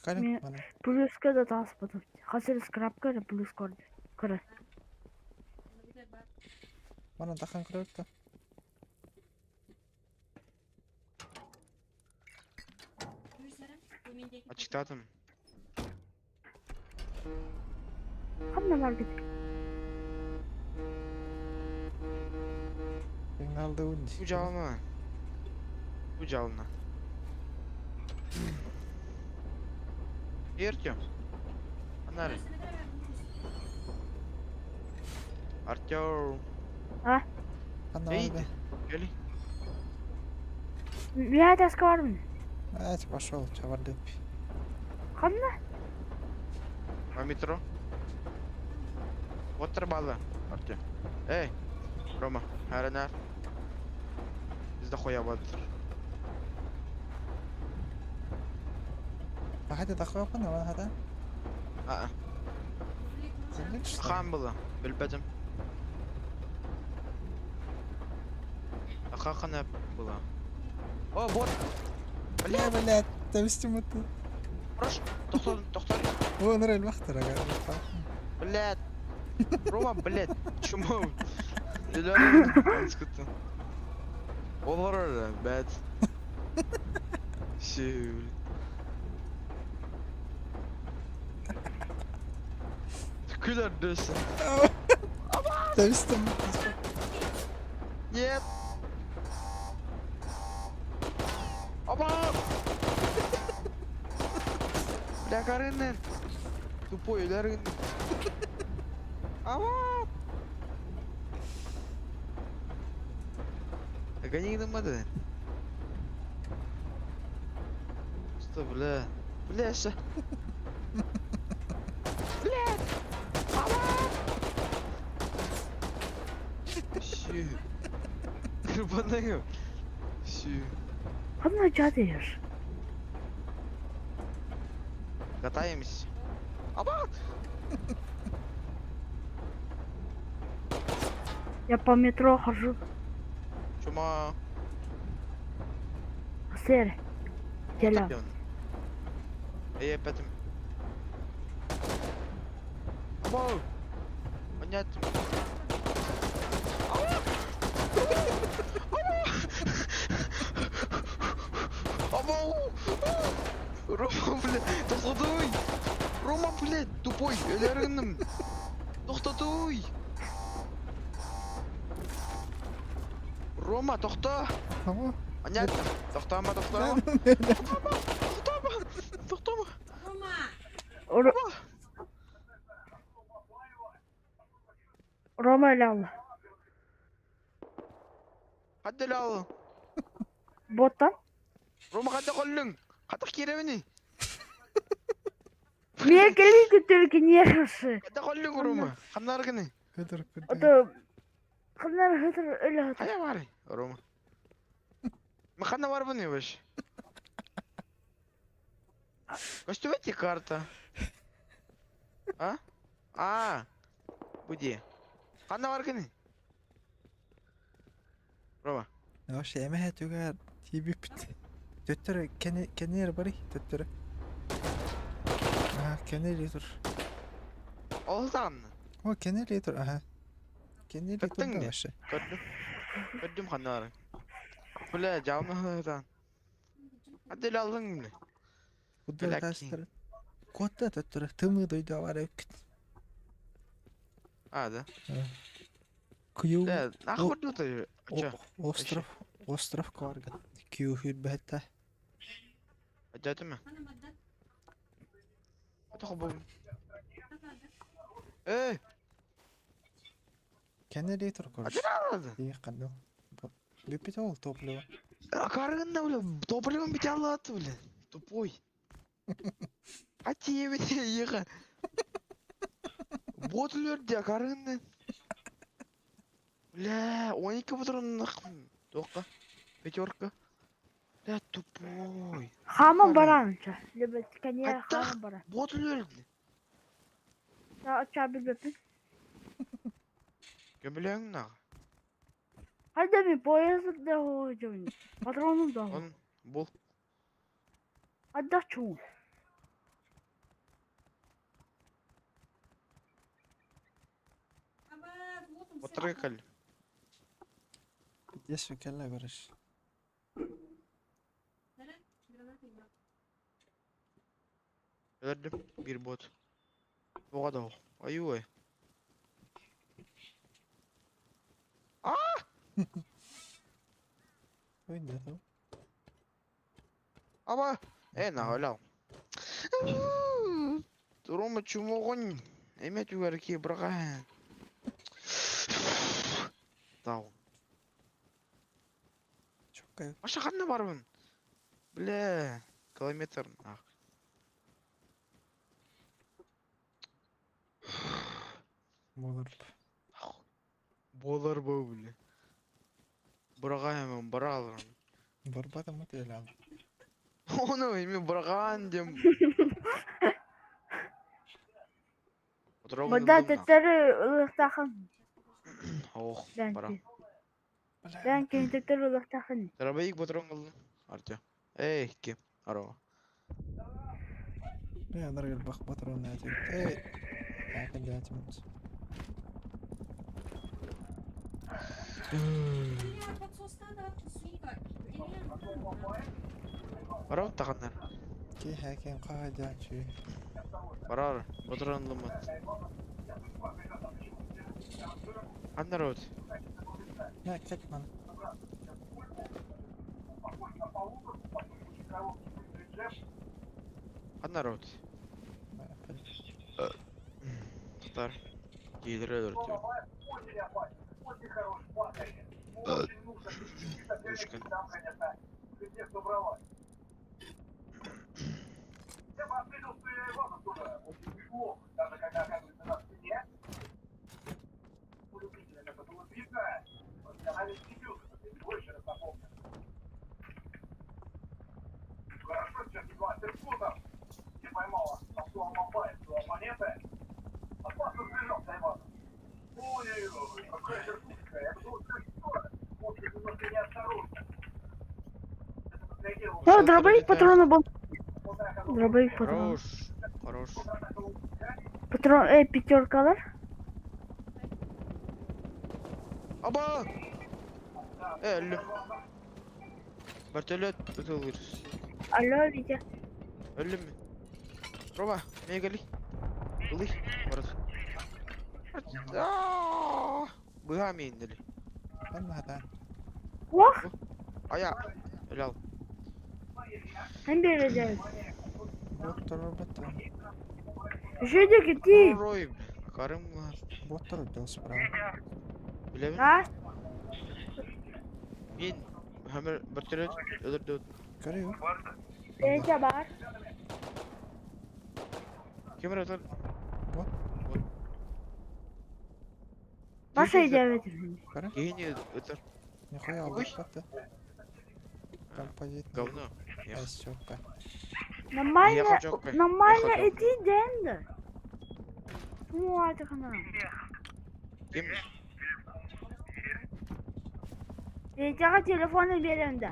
Қайран мана.
Плюска да тас потом. Хасыр скрапка да плюс корды. Кыры.
Мана тақан көрді.
Açıkladım.
Хаммалар кетті.
Сигналды үнді.
Bu calına. Bu calına. Артем. Қанары. Артем.
Қанар
Ей,
бе.
Gel.
Я таска бар мын.
Әйт, пошел, чаварды.
Хамна?
А метро? Вот балы, Артем. Эй, Рома, әрінәр. Бізді қоя батыр.
Хады тақып қана, мана хада. Сенген что?
Хан было, білбәдім. Ақа қана было. О, бот!
Бля, блядь, тәмістім ұтты.
Прош, тоқтар.
О, нұрел вақтыр, ага.
Блядь. Рома, блядь, чому? Лилярин, скыты. Олар ара, бәд. Все, Күлер дөсін.
Тәмістім.
Нет. Оба! Бля, Каринен. Тупой, Лярин. Оба! Гони нормально. Что, бля? Бляша. Блядь! Щи. Крупанаю. Щи.
Хамна жадыш.
Катаемся. Оба!
Я по метро хожу.
Чума.
Сэр. Деля.
Эй, опять. Оба! Понятно. Рома, блядь, тоқтатой! Рома, блядь, тупой, өлерінім! Тоқтатой! Рома, тоқта!
Ама,
Понятно? Тоқтама. Тоқтама!
Рома!
Рома лял.
Қаддел ал!
Боттан?
Рома, қадда қолың! Қадда керемені!
Мен келейді түркі не жасы.
Қадда қолың, Рома! Қанар кені?
көтір.
Ото қанар хытыр өлі хытыр.
Қая бар, Рома? Махана бар бұны, баш? Костюмете карта. А? Бұде. Қана бар кені? Рома.
Вообще, әмәхә түгәр. Тибіп бітті. Töttürü kendileri bari töttürü. Aha kendileri dur.
Olsan mı?
O kendileri dur aha. Kendileri dur
Tuttun
da
mu?
başı.
Gördüm kanarı. Böyle camdan. Hadi aldın mı?
Bu da
Belki.
kasları. Kotta töttürü. Tımı duydu var yok.
Hadi.
Kuyu.
Ne kurdu da aça.
Ostrov korgan. Kuyu hürbette.
Acaydı mı?
Ana madde.
Hadi kabul.
Hadi.
Kendileri dur koruş.
Hadi aldı.
İyi kandım. Bir pita ol toplu.
Akarın da bile toprağı bir tane attı bile. Topoy. Hadi yemedi yıka. Botuluyor diye akarın da. La 12 patronun Dokka. Peçorka. La topoy.
Хама баранча. Любит коня
Hatta
хама баран.
botuluyor.
Ya açar bir böpün.
Gömüleğin ne?
Hadi mi boyazlık da hocam. Patronum da.
Onun bul.
Hadi açın.
Ama вот он
Otur kal.
Yes kella koruş.
Nere? Granat mı?
Gördüm bir bot. O kadar o. Ayuh.
Oyunda da.
Ama ne öyle. Durumu çumoğun. Emet yukarı bırak. Tamam.
Çok kayıp.
Aşağı ne var bunun? Bile. Kilometre. Ah.
Olur.
Bolar bu bile. Bırak hemen bırak alırım.
Barbadı mı değil abi.
Onu emin bırakan diyorum. Oturalım
Bada
yıldım
tetleri ılık takın.
Oh
Ben
bırak.
ki. Ben ki tetleri ılık takın.
Arabayı oturalım yıldım. Artık. Kim? Araba.
Ne anlar bak patron ne diyecek. Yakın diyeceğimiz.
Я подсостана свинка.
Araba takanlar.
Ki hakem kahve açıyor.
Barar. Oturalım yıldım. Hangi araba?
Ne ketman.
Hangi araba? Tutar. Gelir öldürtüyor. Düşkün.
Ya дробовик патрона был. Дробовик патрона.
Хорош. Хорош.
Патрон, пятеркалар.
Aba! Öldüm. Bertolet ötülür.
Алло, Витя.
Öldüm mü? Roba, neye geli? Uli, orası. Aaaa! Bıha mı indili?
Ben mi hata?
Вах,
Aya. Öyle al.
hem vereceğiz.
Botlar robot.
Жидик, иди.
Roy. Karım var.
Botlar ödül sprava.
Bilemin.
А?
Bin. Hemen Bertolet öldürdü.
Görüyor.
Vece var.
Kim öldürdü?
Başa icabet.
Görüyor.
Giyini ötür.
Ne koyuyor
Uy.
aldık battı. Композит.
Говно.
Эс, чёрка.
Нормально,
Я хочу,
нормально
я хочу.
иди, Дэнда. Ну, а ты хана.
Kim?
Vece'ye telefonu verin de.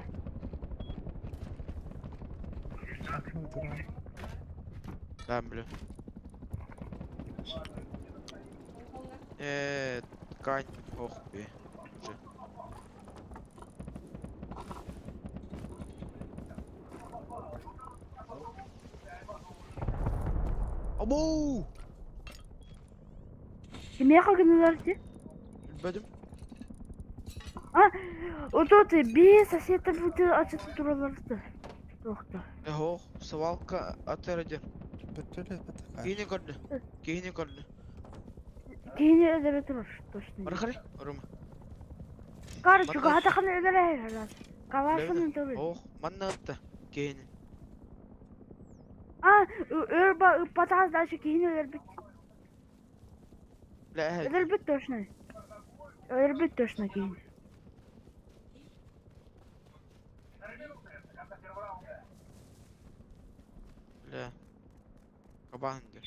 Aklı duran.
Ben biliyorum.
Onlar
Kань. Oh be. Уже. Abo!
Kimeye kalkınırlardı?
Bilmedim.
O da bir sosyete burada açıp dururlardı. Yoktu.
Ого, свалка отель.
Bütülü batakay.
Кейни көрді. Кейни көрді.
Kini ödere durur. Точно.
Барахари, Рома.
Karıcık
Bana-
hata kanı ödere herhalde. Kavaşının tabi.
Ох, манна атты. Кейни.
Örba pataz da şu kini öderbit.
لا هادي.
Öderbit точно. Öderbit точно kini.
لا. Кабанды.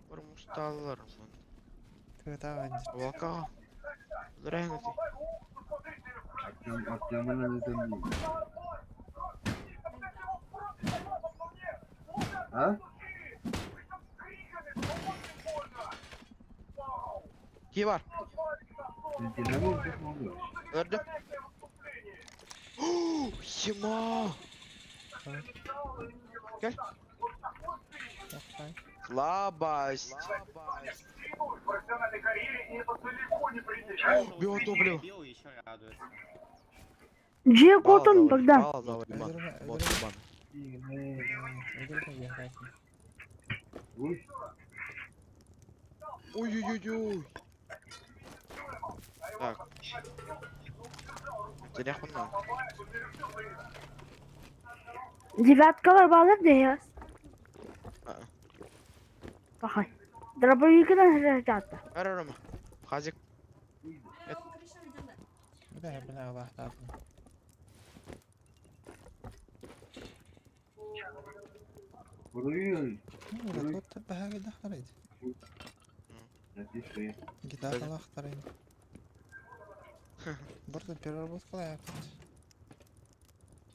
Бір мұсталармын.
Tüvete ağacı.
Волкаға. Зря ты.
Артем'in neden değil? Ha?
Ки бар.
Biz dinlemiyoruz mu oluyor?
Gördüm. Ема! Gel.
Bakay.
Слабость. Биотопливо.
Белый еще радуется.
Ciye kotun Bogdan.
Мало завалиман.
Öldürme,
Вот
öldürme.
бан.
Öldürme yaratma.
Uy.
Ой-ой-ой-ой. Так. Телефон надо.
Девятkalar bağlar diye ya.
Aa.
Bakay. Dробовик'den herhalde attı.
Ver Рома. Хазик.
крыша видно.
Bir de bile Allah lazım.
Vuruyor.
Ne oldu? Tut baha gidi aktarıydı.
Nefis.
Gidi akıl aktarıydı. Burada переработка yaptı.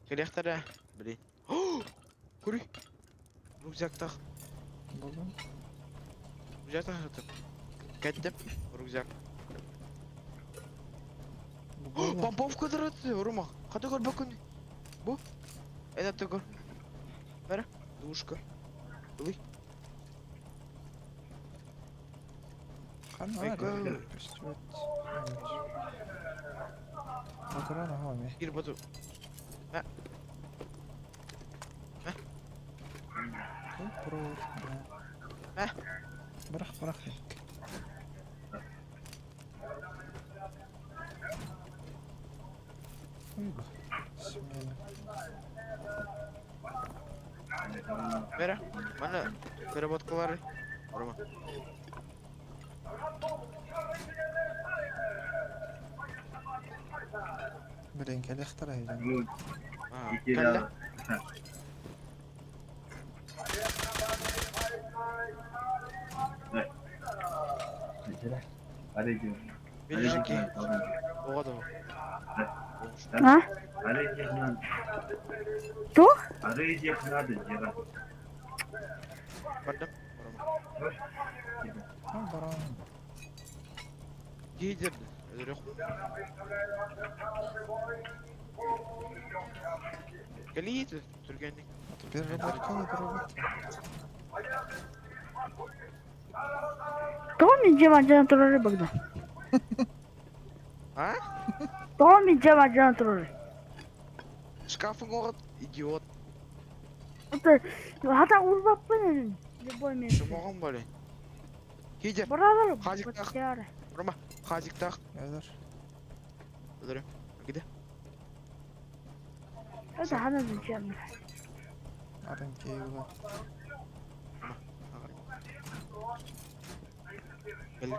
Керехтері. Блин. Көрі. Рюкзактақ.
Buldum.
Рюкзактақ жатып. Кәттім. Рюкзак.
Buldum.
Помповка дырады, Рома. Қады көр бөкін. Бұ. Это көр. Бәрі. Душка. Былай.
Kan var ya.
Michael.
Üstümet. Oturan hava mı?
Gir Batu.
Brot.
Heh.
Bırak hek. Uy bak. Bismillah.
Бәрі. Mana переработкалары. Рома.
Bilen kele iktaraydı.
Кәлі.
Aleyküm.
Бележеки. Оғады.
Ha?
Aleyküm lan.
Tu?
Arayacak nerede Ceren?
Бардым. Рома.
Ha baran.
Гейдерді. Өдірек. Кәлі еді. Түргеннің.
Переработка.
Tomi cemacan turur Bogdan.
А?
Tomi cemacan turur.
Шкафың оғат. Идиот.
Hatta urbap benim. Любой место.
Шымоғын бөлін. Гейдер.
Buralar
Hacı
bu
tak.
tiara.
Рома. Хазиктақ.
Öldür.
Өдірем. Гиде.
Hadi hana diyeceğim.
Arın keyifli.
Кәлі.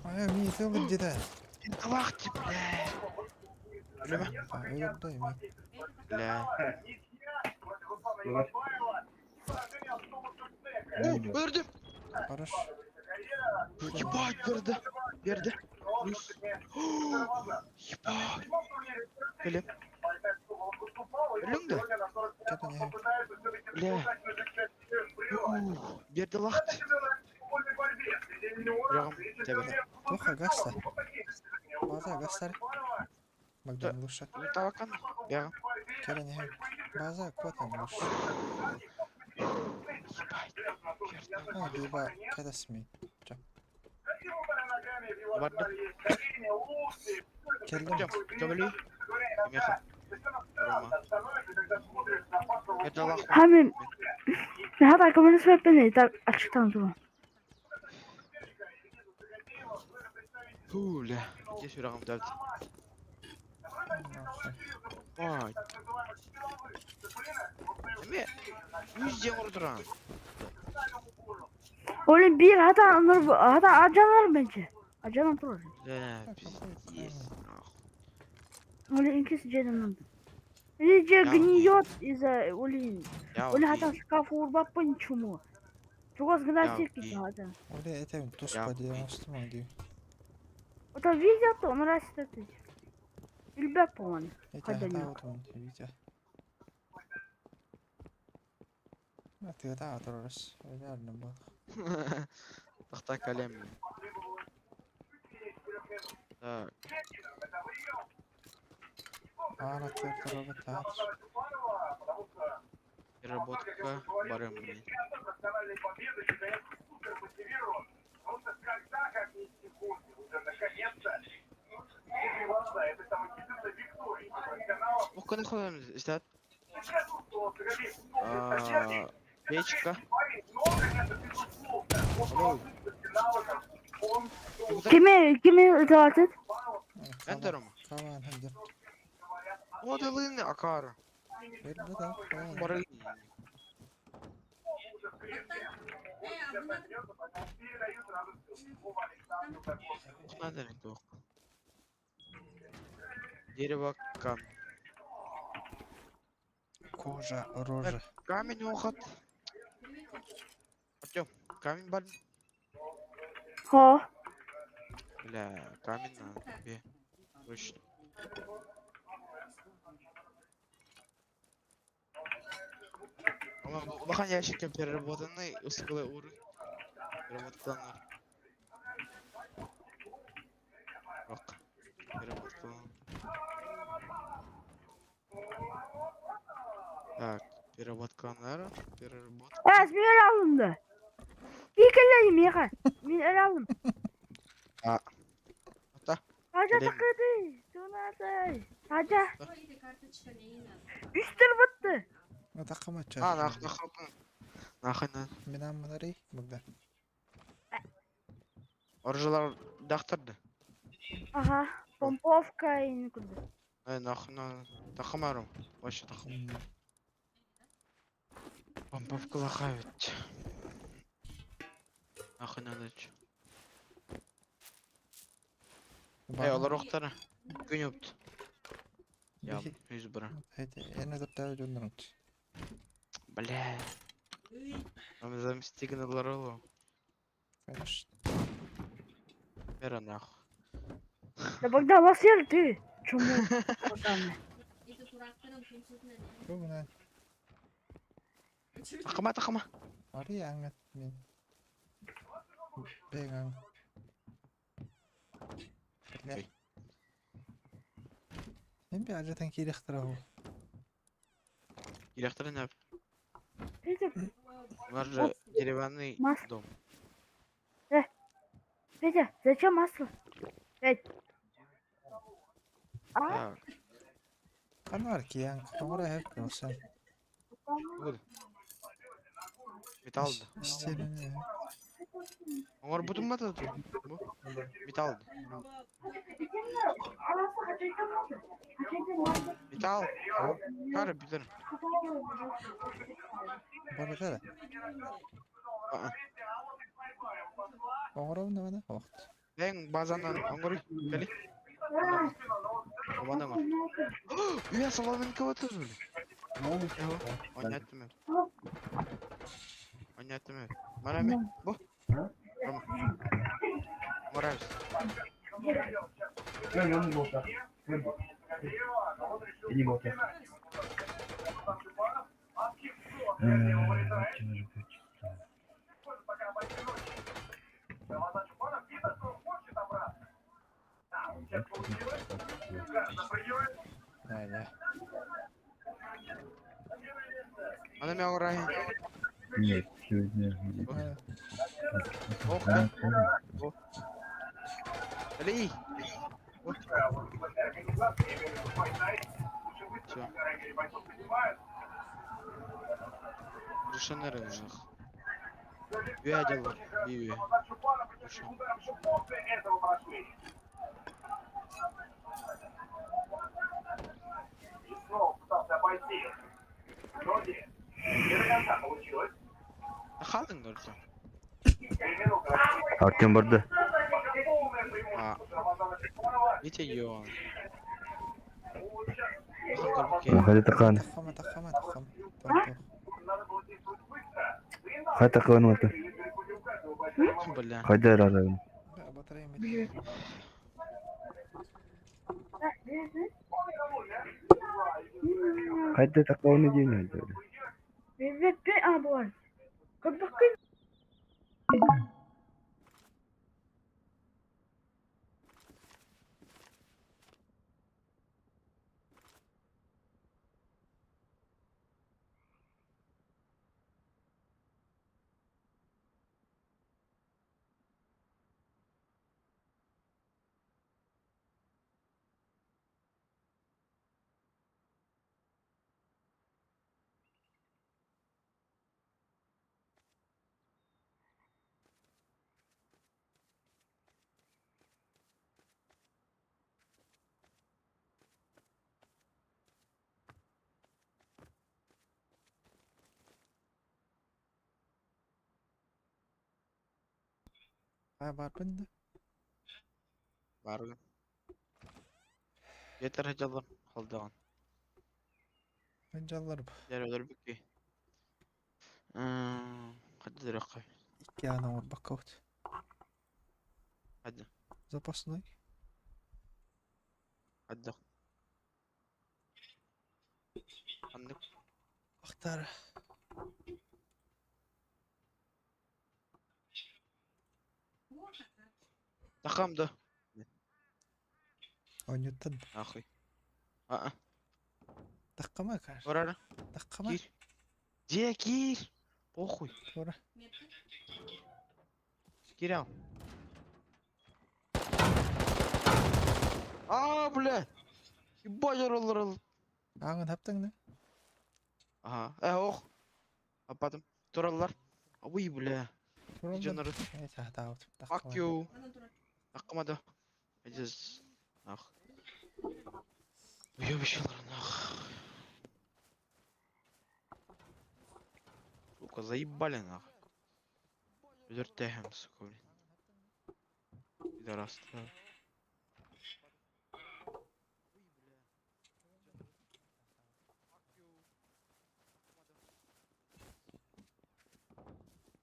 Aya mi tığlı cide.
Интеллахти, бля. Білеме?
Öldü mi?
Бля. Өдірдім.
Barış.
Ебать, берді. Берді. Плюс. Ебать. Келем. Біліңді?
Келін ең.
Бля. Берді лақты. Жағым тебе.
Тоха, гаста. База, гастар. Богдан лучше.
Тавакан. Бягам.
Келін ең. База, котан лучше.
Ебать.
А, либо кадасми.
Барды.
Келдім.
Жабали. Меха. Рома. Берді лақты.
Hamim. Hadi kamerayı söyle beni. Açıktan durun.
Бля. Где сюрагам дәлді? Ой. Неме? Yüzden vurduran.
Oğlum bir hadi acanlar bence. Acanlar durur.
Да, пиздец.
Oğlum inkisi canım. Iyice гниет из-за Олин.
Я
Олин hadi шкаф урбап по ничему. Чего с гнасик hadi.
Oraya etemin tuz
Ya.
diye açtım onu diyor.
O da видео-то он растет. Илбе по-моему.
Ете
Hadi
hata
ne?
oturun diyor. Ете. Ete hata otururuz. Öyle yardım bak.
Тахта калем. Так,
Ана төр робот тағатыр.
переработка барем, блин. Ох, куда ходим? Здесь печка. Ой,
Kimi zaten?
Энтером.
Kavan hadi.
О, долины, Акара.
Ver bu da. Kavan.
Барыли. Надо ли то? Дерево, камень.
Кожа, рожа.
Камень уход. Артём, камень бар.
Ha.
Бля, камень надо тебе. Точно. Бахан ящики переработанный, ускалы уры. Переработанный. Бак. Переработанный. Так, переработканlar, переработка.
Evet, ben el aldım da. İyi kellerim ya. Ben el aldım.
Ата,
Haca
Geleyim.
takıldı. Sonradı. Haca.
Твои карточка не надо.
Üstür bitti.
Ne takım
а,
açacağız?
нахуй.
Мен аммалары Богдан.
Оржалар дақтырды.
Aha. Pompovka yeni kurdu.
Нахуй, тахамарым. Вообще тахам. Помповка лоха ведь. Нахуй надо чё. Олар оқтары. Күн өпті. Я yüz бара.
Эне заптау жондан.
Бля. Нам заместигнадылар олу.
Конечно.
Бера нахуй.
Da bak da basıyor tüy. Çumu. Oradan.
Это трактором пенсионный.
Бу менен
Тахама.
ары аңат мен. Бең аң.
Окей.
Мен бе ажатан кирехтирау.
Директоры не.
Петя,
У нас же деревянный
Мас-
дом.
Петя, зачем масло? Петь. А?
Так,
Канар ки аң. Тоңра хеп калсан.
вот. Металлды.
Истелене.
Оңар бутун ба тут? Металлды. Металл. Кары битер.
Баратара. Оңрау немане? Вакыт.
Эң базанан оңгор кели. Команда бар. Я соломинка вот тут. Понятно. Понятно. Марами. Бу. Нравится.
Көн он не болса. Көн. И не болса.
Не.
Ана мен орайын.
Нет, сегодня...
Ана.
Ох, да. Алей. Все. Душанеры нах. Вядел, биве. Қалдың көрсем.
Артем барды.
А. Витя Йоан.
Хadi takan.
Тахама. Тох.
Хай такан вот.
Бля.
Хай дайралар.
لا بطارية ميت.
Хай такан дейін.
Бебекке абор. Кыбыккы.
Бар бында.
Баргын. Жетер жалар қалдыған.
Мен жаллар бу.
Дәрелер бүкке. Hadi direkt koy.
İki ana var bakalım.
Hadi.
Запасной.
Hadi. Anlık.
Aktar.
Takam da.
Oynatın.
Ахуй. Aa.
Dakikama kar.
Orara.
Dakikama.
Gir. Где гир? Похуй.
Sonra.
Гир ал. Бля. Ебать, оралар.
Аңын таптың да?
Ага. Ох. Ападым. Туралар. Ой, бля. Жанры. Fuck you. Акмада. Идес. Ах. Уебищалар нах. Сука, заебали нах. Ведертехем, сука, блин. Пидорас.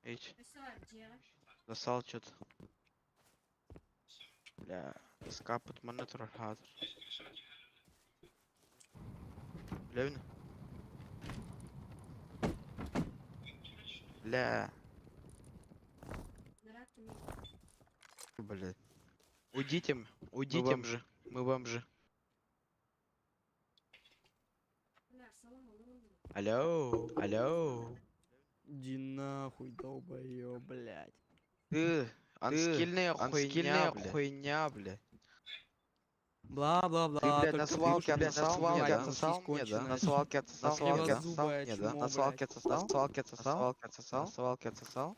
Эйч, засал что-то. Бля, скапать монитор хазар. Бля, бля. Бля. Уйдите, уйдите же. Мы вам же. Алло, алло.
Иди нахуй, долбоёб, блядь.
Анскильная хуйня, блядь.
Бла-бла-бла.
Ты, блядь,
только
на
ты
свалке
уже
отсосал
блядь,
мне, да?
ну,
Отсосал
сиську
мне, да?
конченая.
На свалке отсосал мне, да?
Кривозубое
Да?
чмо,
На свалке
блядь.
отсосал? На свалке отсосал? На свалке отсосал? На свалке отсосал?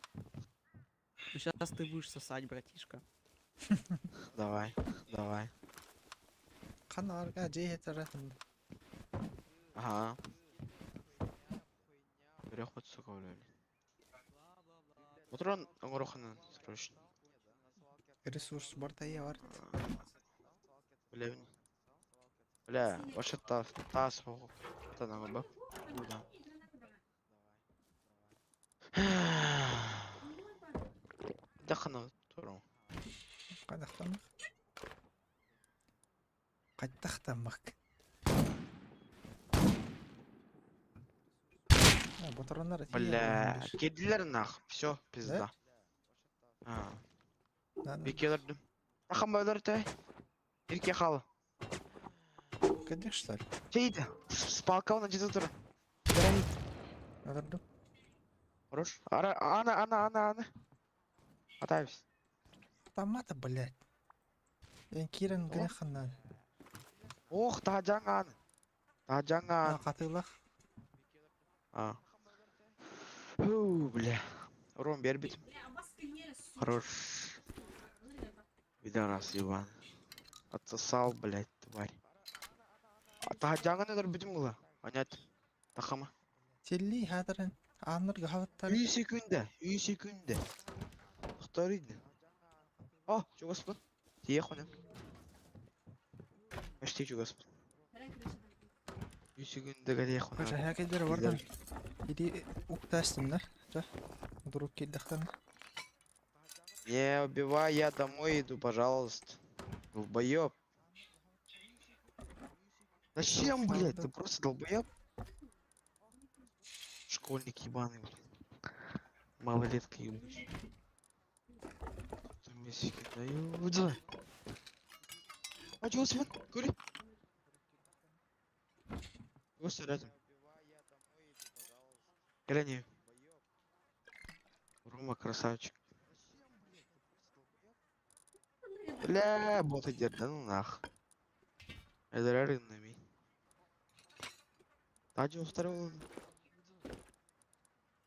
Ну сейчас ты будешь сосать, братишка.
Давай, давай.
Kanarga cihe tarafında.
Ага. Переход, сука, блядь. Вот он Амурохана срочно.
Ресурс бортая var.
Бля, бля, ваша таз, это нам бы. Да. Дахана, туру.
Kadaklanır. Қайттақтамақ. Ботарондар
Бля, кедилер нах. Все, пизда. А, бекелердім. Тахамбайлар тай. Ерке қалы.
Кәдек, что ли?
Сейді. С палкауна жеті тұр.
Одырдым.
Хорош. Ана. Атайбыз.
Тамата, блядь. Ен кирен гінеқаннан.
Ох, та жаңан.
Қатылақ.
А. Фу, бля. Ром, бер бит.
Бля, а вас сильнее, сука.
Хорош.
Ну, ребята.
Видорас, Иван. Отсосал, блядь, тварь. А та жаңан өдір бітім ғыла. Анят. Тахама.
Телли хадырын. Аныр ғаваттар.
3 секунда. Тоқтар еді. О, чугаспын. Тие қонем. Әште чугаспын.
Herhangi bir şeyden.
3 секундага тие
Қожа
қонем.
хәкедер вардан. Иди уктастым да. Жа. Друг келдіқтан.
Не убивай, я домой иду, пожалуйста. Долбоёб. Зачем, блядь? Ты просто долбоёб? Школьник ебаный, блядь. Малолетка ебучий. Месяки даю. Выделай. А чего свет? Кури. Гость рядом. Грани. Рома красавчик. Бля, боты держат, да ну нах. Это рынными. А чего второго?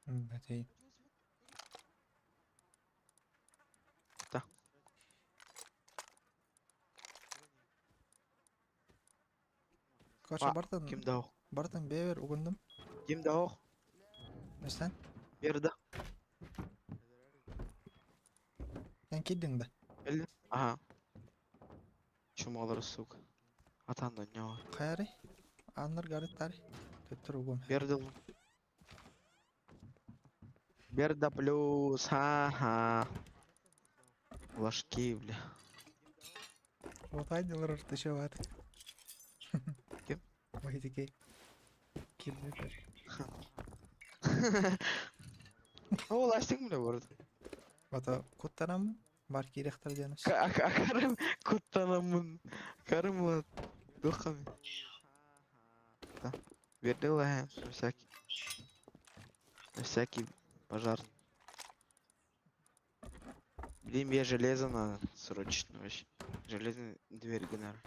Бәтей.
Да.
Қожа
А,
бартын.
Ким даух?
Бартын бевер угындым.
Ким даух?
Мәстен.
Берді.
Ен келдің да.
Белді. Ага. Чумалар, сука. Атанда не var?
Қайары. Аныр гарыттары. Төттір угым.
Берді. Берда плюс. Ха-ха. Ложки, бля.
Отайдылар ұрты вады.
Кем?
Ойдекей. Келдетер.
О, ластик, бля, вырды.
Ото куттанам. Бар керектер деніз.
Карым куттанамын. Карым лад. Духами. Да. Берді лаем. На всякий пожарный. Блин, мне железо надо. Срочно вообще. Железный дверь генер.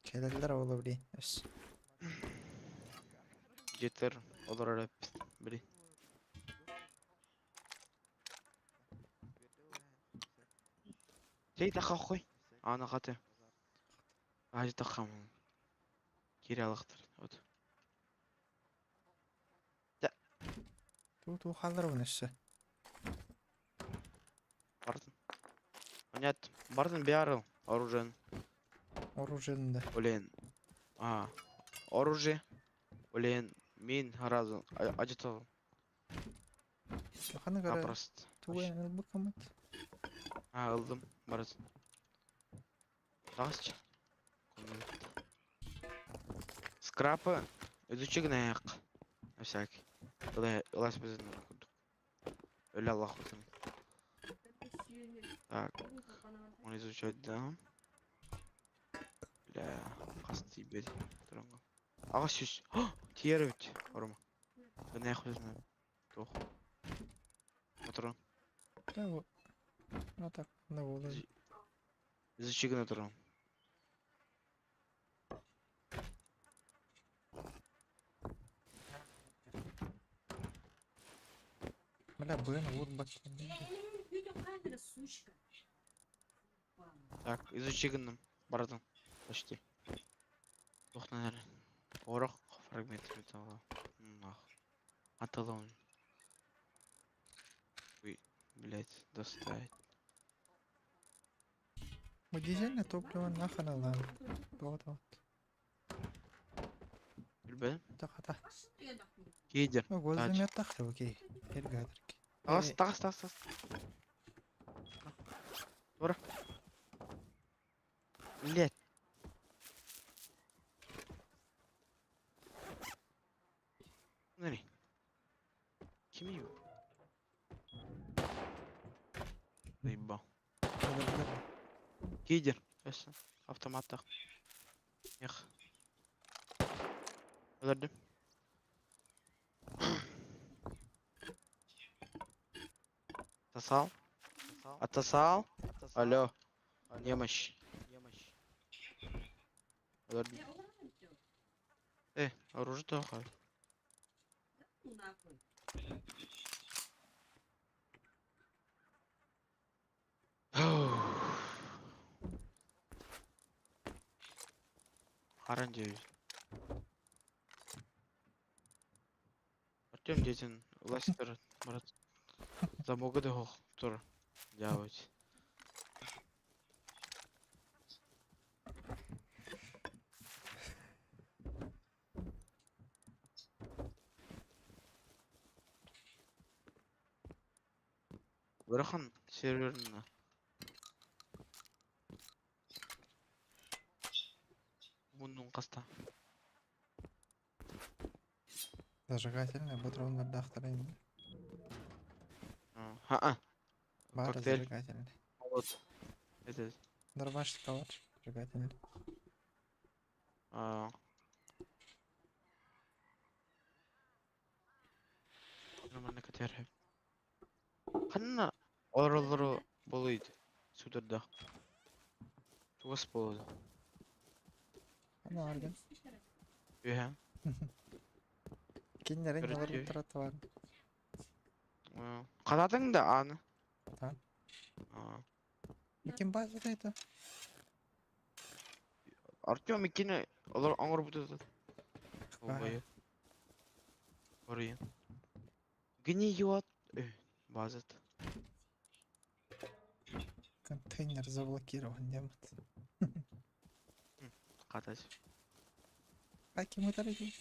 Келелдер олы білей. Өс.
Жетер. Олар рэп. Блин. Жей тақа қой. Ана қаты. Ажы тақамын. Кері алықтыр. Вот.
Ту қалдыр бұны өсі.
Бардын. Понятно. Бардын биарыл. Оружен.
Оруженді.
Олен. А. Оружие. Олен. Мен разу. Ажытал.
Қаны қара.
Напросто.
Туын ылбы қымыт.
А, ылдым. Бардын. Дағысча. Скрапы. Изучи гнаяқ. На всякий. Когда лазь без одного куду. Öyle Allah korusun. Так, onu изучать, да. Бля, қасты бери. Тұрыңғы. Аға сөз. Тиер өт. Орма. Ben ne koyuyorsun? Toch. Patron.
Да, вот. Ну так, да, вот.
Изучи гна тұрың.
Бля, блин, вот бак.
Видеокамера, сучка.
Так, изучи гным. Бардым. Почти. Toch, наверное. Порох. Фрагмент металла. Нах. Аталон. Ой, блять, достать.
Мы дизельное топливо нахрен алам. Вот.
Білбедім.
Тақата.
Кейдер.
Ну, гвоздемет тақты, окей. Келгадырки.
Тағыс. Бора. Millet. Nereye? Kim yiyor? Eyvah.
Olabilir.
Giydir. Versin. Автоматта. Эх. Öldürdüm. Атасал. Атасал. Алло. Немощь. Öldürdüm.
Я угораю всё.
Оружие только.
Ну нахуй.
Харан девять. Артем дейтін ластер брат. Замогы да хоқ тұр. Делать. Бұрақын серверіне. Бұның қаста.
Зажигательный, патронный ахтарайын.
Ха-а.
Бар
Коктейль.
зажигательный.
Вот. Это.
Дробаш бар зажигательный.
Нормально көтеріп. Қанна оралары болыйды. Судырда. Туғас болады.
Ана арген.
Өйә.
Киндерин
Көрөт
ялар
жей.
тұраты бар.
Қанатың да аны.
Та.
А.
Мекен база это?
Артем икені олар аңыр бұтады.
Ага.
Олбайы. Орайын. Гниет. Базат.
Контейнер заблокирован, демот.
Қатас.
Каким это ради?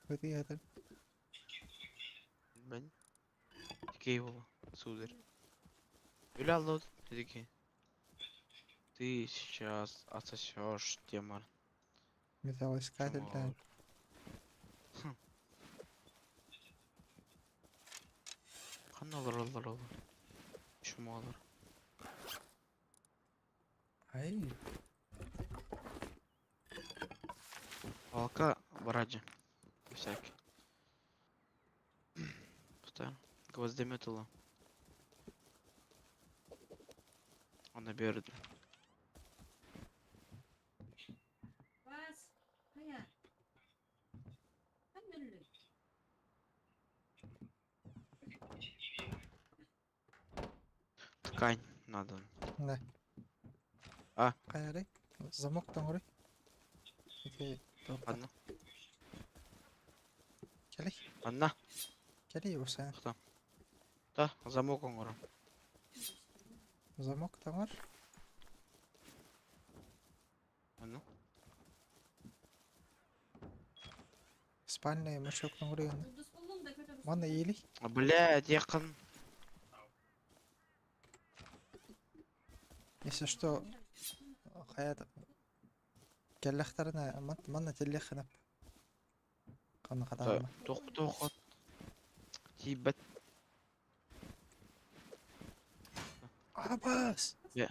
Вот и это.
Мен. Тикей бол. Сударь. Öyle алды. Дедеке. Ты сейчас отсосешь темар.
Металлоискатель, да.
Қаны алыр. Шума алыр.
Ай,
Палка враджи. Всякий. Постоянно. Гвоздометала. Она берет.
Бас. Кая. Ханнелле.
Ткань надо.
да.
А?
Кайрай. Замок там урай. Иди, топта.
Ладно.
Келей.
Анна.
Келей уса.
Да, замок оңғырым.
Замок там бар.
Анна.
Спальный мешок там урай.
Дус болдum да көтөрүп.
Мана елей.
Блядь, якын.
Если что, хаят. Келлахтарына мана телеханап. Қаны қадағыма.
Тоқ. Тибет.
Абас!
Я.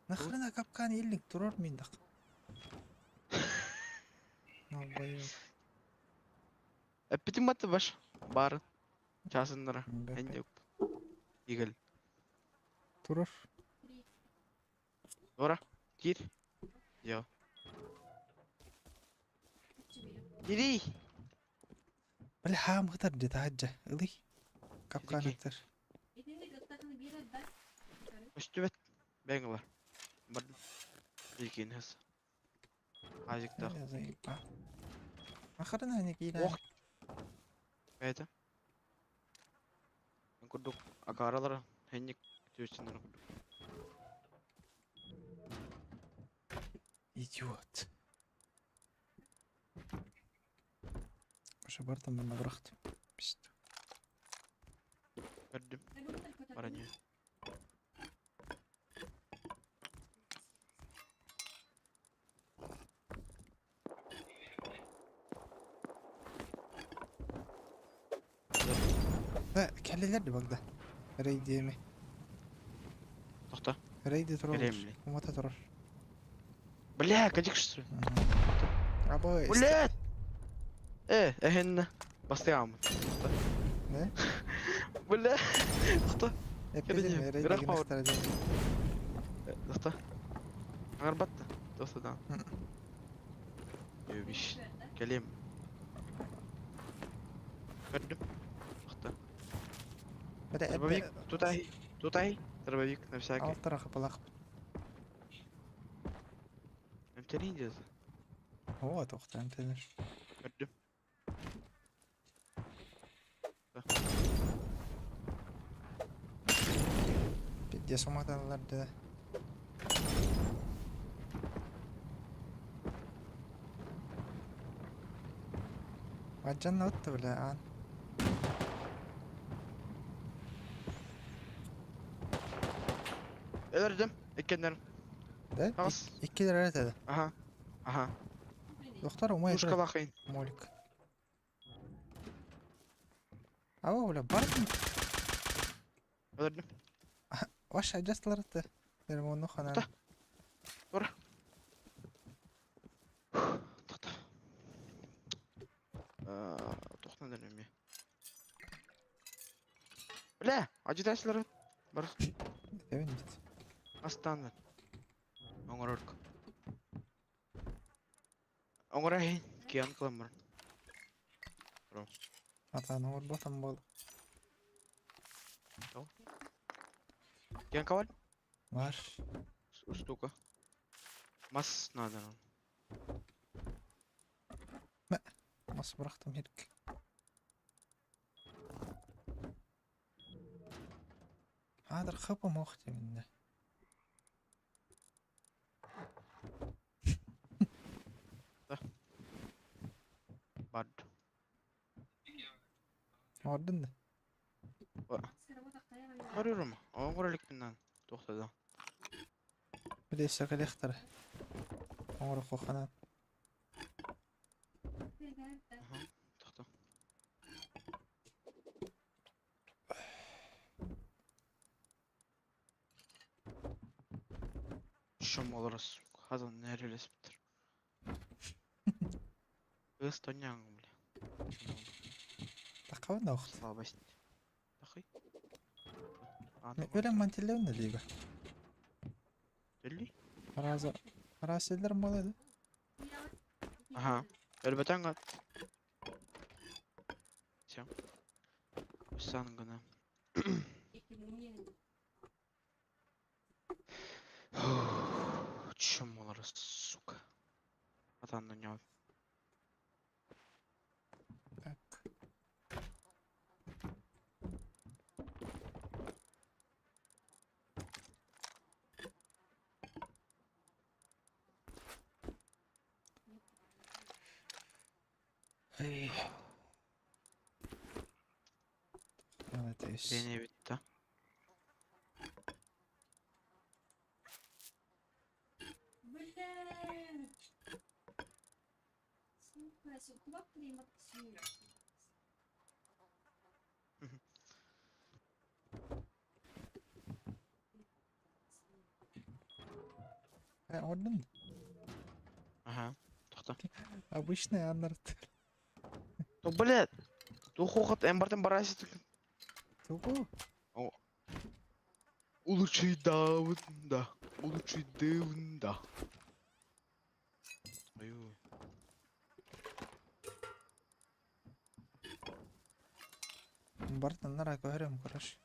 Нахрена капкан елік тұрар мендақ. Абай.
Әппетім баты баш. Бары. Часындыра.
Бәпе.
Әндек. Игіл.
Тұрар.
Дора. Кир. Йо. Ири.
Бля, хам ғытар деді хаджа. Илый. Капкан
Иреке.
аттар.
Итинде гыттакын бирет да.
Өстүбет. Бәңгілер. Бардым. Білген хыз. Азиктақ.
Я заебал. Охрана не кида.
Ох. Бәйті. Күрдік. Акаралары. Хенник. Төстіндірі.
Идиот. Уже бартом мана бұрақты. Пист.
Көрдім.
Көтөрүп.
Баране.
Kellelerdi bak da. Reydi mi?
Toxta.
Reydi turur.
Kelemli.
Umata turur.
Бля, кадик что ли?
Abo
Блядь! Ehenne. Бастыгамын.
Ne?
Бля! Тоқта.
Epledim
Kedim,
ya. Reydi
Irak
gine
power.
ihtara edeyim.
Тоқта. Аңар батты. Тоқтадан.
Мм.
Өбіш. Келем. Көрдім. Тоқта.
Bada
Дробовик.
ebbe.
Тутай. Тутай. Дробовик на всякий.
Alt tarafı balak.
Эмтелейін деді.
Hova toxta emtenir.
Көрдім.
Bidye somatalardı. Vacanna ottu bile an.
Öldürdüm. İkkenlerim.
De?
Tamaz.
2 lira ötedi.
Aha. Aha.
Doktor umay
Ушка бақайын.
Молик. Ава бля бардым.
Öldürdüm.
Ваш ажастыларды. Термонну хана.
Тоқта. Тоқта. Тоқта дәнем я. Бля, ажитайсылар. Бар.
Девин бит.
Астанды. Оңырырк. Оңырайын. Киян кыламыр.
Атаны ор ботам бол.
Киян кавал.
Var.
Штука. Мас надо нам.
Nasıl bıraktım herk. Hadır kapı muhtemelde.
Бад.
Ordun da.
Arıyorum. Oңырылык менен. Тоқтады.
Bir de sakal ihtara. Onu kokana.
Тоқта. Шум оларас. Хазан нерелесиптир. Ыстаняң, бля.
Takavın da oxtu.
Слабость. Тахый.
Ölen mantillerin de değil be.
Дели?
Arazilerim olaydı.
Ага. Элбетен гат. Всё. Сан гана. Чум оларас, сука. Атандан яв.
Так. Ey. Evet.
Beni bitti.
Блядь! Сука, куда климат-сила?
Ordun da.
Ага. Тоқта.
Обычный анарт.
Ну, блядь. Тухохот эмбартен барасит.
Тупо.
Улучший даунда. Улучший даунда. Ой.
Бартанlar görüyorum karış.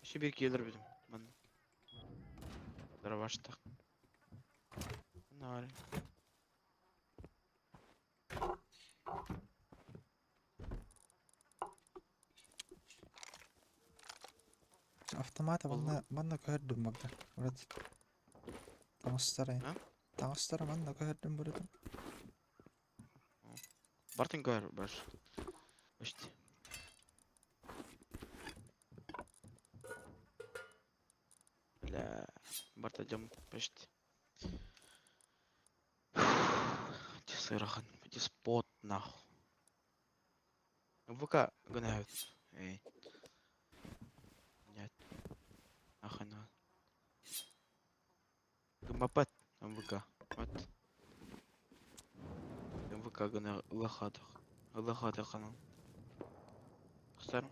Еще bir gelir bizim. Ben. Dravashta. Nari.
Автомата bana gördüm bak da. Burada. Tanıştırayım.
Ha?
Tanıştırayım bana gördüm burada.
Бартин гар баш. Почти. Бля. Барта идем почти. Тесырахан. Спот нахуй. ВК гонают. Эй. Нет. Охрена. Гымапат. МВК. Вот. МВК гына ылахатых. Ылахатых анан. Кыстарым.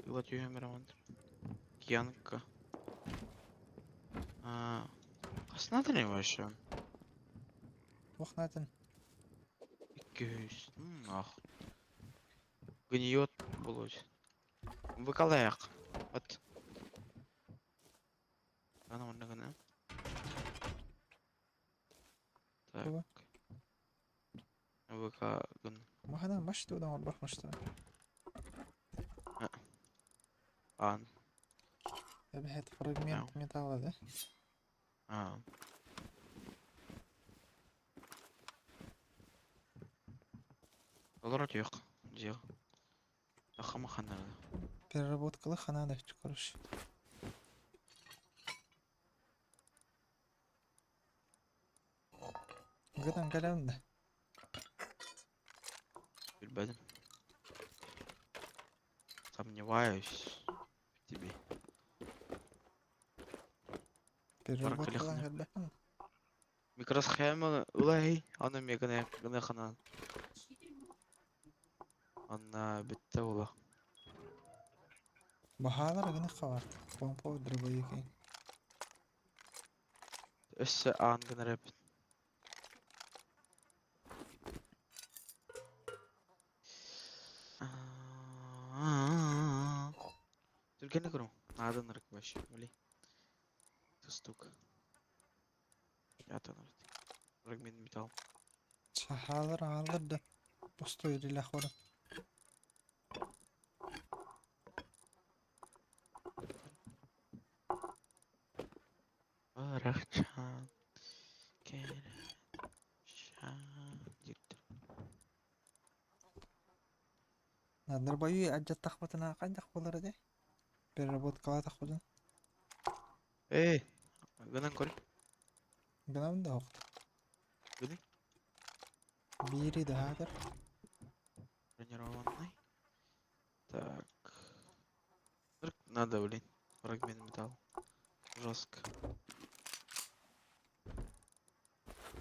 Ылат юмераман. Киянка. Касына не вообще?
Вахнатын.
200. Ах. Гниет болоть. Выкалаяк. Вот. Ана онда гана. Так.
Кого?
ВК гын.
Махана маш тудан ор бахмышта.
Ан.
Эбехет фрагмент металла, да?
А. Олар yok. Дел. Ахамахана.
Переработкалы ханада, короче. Гыдан галявында.
Билбедим. Сомневаюсь в тебе.
Переработкалан
лехне.
галбахын.
Микросхема улай. Аны мегане хана. Ана битте ула.
Бахалар гына хавар. Помпа дробовики.
Өссө ан гына рэп. Түргені көрім. Надан ырык вообще, блин. Тустук. Ятан ырык. Фрагмент металл.
Чахалар алар да. Пустой релахвара.
Арахчан. Керешан. Диктор.
Дробовик аджат тахбатына кайдак болар эде? Переработкала тахбатын.
Эй! Гынан көр.
Гынам да окт.
Гыны.
Бири да хадыр.
Бронированный. Так. Ырык надо, блин. Фрагмент металл. Жестко.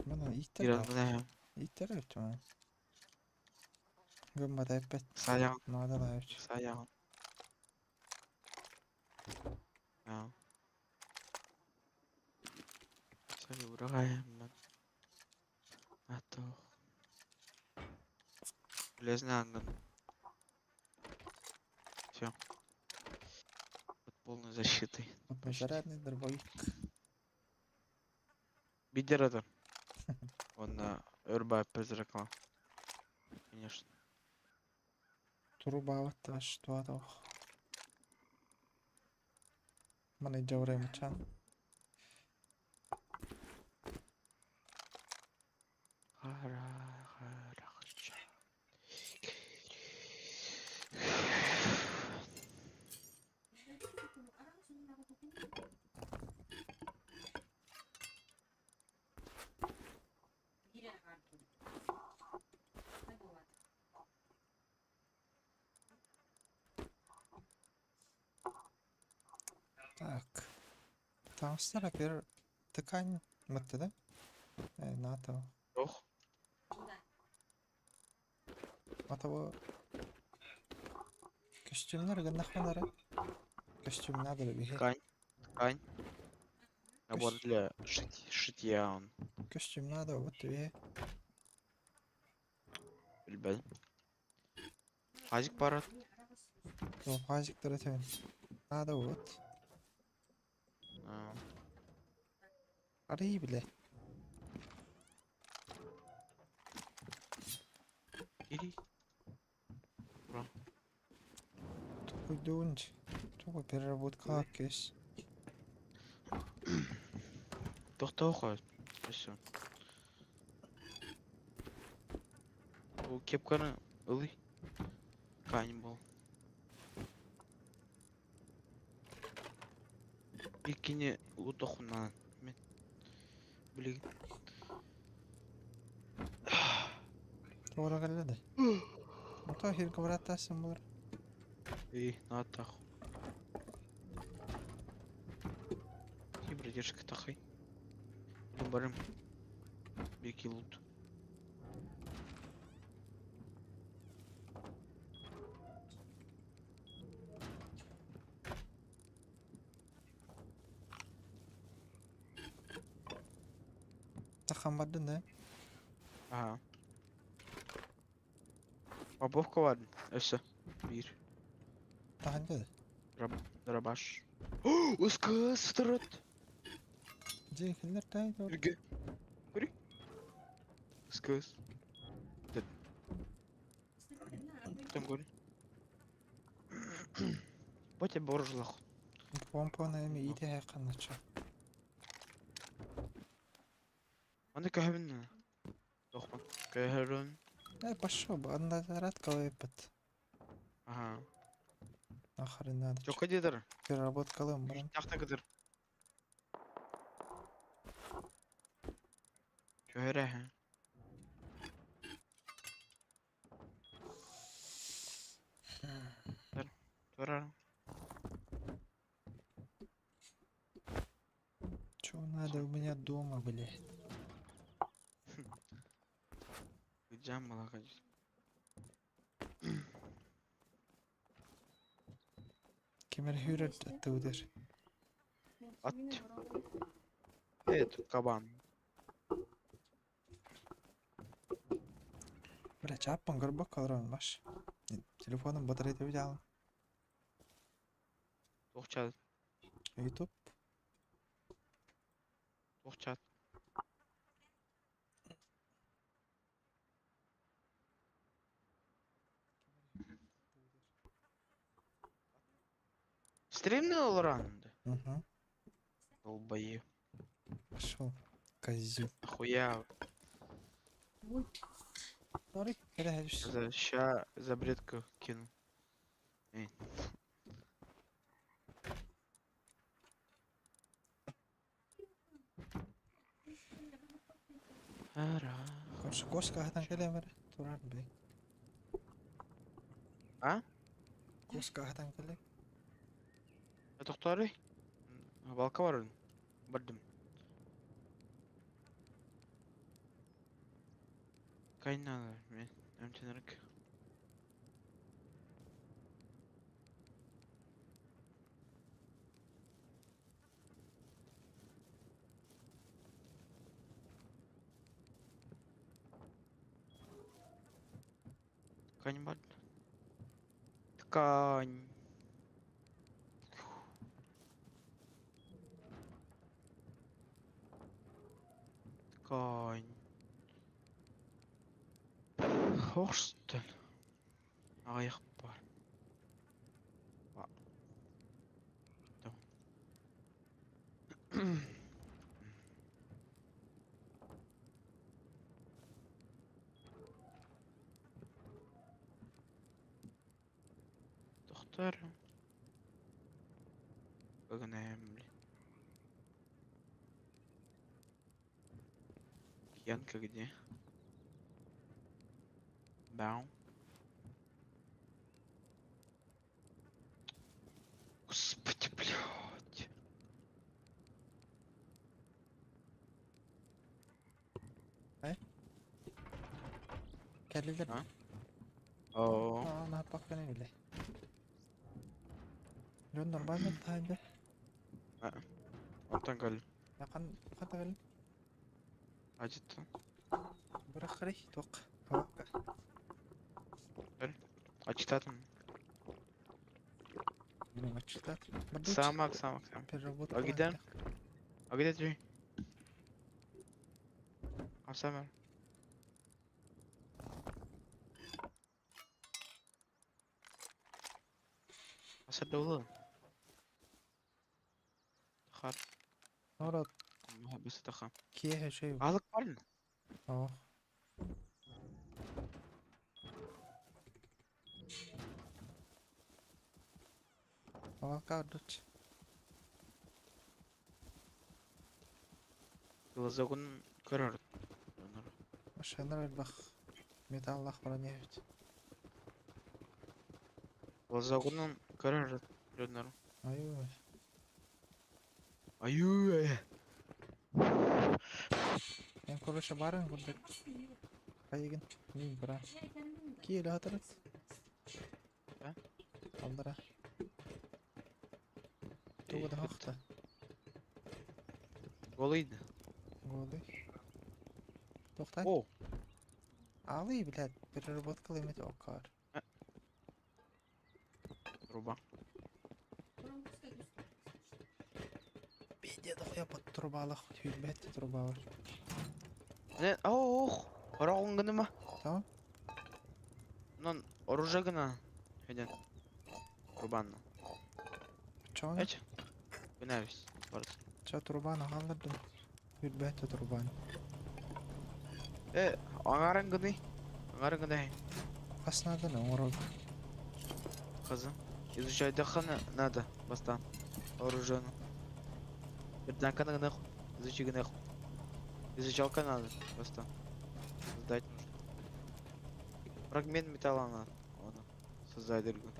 Мана иттер
Иран
да.
мына.
Иттер өтчү. Гымма да эппет.
Саян.
Нада да өтчү.
Саян. Сори, урагай. А то. Железный анган. Все. Под полной защитой.
Зарядный дробовик.
Бидер это. Он на Урба призракла. Конечно.
Труба ватта что ато. Мана жаврай мучан.
Харахарахча.
Так. Там стара пер ткань мытты да? НАТО.
Ох.
Атабы костюмнар гынахманары. Костюм надо ли бихе?
Ткань. Ткань. Набор для шитья он.
Костюм надо вот бихе.
Билбедим. Азик барат.
То фазик таратен. Надо вот.
А,
Арый биле.
Ири.
Уйдунч. Чого переработка кеш.
Тоқтау қой. Все. Ол кепканы ылый. Кайын бол. Иккене лутохунан. Мен. Білеген.
Doğru geldi. то хирга баратасың булар.
Надо таху. Продержка тахай. Барым. Беки лут.
Тахан бардын да.
Ага. Бобовка var. Öse. Bir.
Тахан деді.
Дробаш. Ускы строт.
Жекілдер тайды.
Үрге. Көрі. Ускы. Там көрі. Ботя боржлах.
Помпона эми иде хайқанача.
Аны кәһәбін. Тоқпан. Кәһәрін.
Пошел бы, анда зарад калайпыт.
Ага.
Нахрен надо.
Жоқ дедір.
Переработкалым барам.
Тақта кедір. Чөйрә, ха. Тора.
Чё надо у меня дома, блядь?
Джам малакач.
Кемер хюрет тудер.
Ат. Тут кабан.
Бля, чаппан горбак калран маш. Телефоном батарейді өйде алым.
Тоқчат.
YouTube.
Тоқчат. Стримный олранды.
Угу.
Долбоеб.
Пошел. Козю.
Охуя.
Смотри, когда
Ща забредка кину. Ара.
Короче, Коска хатан келемер. Турар бей.
А?
Коска хатан келе.
Тоқтары? Балка бар. Бардым. Кайнады. Мен әмтенірік. Ткань бар. Ткань. Ткань. Хорстен. Аяқ бар. Тоқтар. Погнаем, блин. Янка где? Бау. Господи, блядь.
Келелер.
А? О,
Ана пакканы биле. Жон нормально тайды.
антан гал.
Яқан катагыл.
Ажиттан.
Бірақ қарай тоқ. Хавакка.
Ачтатын.
Блин, ачта.
Самак.
Переработка.
А где? А где ты? А самар. Асадолы. Хар.
Норат
Бесі таха.
кие şey.
Алық барын.
Ох. Хавакка дут.
Глазагын көрөр.
Машинар бах. Металлах бара не бит.
Глазагунун көрөр жөнөр.
Аюу.
Аюу.
Мен короче барын курдук. Кайыгын. Мин бара. Киеле хатырат.
А?
Алдыра. Тугуда хакта.
Голыйды.
Голды. Токтай.
О,
Алый, блядь. Переработка лимит окар.
труба.
Биде дохуя под трубалах. Хүйбет труба бар.
Не, ох, орогун гынема.
Tamam.
Нон оружие гына. Hedен. Трубанна.
Чоң.
Эч. Гынабыз. Барс.
Ча трубаны калдырдым. Хүйбет трубаны.
Аңарын гыны. Аңарын гыны.
Каснадан оңорог.
Кызым. Изучай дохана надо. Бастан. Оружие. Бірден кана гына. Изучи гына. Изучалка надо. Бастан. Создать нужно. Фрагмент металла надо. Оны. Создать другой.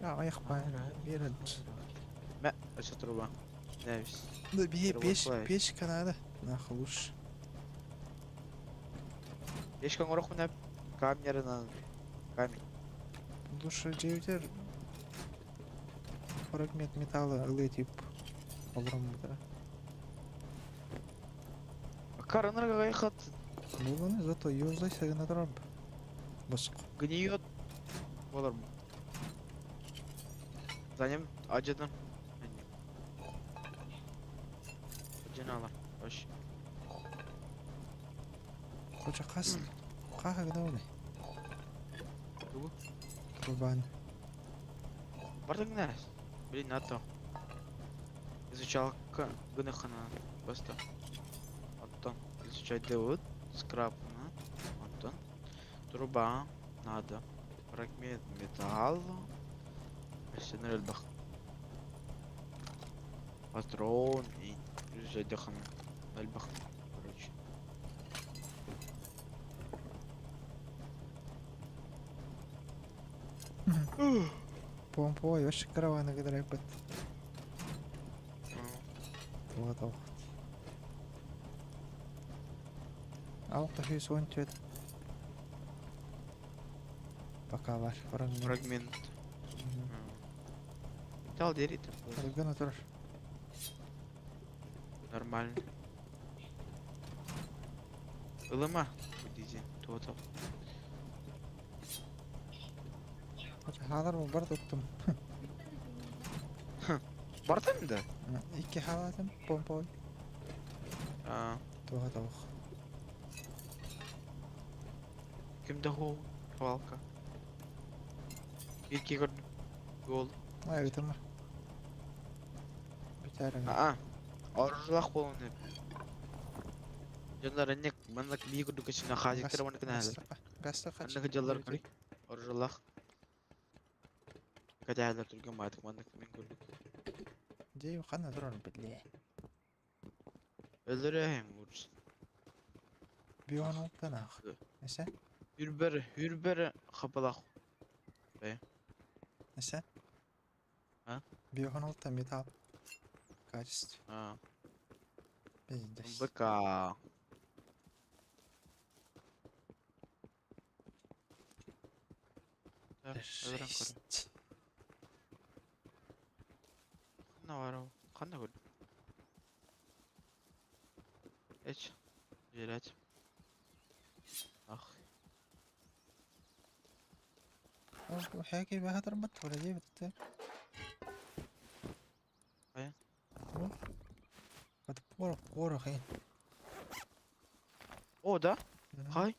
Ya ayıkmayın. Verin.
Мә, açı труба. Нәбіз.
Да бие
Перевод
пеш канада. Нахуш.
Ешкан орох нәп. Камера надо. Камень.
Душа джевдер. Фрагмент металла ылы тип. Олрам бутара.
Карынырға қайқат.
Бүгін зато юзай сагына тұрам. Босқ.
Гниет. Болар мı? За ним acıdım. Acını alır. Hoş.
Koca kas. Kaha gına öyle.
Bu.
Kurban.
Бардық нәрес. Блин, нато. Изучал гынықына. Баста. Оттан. Изучать девод. Скраб. Оттан. Труба. Надо. Фрагмент металла. Сенер элбах. Патрон и изучать дохана. Элбах. Короче.
Помпо, yosh karavana giderek bit. Вот так. Алта хүйс 14. Пока var. Фрагмент.
Фрагмент. Металл дерит.
Гына тұрар.
Нормально. Илыма. Дизин. Туатал.
Халар бұл бар тұттым.
Бартам да?
Икі халатым, помпой. Туға тауық.
Кімді ғол? Палка. Ерке көрдім. Гол.
Ай, өтірмі. Бітәрің.
Аржылақ болуын деп. Жандар әнек, маңдақ бейі күрді көшіне қажеттері оны кінә әлір.
Гасты қач.
Әнегі жалдар көрі. Аржылақ. Кәді әлір түрген байтық маңдақ мен көрдік.
Дейм қана тұрар біле.
Өлдірі әйім көрсін.
Бүйон ұлттан ақ. Несе?
Хүрбәрі қапылақ.
Несе?
А?
Бүйон ұлттан металл. Качество. Пиздец.
БК.
Жесть.
Қана бар ау. Қана көрдім. Эч. Желять. Ах.
حاجة بقى هتربط ولا دي بت
ايه
هتبقى كورة خين
О, да? Хай.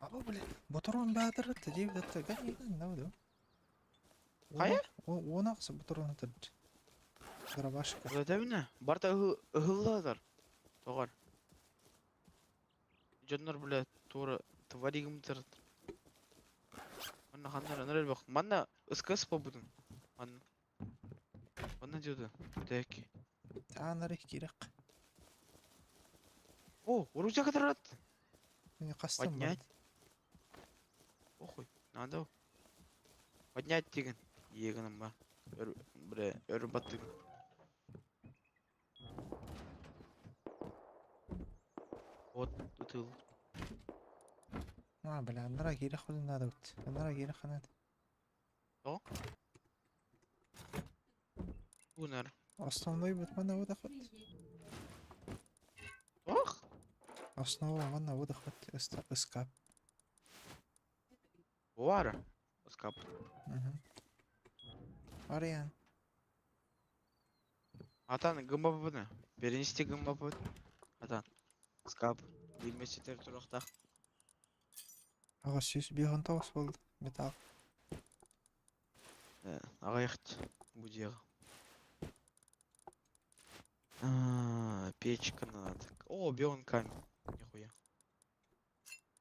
أبو بلي بطرون بادر تجيب ده تجاني نو ده
Хай?
ونقص بطرون تج درباشك
Ödevine. Barta ıhılladır. Doğar. Canlar bile doğru tvarigim tır. Bana hanlar nereye bak. Bana ıskıs babudun. Bana diyordu. Deki.
تعال نريح كيرق
O, oruca kadar attı.
Не кастым бар.
Поднять. Похуй, надо. Поднять деген. Егінім бар. Өрі баттың. Вот, утыл.
Бля, андра кире хули надо вот. Андра кире ханат.
Бунар.
Основной вот мана выдоход.
Ох!
Основа мана выдоход. Эскап.
Вара. Скап.
Ариан.
Атан гымбапыны. Перенести гымбапыны. Атан. Скап. Билмесетер тұрақтақ.
Ага сүйс бейған тауыс болды. Металл.
Аға яхт. Будеға. Печка надо. О, белый камень. Нихуя.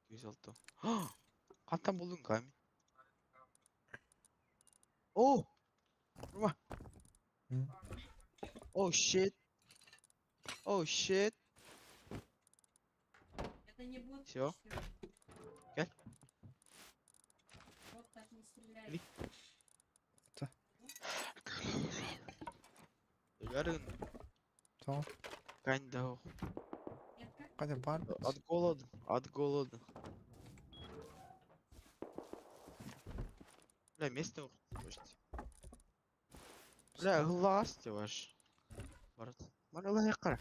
206. Как там был камень? О! Рума. О, щит. О, щит.
Это не будет.
Всё. Как?
Вот так не стреляй.
Или-
Та.
Ярын.
Tamam.
Кань
Нет, как?
Hadi бар.
От голода. От голода. Бля, место почти. Бля, глаз ты ваш. Барат. Мана яқар.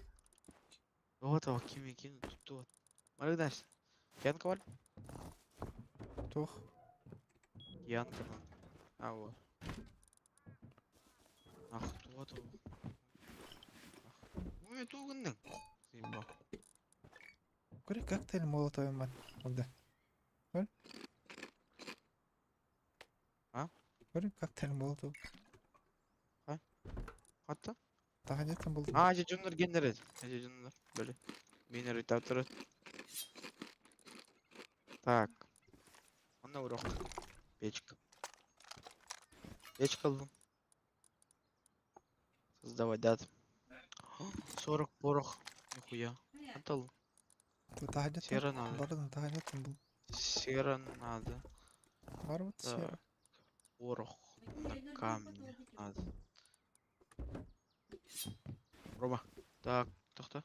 Вот о, ким екен тут. Маргдаш. Янка бар?
Тух.
Янка. А вот. Ах, вот. Ой, тугынның. Симба.
Көрі коктейль молотовым бар. Олда. Көр.
А?
Көрі коктейль молотов.
Хатта?
Тағы нетін болды.
А, жондар генерет. Жондар. Böyle. Бинер итаптыры. Так. Ана урок. Печка. Печка алдым. Создавать дат. 40 порох. Нихуя. Антал.
Тағы нетін.
Сера надо.
Бардың тағы нетін бұл.
Сера надо.
Бар вот сера.
Так. Порох. На камне надо. Рома. Так, тоқта.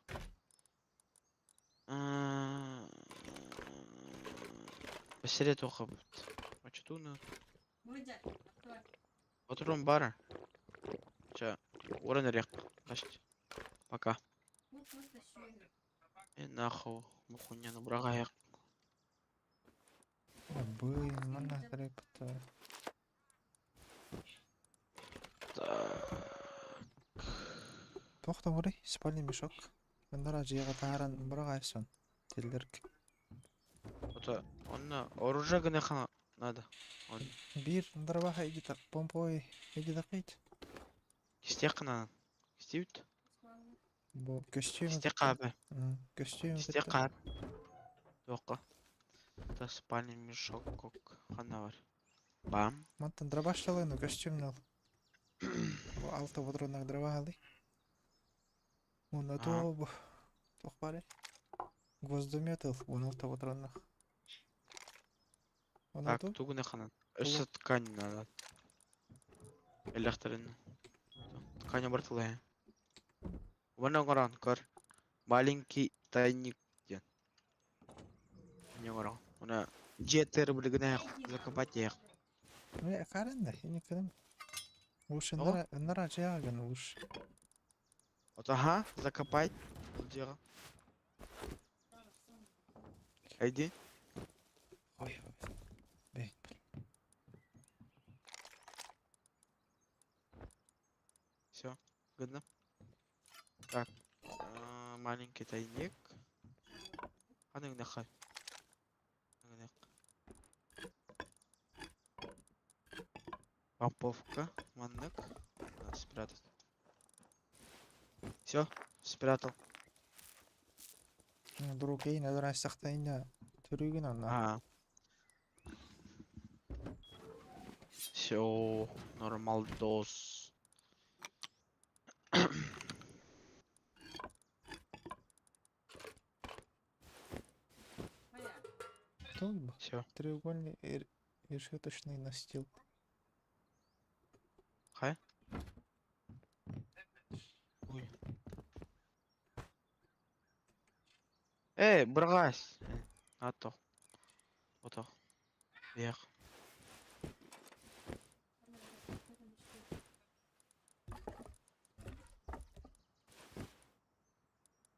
Басерет оқып. Ачытуны.
Будя, открой.
Отырым бары. Ча. Орын рек. Қашт. Пока.
Вот просто щель.
Нахуй. Мухуняны бұрағаяқ.
Блин, мана трепта. Тоқта орай. Спальный мешок. Андра жиға тағаран бұрақ айсон. Телдерк.
Это он оружие гына хана надо. Он
Бир андра иди так. Помпой. Иди дақит.
стек на. Стивт.
Бұл костюм.
Стек абы.
Костюм.
Стек абы. Тоққа. Это спальный мешок как хана бар. Бам.
Мантан дрова шталы, но костюм нал. Алты водронақ дрова алды. Оны тобы. Тоқ бары. Гвоздомет ал. 16 водронақ. Оны
Так,
ту.
тугыны хана. Өсі ткань надо. Электрин. Ткань обратылая. Вон горан кор. Маленький тайник. Не горан. Она жетер білігіне закопать ех.
Не, карен да. Я не кадам. Уж
О.
нара жаган уж.
Вот ага, закопать. Дело. Иди.
Ой, бей.
Все, видно. Так, маленький тайник. Аның нахай. Помповка, маннык. Надо спрятать. Все, спрятал.
Друг ей надо раз сахтайна. Түрігін ана.
А. Все, нормал дос.
Моя.
Тылба.
Все.
Треугольный решеточный настил.
Хай. Ой. Эй, брось! Ато. Ото. Вверх.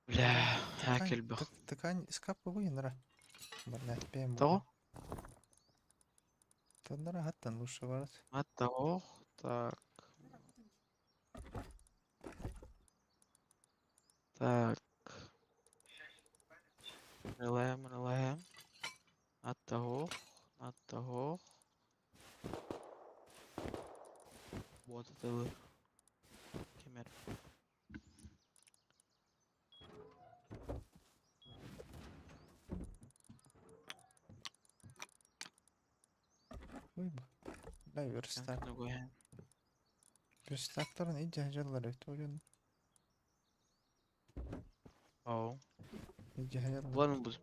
Бля, әкелбі.
Ткань скапы выйнра. Блядь, пем.
Того?
Тоннара хаттан лучше ворот.
Ато. Так. Так. Релаем. От того. Вот это вы. Кемер.
Выйба. Да, верстак.
Другое.
Верстактарын иде жаллар өтіп ойын.
Оу.
Иде жаллар.
Ладно, буду.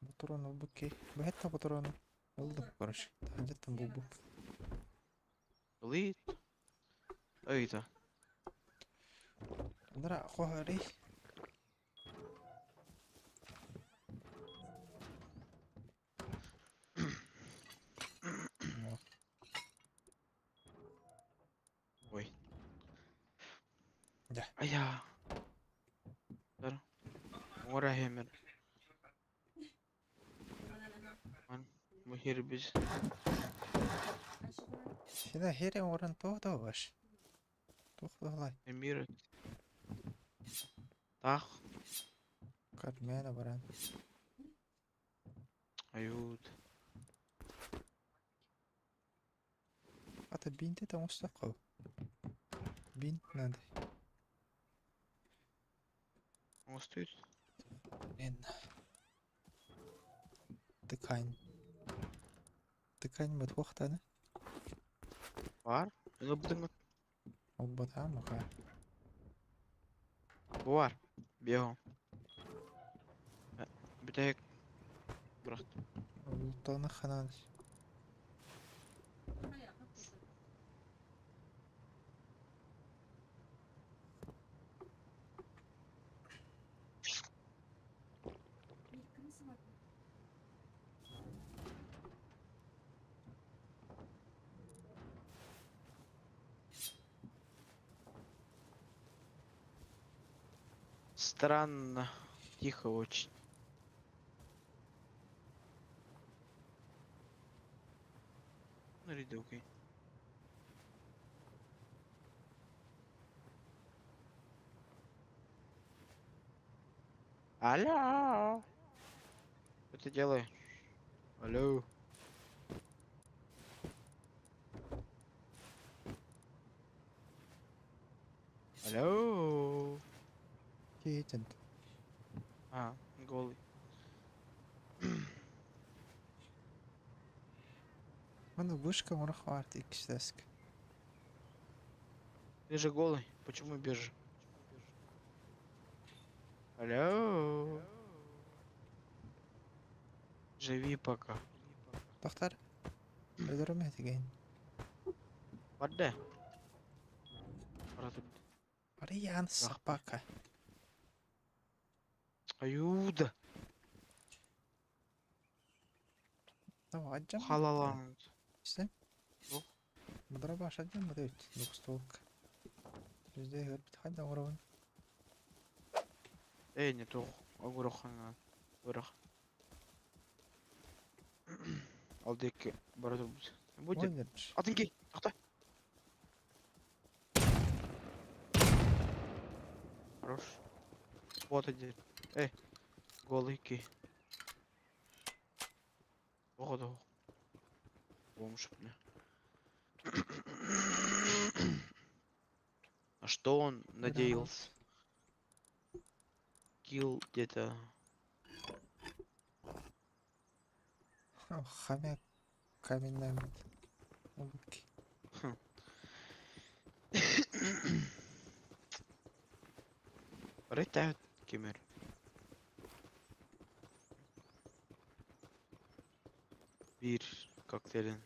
Бутурону букей. Бәйтті бутурону. Oldu, короче. Хадеттен бубу.
Лит. Öyle.
Тоннара қоғарей.
Ой.
Да.
Ая. Dur. Ora hemen. Man. Bu biz.
Сюда хере орын тоғда баш. Тоқталай.
Emir. Так.
Кармена баран.
Ают.
Ата бинте там устақау. Бинт надо.
Он стоит.
Мен. Ткань. Ткань бит вақтаны.
Var. Ne budun?
Ол бата маха.
Var. Бегом. Bir tek bıraktım.
Ол таны ханан.
Странно. Тихо очень. Наряди, окей. Алло. Что ты делаешь? Алло. Алло.
Кетен.
А, голый.
Мана вышка мурахварт иксдеск.
Ты же голый. Почему бежишь? Алло. Живи пока.
Тоқтар. Öldürme деген.
Падай. Братан.
Ариан собака.
Аюда.
Давай, аджам.
Халалан.
Sen?
Yok.
Бұдыра баш аджам бұда өт. Нұқстолық. Бізде өрбіт қайда орауын.
Не то. Огурохана. Урах. Алдеки. Братан. Будет.
Ойнердіш.
Атын кей. Тоқта. Хорош. Вот один. Голый кей. Походу. Бомж, бля. А что он надеялся? Килл где-то.
Хомяк каменная. Обутки.
Рейт кемер. Bir kokteylin.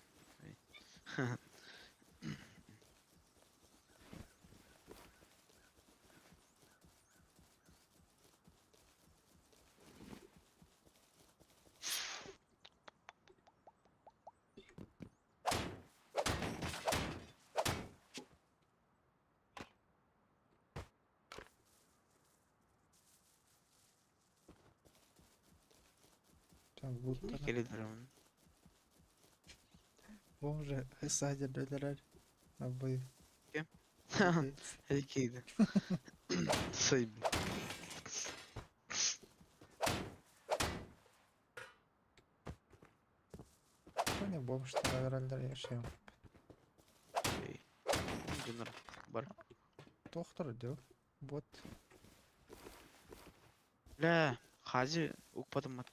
Так, будто
Келедер onun.
бомжи садят обои.
Кем? Erkeğiydi. Sayın.
Не бомж, herhalde yaşayan.
Döner. Бар.
Доктор diyor. Бот.
Ля, хази укпадым ат.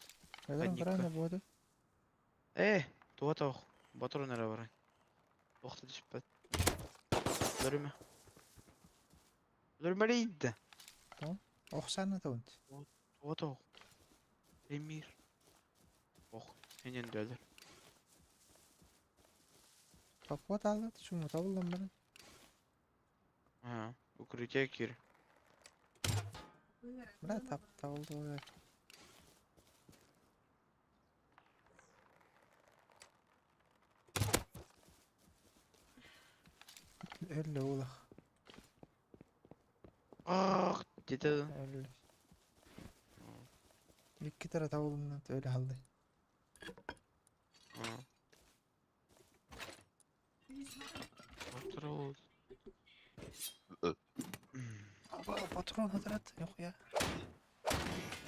Neden
Никто.
крайне боды?
Туа тох. Батыр нәре барай. Тоқты дишпет. Дөрүмө. Дөрүмө дейді.
Оксана да унт.
Туа тох. Эмир. Ох, менен дөлөр.
Капот алды, шуну табылдым ben.
Ha, укрытие кир.
Бля, табылды ой. Элли улах.
Ах, деді.
Элли. İki tane табылдым öyle halde.
Батыр ол.
Patron hatırlat. Yok ya.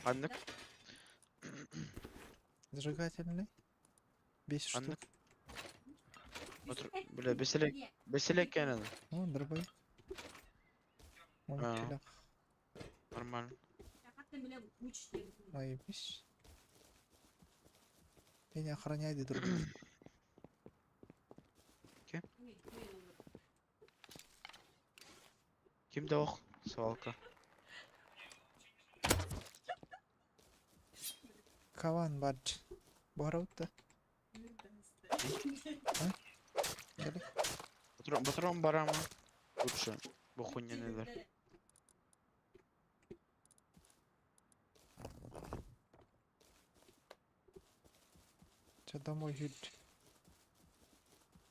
Аннык,
Зажигательный. 5 штук.
аннык. Батыр, бля, беселек кенен.
Ну, дробой.
А.
12 лак.
Нормально.
Заебись. Меня охраняет дробой.
Kimde ох? Свалка.
Каван бадж. Бараутта. Gel.
Батырон бар ama. Лучше. Bu хуйня neler.
Че домой hüt.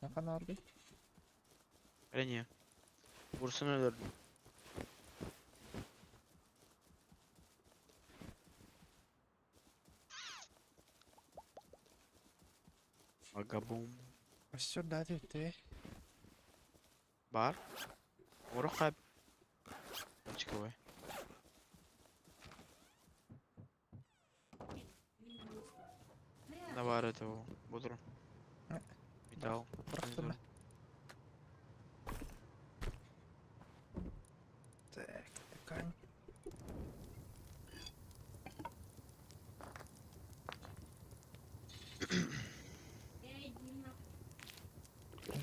Ne kadar bir?
Öyle Vursun ölürdüm. Aga bum.
Başlıyor da dedi.
Бар. Урахай. Очковый. Давай этого. Будру. Металл.
Bıraktım ben. Так, ткань.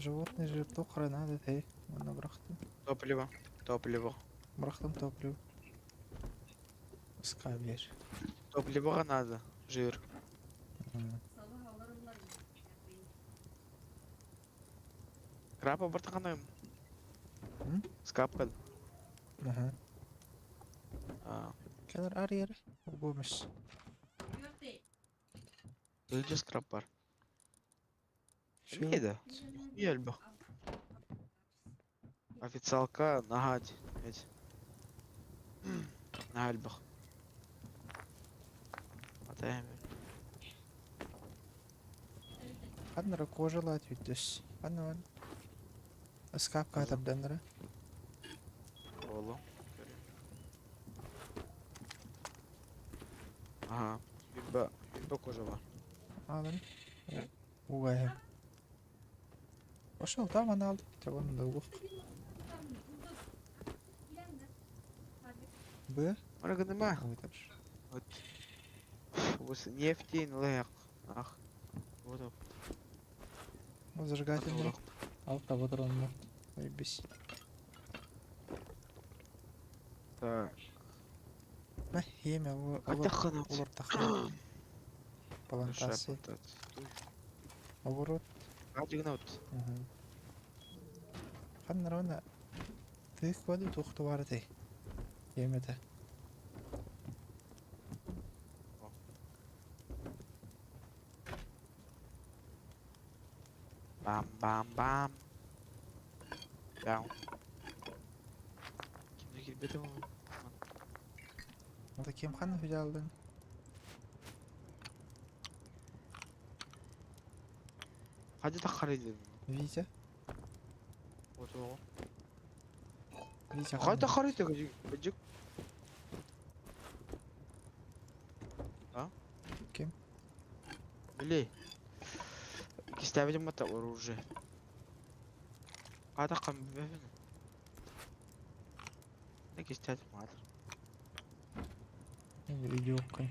Животный жирток надо, ты. Оны бырактым.
Топливо. Топливо.
Бырактым топливо. Ска бер.
Топливо надо. Жир. Крапа бартаханым.
М?
Скапкан.
Ага.
А.
Kenар ar yeri. Bulmuş.
Önce scrap var.
Şu
Нейді. Ел бі. Официалка нагадь. Нагаль бі. Атайым.
Аннара кожалат yüddüs. Анна. Скап катарданнара.
Олу. Ага. Бимба кожа var.
Alın. Угайым. Ошол таман алды. Табан да ук. Б.
Арагыныма.
Вытапш.
Осы нефтейін лайық. Ах. Вот оп.
Ну, зажигательный. Алта вот он. Заебись.
Так.
Мә, еме
Атахан
улар тахры. Палантасы.
Шепотать.
Оборот.
Один вот.
Ханнарона. Тык воды тухту барды. Емете.
Бам бам бам. Бам. Kimde girmedi mi?
Onda kim ханны хүле алдың?
Hadi da karıydın.
Витя.
Вот o.
Витя
Hadi da
ханны.
karıydı gıcık. Gıcık. А?
Ким?
Били. Ставили мотор уже. Hadi kan bebefini. Ne istedim hadi.
Видеокой.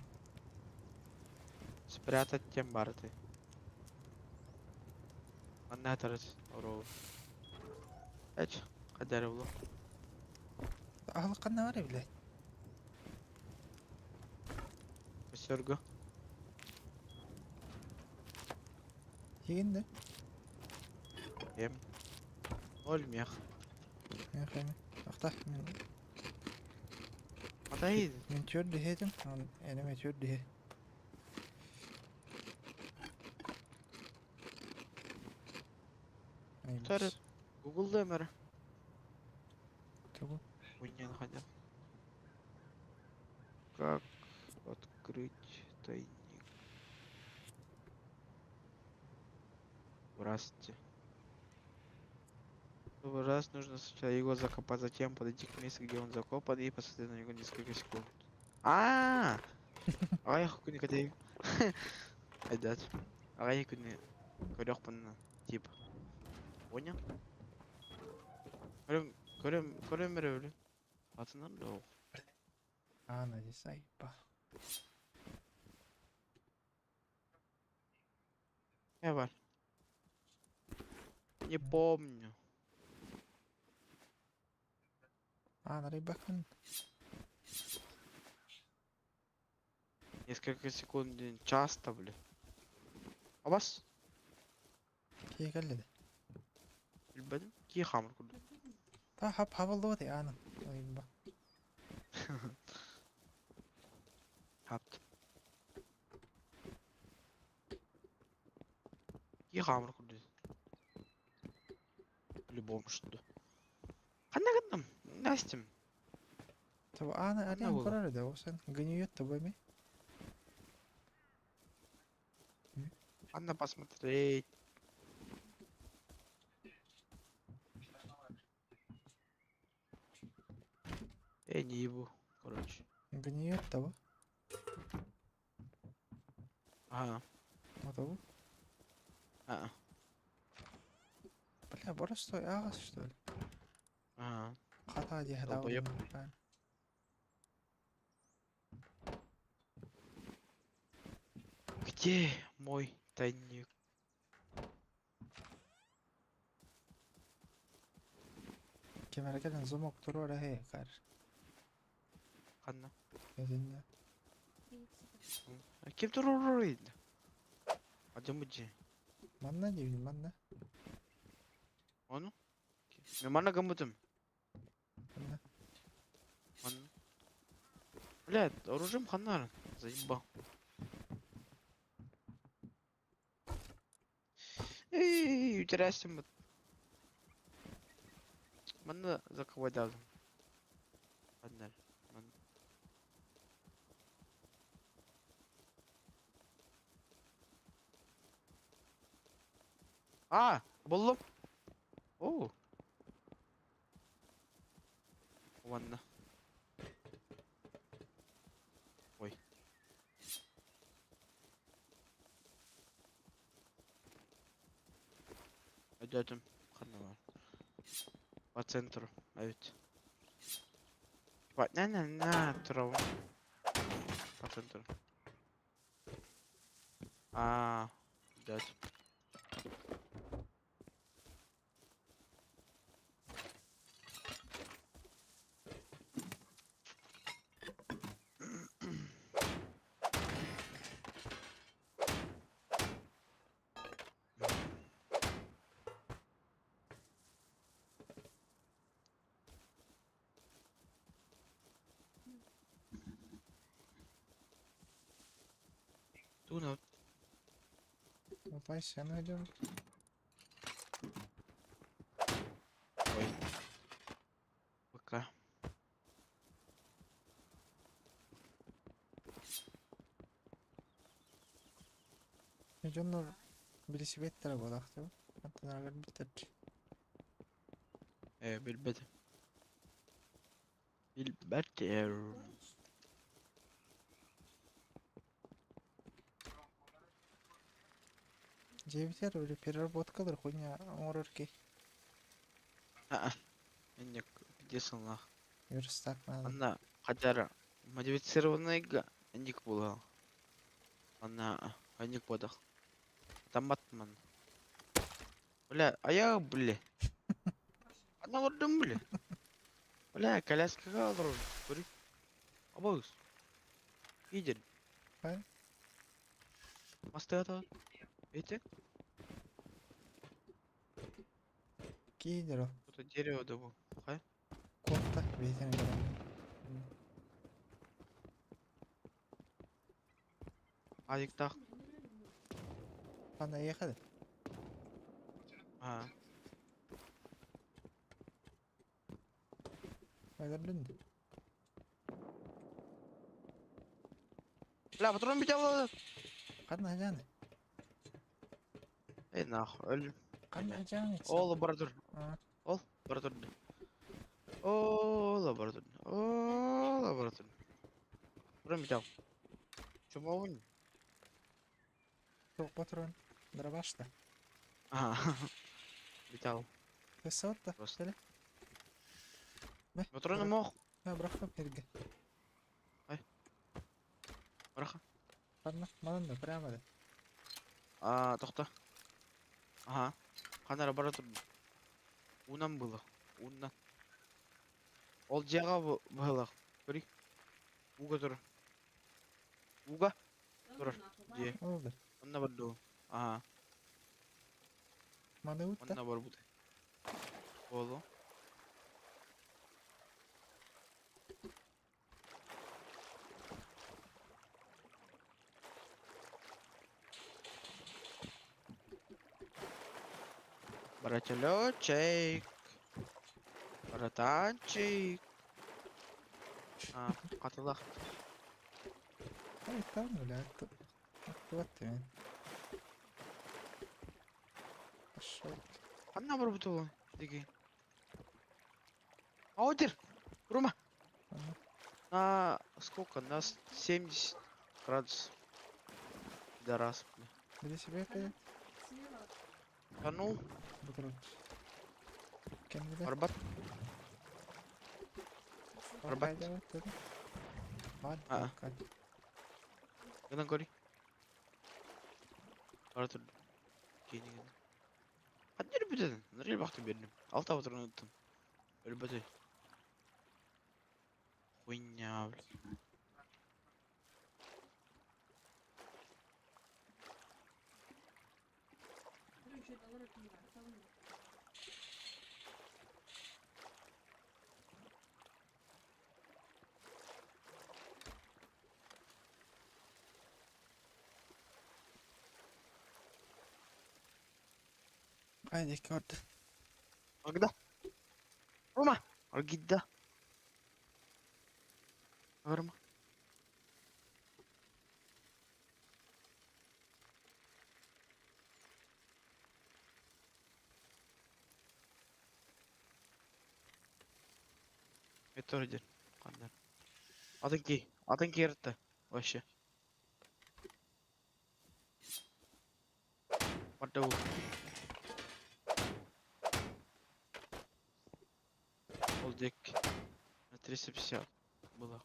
Спрятать тем барты. Анна тарас. Ору. Эч. Кадар улу.
Ағылы қанна бар блядь.
Көсөргө.
Егенде.
Ем. Өлмех.
Мен қайме. Ақта
Атайын.
мен төрді едім. Әнеме төрді е.
Tarı. Google'da Ömer'e.
Тұғыл.
Уньян хотя. Как открыть тайник? Здравствуйте. Чтобы раз нужно сначала его закопать, затем подойти к месту, где он закопан, и посмотреть на него несколько секунд. А, ай, хуйня, когда я... Айдат. Ай, хуйня. Корёхпан, типа. Понял? Көрем öyle. Atından da o.
Ана здесь айпа.
Не var? Не помню.
Ана рыбакын.
Несколько секунд, часто, блин. А вас?
Кей кәлледі.
Bilmedim. Ki hamur kurdu.
Та хабылды өте аның. Айба.
Yaptım. Ki hamur kurdu. По-любому что. Қандай Настя.
Таба аны әлем
болды?
көрер еді осен. Гниет таба ме?
Надо посмотреть. Я не ебу, короче.
Гниет таба.
Ага.
Отабу.
А.
Бля, борос той ағас, что ли?
Ага.
Қата де хадау.
Долбоёб. Где мой тайник?
Кемер келен зомок тұру ара хей, қар.
Қанна.
Өзінде.
Кем тұрырыйды? Адымы же.
Манна деймін, манна.
Onu? Ben bana гамбутым.
Манна.
Манна. Блядь, оружием ханар. Заебал. Эй, утеряйся. Манна заковать lazım. Ханар. А, buldum. Oo. Ванна. Ой. Ödedim. Kanı var. По центру. Evet. Bak ne трава. По центру. А, ödedim. Туна.
Давай сено идем.
Ой. Пока.
Идем на велосипедтер болақ деп. Антоналар бітірді.
Билбеди. Билбеди.
Жебітер өлі переработкалар хуйня оңырырки.
Энник, где сынлах?
Верстак надо.
Анна, хотя модифицированный энник был. Анна, энник подах. Там батман. Бля, а я, бля. Анна вардым, бля. Бля, коляска калыр. Көрі. Абыз. Виден.
Қай?
Масты атады. Эти?
Кейдер ол.
Это дерево да был. Хай.
Копта бейтен көрем.
Адиктах.
Қана ехады.
А.
Қайдардынды.
Бля, патрон бител.
Қана жаны.
Эй, нахуй. Өлі.
Қана жаны.
О, лаборатор.
А.
Ол, лаборатор. О, лаборатор. О, лаборатор. Патрон бител. Чому он?
Жоқ патрон. Дробашта.
Ага. Бител.
Кысыотта.
Просто.
Сәле. Бә.
Патроны мох.
Браха берге.
Браха.
Қана. Манын да прямо да.
Тоқта. Ага. Қана лаборатор. Унан было. Унан. Ол жаға было. Көрі. Уға тұр. Уға. Тұрар. Же.
Олды.
Онна бар ду. Ага.
Маны утта.
Онна бар бұды. Олу. Брателечек. Братанчик. Қатылақ.
Ай, там бля. Attı мен. Пошел.
Қанна бар бұты ол? Деге. Аудер! Рума!
Ага.
На сколько? На 70 градусов. Да раз.
Велосипед кайда?
Тонул.
Бутырот. Кемде?
Арбат. Арбат.
Hadi. Hadi.
Гынан кори. Бара тұр. Кейіне гынан. Қанды өріп бітеді? Нұрел бақты бердім. Алта отырын ұттым. Өріп бітеді. Хуйня, бля.
Haydi gördü.
Agda. Roma. Agda. Varma. Это ордер. Қандай. Атың керітті. Вообще. Пардау. Ол дек. На 350 было.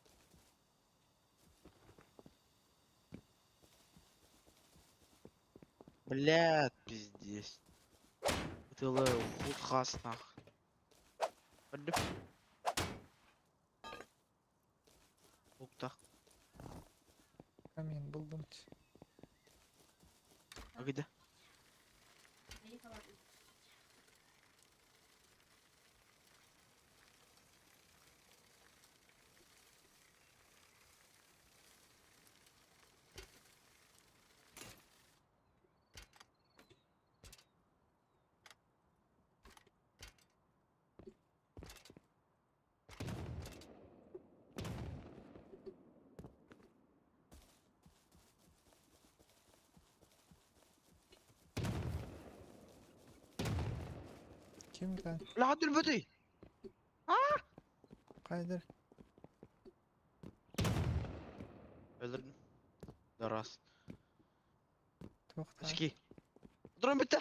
Блядь, пиздец. Это худ хаснах. Пардау. Уктах.
Камин buldum.
А где?
Kim kan?
La hadi öldü.
Kaydır.
Öldürdüm. Daras.
To'xta.
İçki. Durun bitti.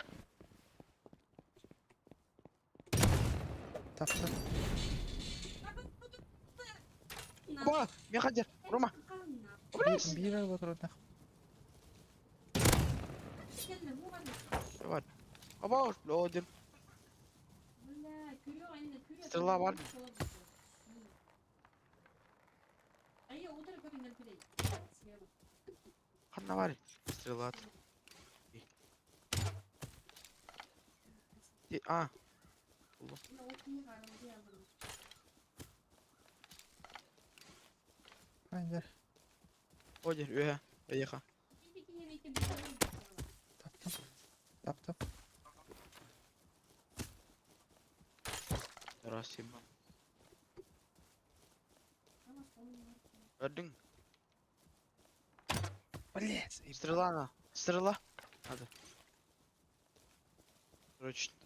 Taptım.
Baba, men hajar. Urma.
Bir al oturdu.
Var. Baba, lodir. Sırla var mı? Kanna var. Sırlat. Ah,
Kaydır.
odir. Üye. Yaka.
Taptım. Taptım.
Daras yemem. Gördün.
Блядь.
Sırla ana. Sırla. Hadi. Срочно.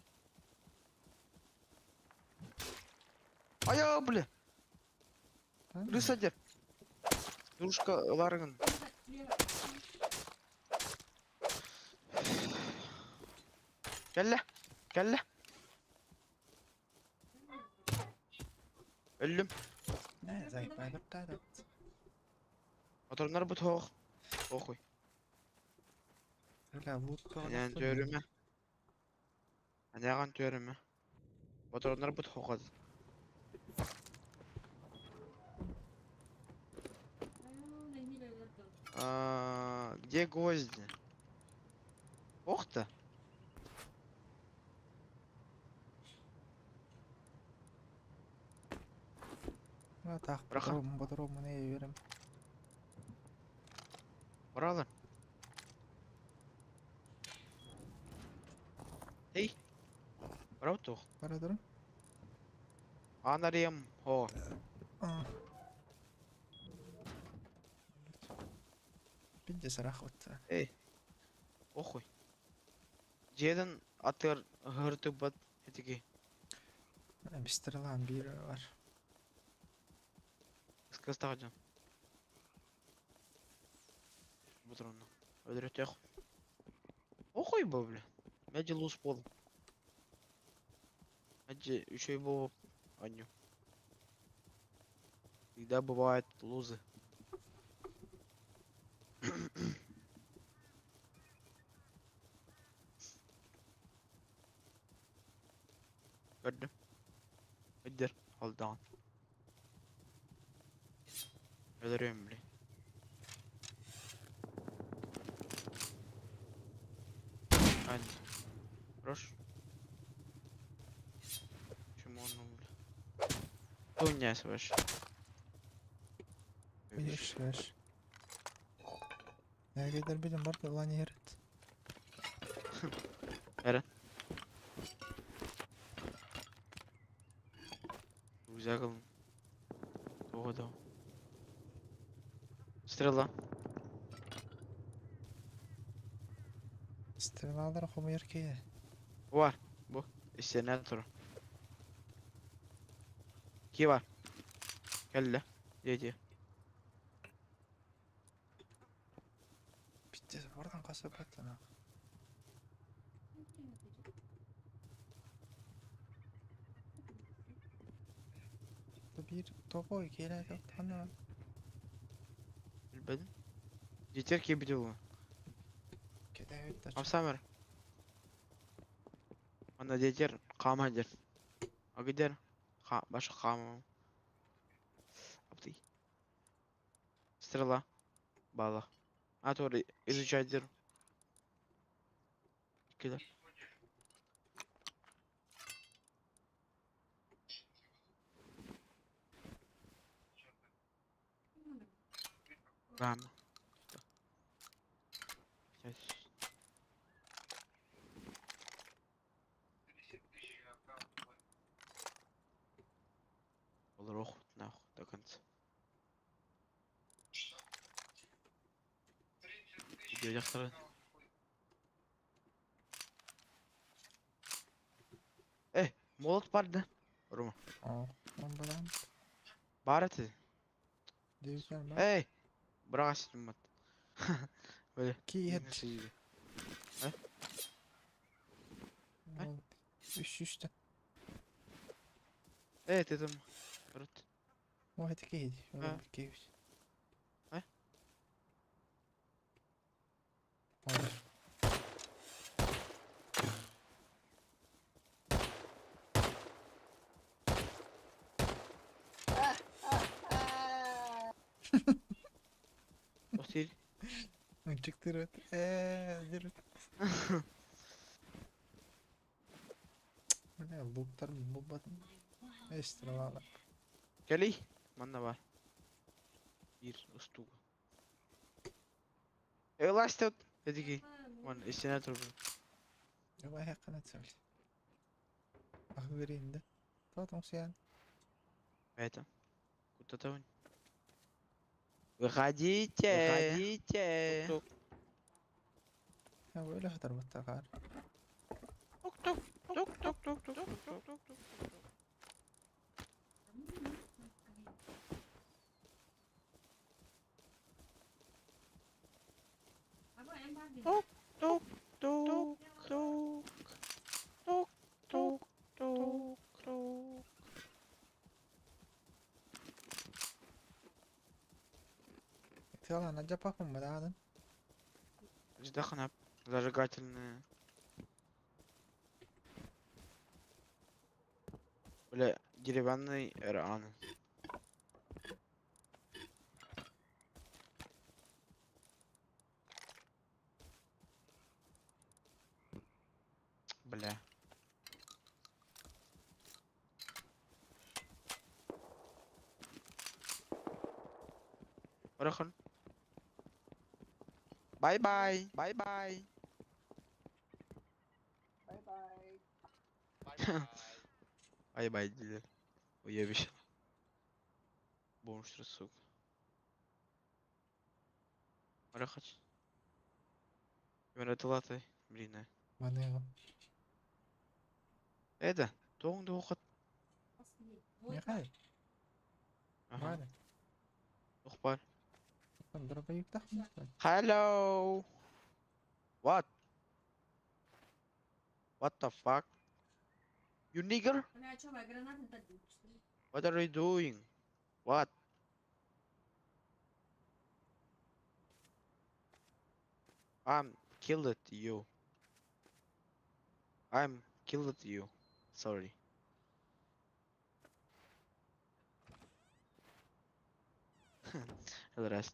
Aya bile. Рысадер. Дружкаларың. Gel. Gel. Öldüm.
Ne zayıf bayburtaydı.
Motorlar bu toğuk. Okuy.
Öyle loot
Yani görümü. Hani yakan görümü. Motorlar bu toğuk adı. Где гвозди? Ох ты.
Ла так,
Браха.
бодрому не верим.
Бралар. Эй. Брау тоқ.
Бара durun.
Анарем. О.
Aa. Bir de sırak otta.
Охуй. Жеден атыр хырты бат этики.
Бістirilen biri var.
Скастаган. Бутрону. Öldürecek. Охуй bu bile. Bence lose bol. Bence 3 ай bu. Аню. Всегда бывают лузы. Gördüm. Öldür. Hold on. Öldürüyorum bile. Hadi. Прош. Чему он бля? Хуйня свыше.
Bir iş ver. Ne gider bilin var da lan yeret.
Güzel kılın. Doğru. Стрела.
Stirnalar kumu yerkeye.
Var. Bu. İstenen turu. Ki var. Gel de. Dedi.
Bitti oradan kasap et lan. Bir topu ikiyle çok tanı.
Bilmedin. Yeter ki bir de bu.
Kede öt de
Amsamer. Ana yeter. Kamadır. O gider. Başka kamam. Aptı. Стрела. Бала. А то изучать дыр. Кида. Гам. Olur ох, нахуй, до конца. Video yaktırın. Молот vardı. Roma.
Aa, lan badan.
Barati.
Devken bak.
Hey. Bırak açtım bak. Böyle.
Ki
Yine
yet.
seyirci.
Ol. Üst.
Evet dedim. Evet.
O hadi kiydi.
Ha.
O kiydi.
Ha?
Hadi.
O değil.
Çıktı röt. Yürüt. Bu ne? Lootlar mı? Bu batın. Ekstra valla.
Gel. Bana var. Bir ustuk. Elaştı. Dedi ki. Lan işine dur.
Ama hakkını söyle. Ah vereyim de. Tamam sen.
Evet. Куда то он? Выходите. Выходите. Тук
Ha böyle kadar battakar.
тук тук тук тук тук тук тук тук тук тук.
Ama en var bir.
Тук тук тук тук тук тук тук тук.
Yalan acaba bakın mı daha
Вздохнап. Зажигательные. Бля, деревянный ран. Бля. Bırakın. Bye bye. Bye bye. Bye bye dedi. Уебище. Бомж, сука. Бırakач. Yönetilatay. Блин.
Bana ya.
Это. Тоңды оқыт.
Ne kadar?
Ага.
Bana.
Оқпар.
Там дробовик takmış.
Hello. What? What the fuck? You nigger?
Она что, гранаты дадут, что ли?
What are you doing? What? I'm killed you. I'm killed you. Sorry. The rest.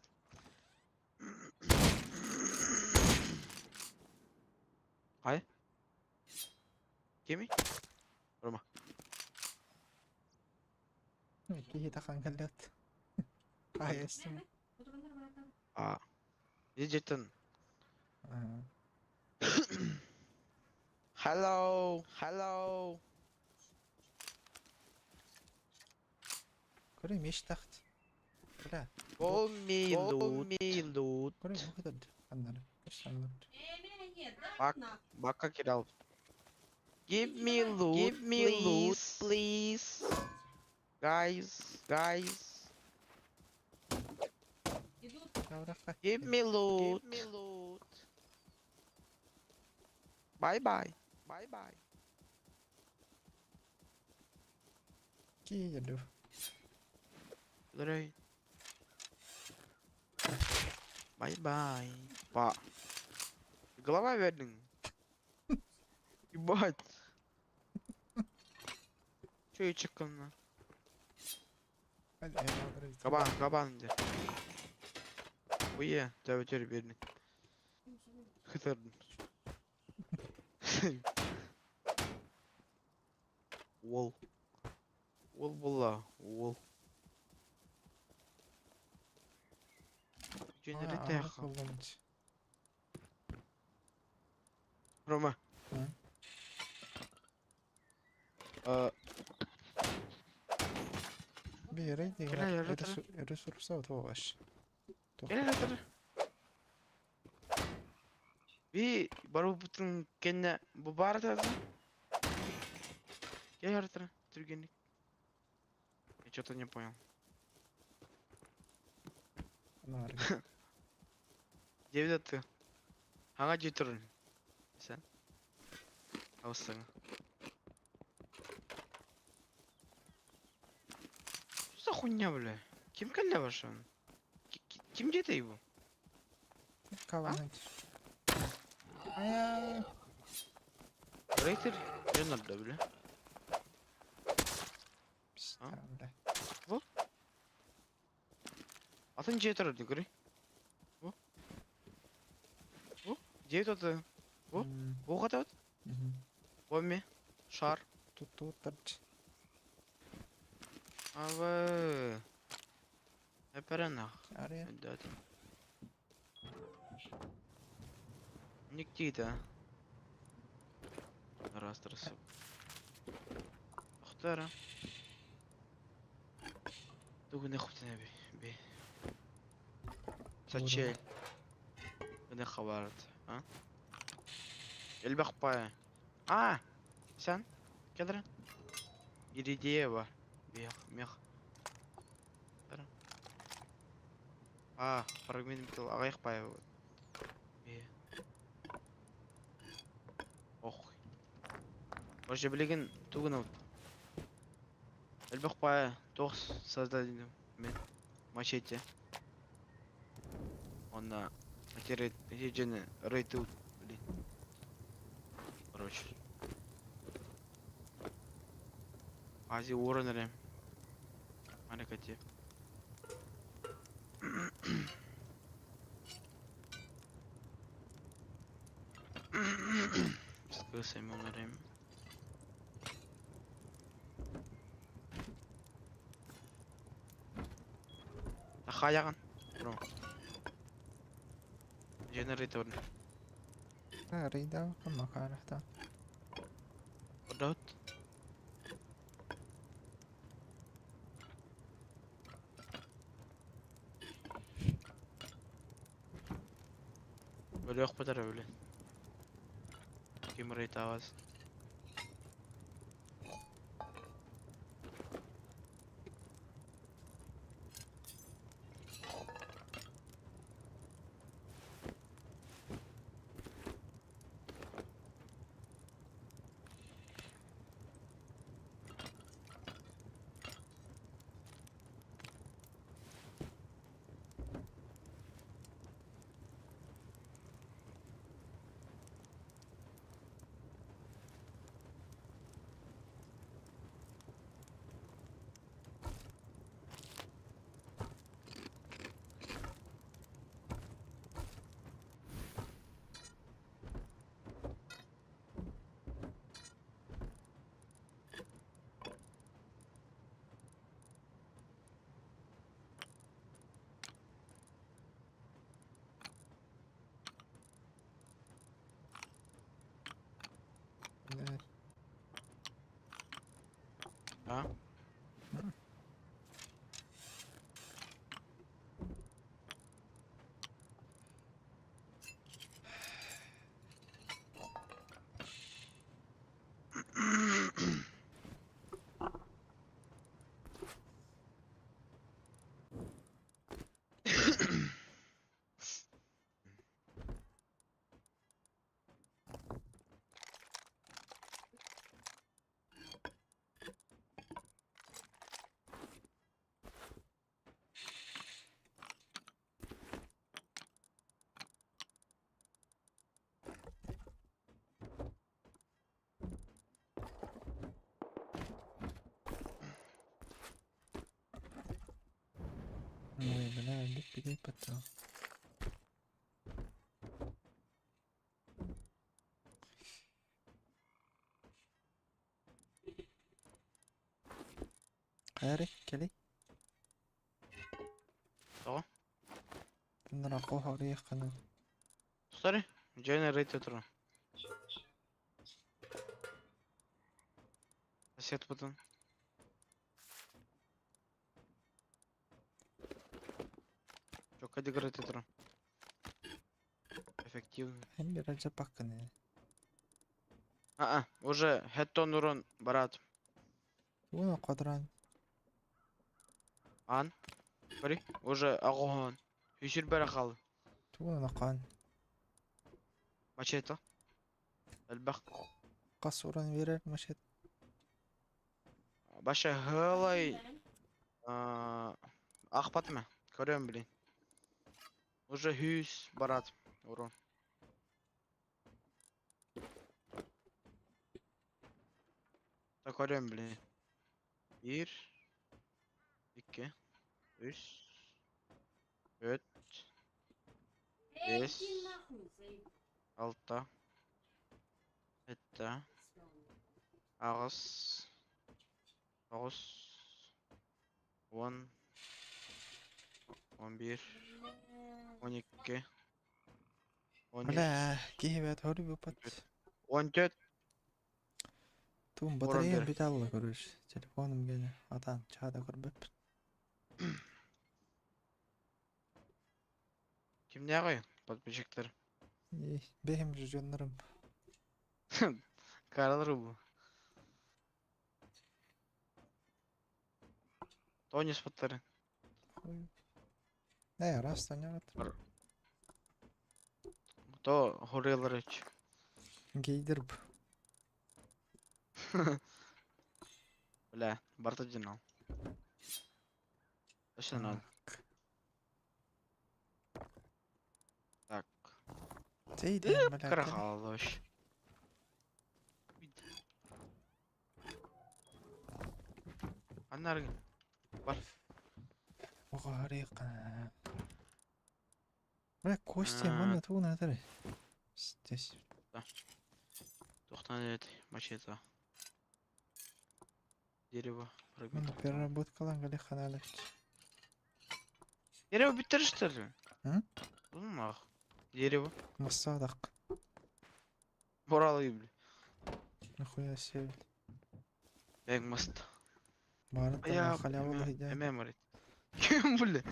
Hi. Gimme. Roma.
İyi takan gellet. Ayestim.
Fotoğrafları bırakalım.
Ah. Digital. Hello. Hello.
Göreyim iş takt. Bırak.
Call me loot.
Göreyim bu kadar. Anları. Kaç tane loot?
Ne?
Bak. Baka kiral. Give me loot. Give me loot, please. Guys.
İdut.
Ya bırak bak.
Give me loot. Bye bye.
Ki geliyor.
Лорей. Bye. Па. Голова верный. Ебать. Чё я чеканна?
Hadi eyvallah.
Кабан где? Уе, да теперь верный. Хытырдın. Wall. Wall була. Wall. Генери теха. Рома.
Hı? Bir yere değil.
Gel, yürü,
Resursa otobaş.
Gel. Bir baru bütün kenne bu barda. Gel haritana. Türgenlik. Я что-то не понял.
Ана арга.
Девида ты. Ага, жетірін. Сен? Ауыстың. Что за хуйня, бля? Ким кәлі башы? Ким деді его?
Каванать. Ая.
Рейтер? Ленарда, бля.
Писта, бля.
Атын жетір, дегірі. О? О? Девит оты. О? Оқ атат? Оме? Шар?
Тут тарч.
Авы. Эперенах.
Ария.
Дать. Ник дейді. Растырысып. Охтара. Тугune хутіне бе. Сачел. Міне хабард. А? Ел бақпай. А! Сен? Кедірі? Иридея бар. Мех. А, фрагмент бітіл ағайық бай. Ох. Може білеген тугын ауд. Әлбақ бай. Тоғыз создадым мен. Мачете. Онна материджені рейті ауд. Короче. Ази орын әрем. Марекате. Скысами умерем. Тахаяған. Бро. Generator'un.
Рейда кама карахта.
Удат. Böyle yok kadar öyle. Kim rate avaz.
Evet.
Ha?
Ой, бля, липи потом. Хайры, кели.
Tamam.
Bunlar akıl oraya yakını.
Sorry. Generator. Set button. Çok generator. Эффективный.
Hem biraz bakın.
Уже headton урон, брат.
Туна квадран.
Ан. Бери. Уже агон. Хүчір бәрі қалды.
Туна кан.
Мачете. Әлбәқ.
Кас уран берер машет.
Баша хылай. Ақпаты ма? Көрем білейін. Уже хүс барат. Урон. Та көрем білейін. 1 2 3 4
Эй,
Есть.
иди нахуй, заебал.
6 7 Ағыз 9 10 11 12 13
Бля, кейбет хори бупат.
14
Тум
Уран
батарея
бер.
бит алла көрөш. Телефонум гене. Атан чада көрбөп.
Kimde koyun? Подписчиктер.
Бехим жөннөрүм.
Каралыр bu. Тони споттары.
Раз таня.
То хорелар үч.
Гейдер.
Бля, барта жинал. Точно надо. Так.
Тейди, бля.
Карахалыш. Анар. Бар.
Огарыка. Бля, кости,
А.
мана туна тары. Здесь.
Тоқтан ет. Мачете. Дерево.
Мен переработкалан гале ханалыч.
Дерево бітіріштір.
М?
Ақ. Дерево.
Массадак.
Боралы бля.
Нахуя себе.
Бәң маст.
Барын
Ая,
халявалы хиде.
Эмеморит. Кем бля?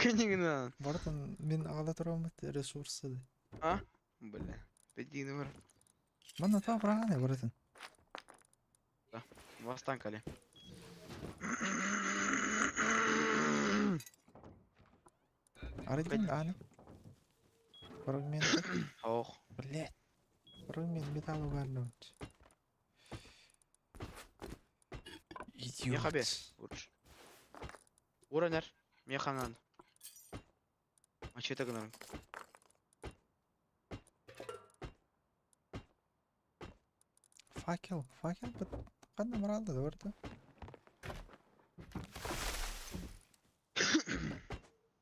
Кенигінен.
Бартын мен ала турамын ресурсы.
А? Бля. Бедины бар.
Мана та браганы бартын.
Вастан кали.
Арыдын аны. Фрагменты.
Ох.
Блять. Фрагмент металл угарнуть. Идиот.
Мехабе. Урш. Уранер. Механан. Мачете гнарым.
Факел. Факел бит. Кандай муралды дөрдө.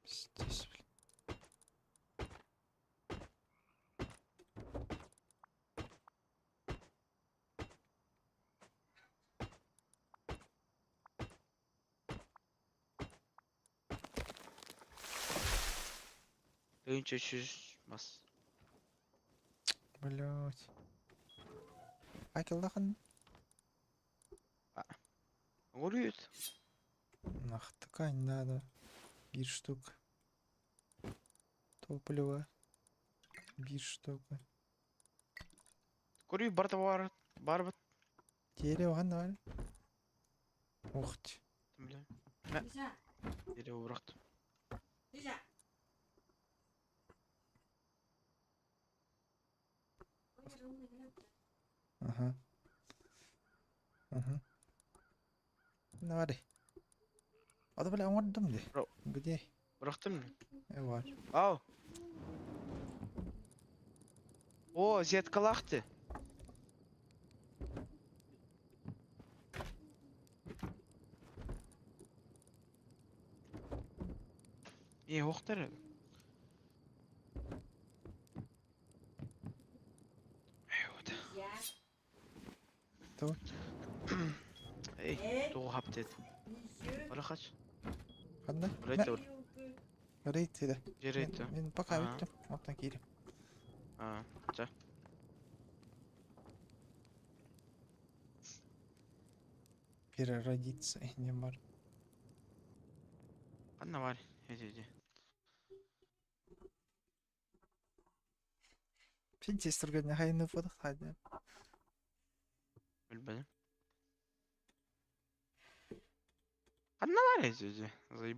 Здесь, блин.
Тыгынча чүз мас.
Блять. Факел дахын.
Горит.
Нах, ткань надо. 1 штук. Топливо. 1 штука.
Горит барда бар. Барбат.
Дерево қандай? Ух ты.
Бля.
Дежа,
Дерево бұрақты.
дежа. Ой, умный, глянь.
Ага. Ага. Давай. Ады бля, аңғардым де.
Бро.
Где?
Бұрақты мені?
Бар.
Ау. О, зеткалақты. Оқтар.
Я.
Кто?
Ей, тоғы хаптет.
Еще.
Бара қач.
Қандай?
Рейті бар.
Рейд деді.
Же рейті.
Мен пока
Ага.
өттім. Оттан кейлем.
Жа.
Переродиться не бар.
Қанна бар. Еде.
Пентестерге хайны фотох хайды.
Білбәдім. А наваляйте, заеб...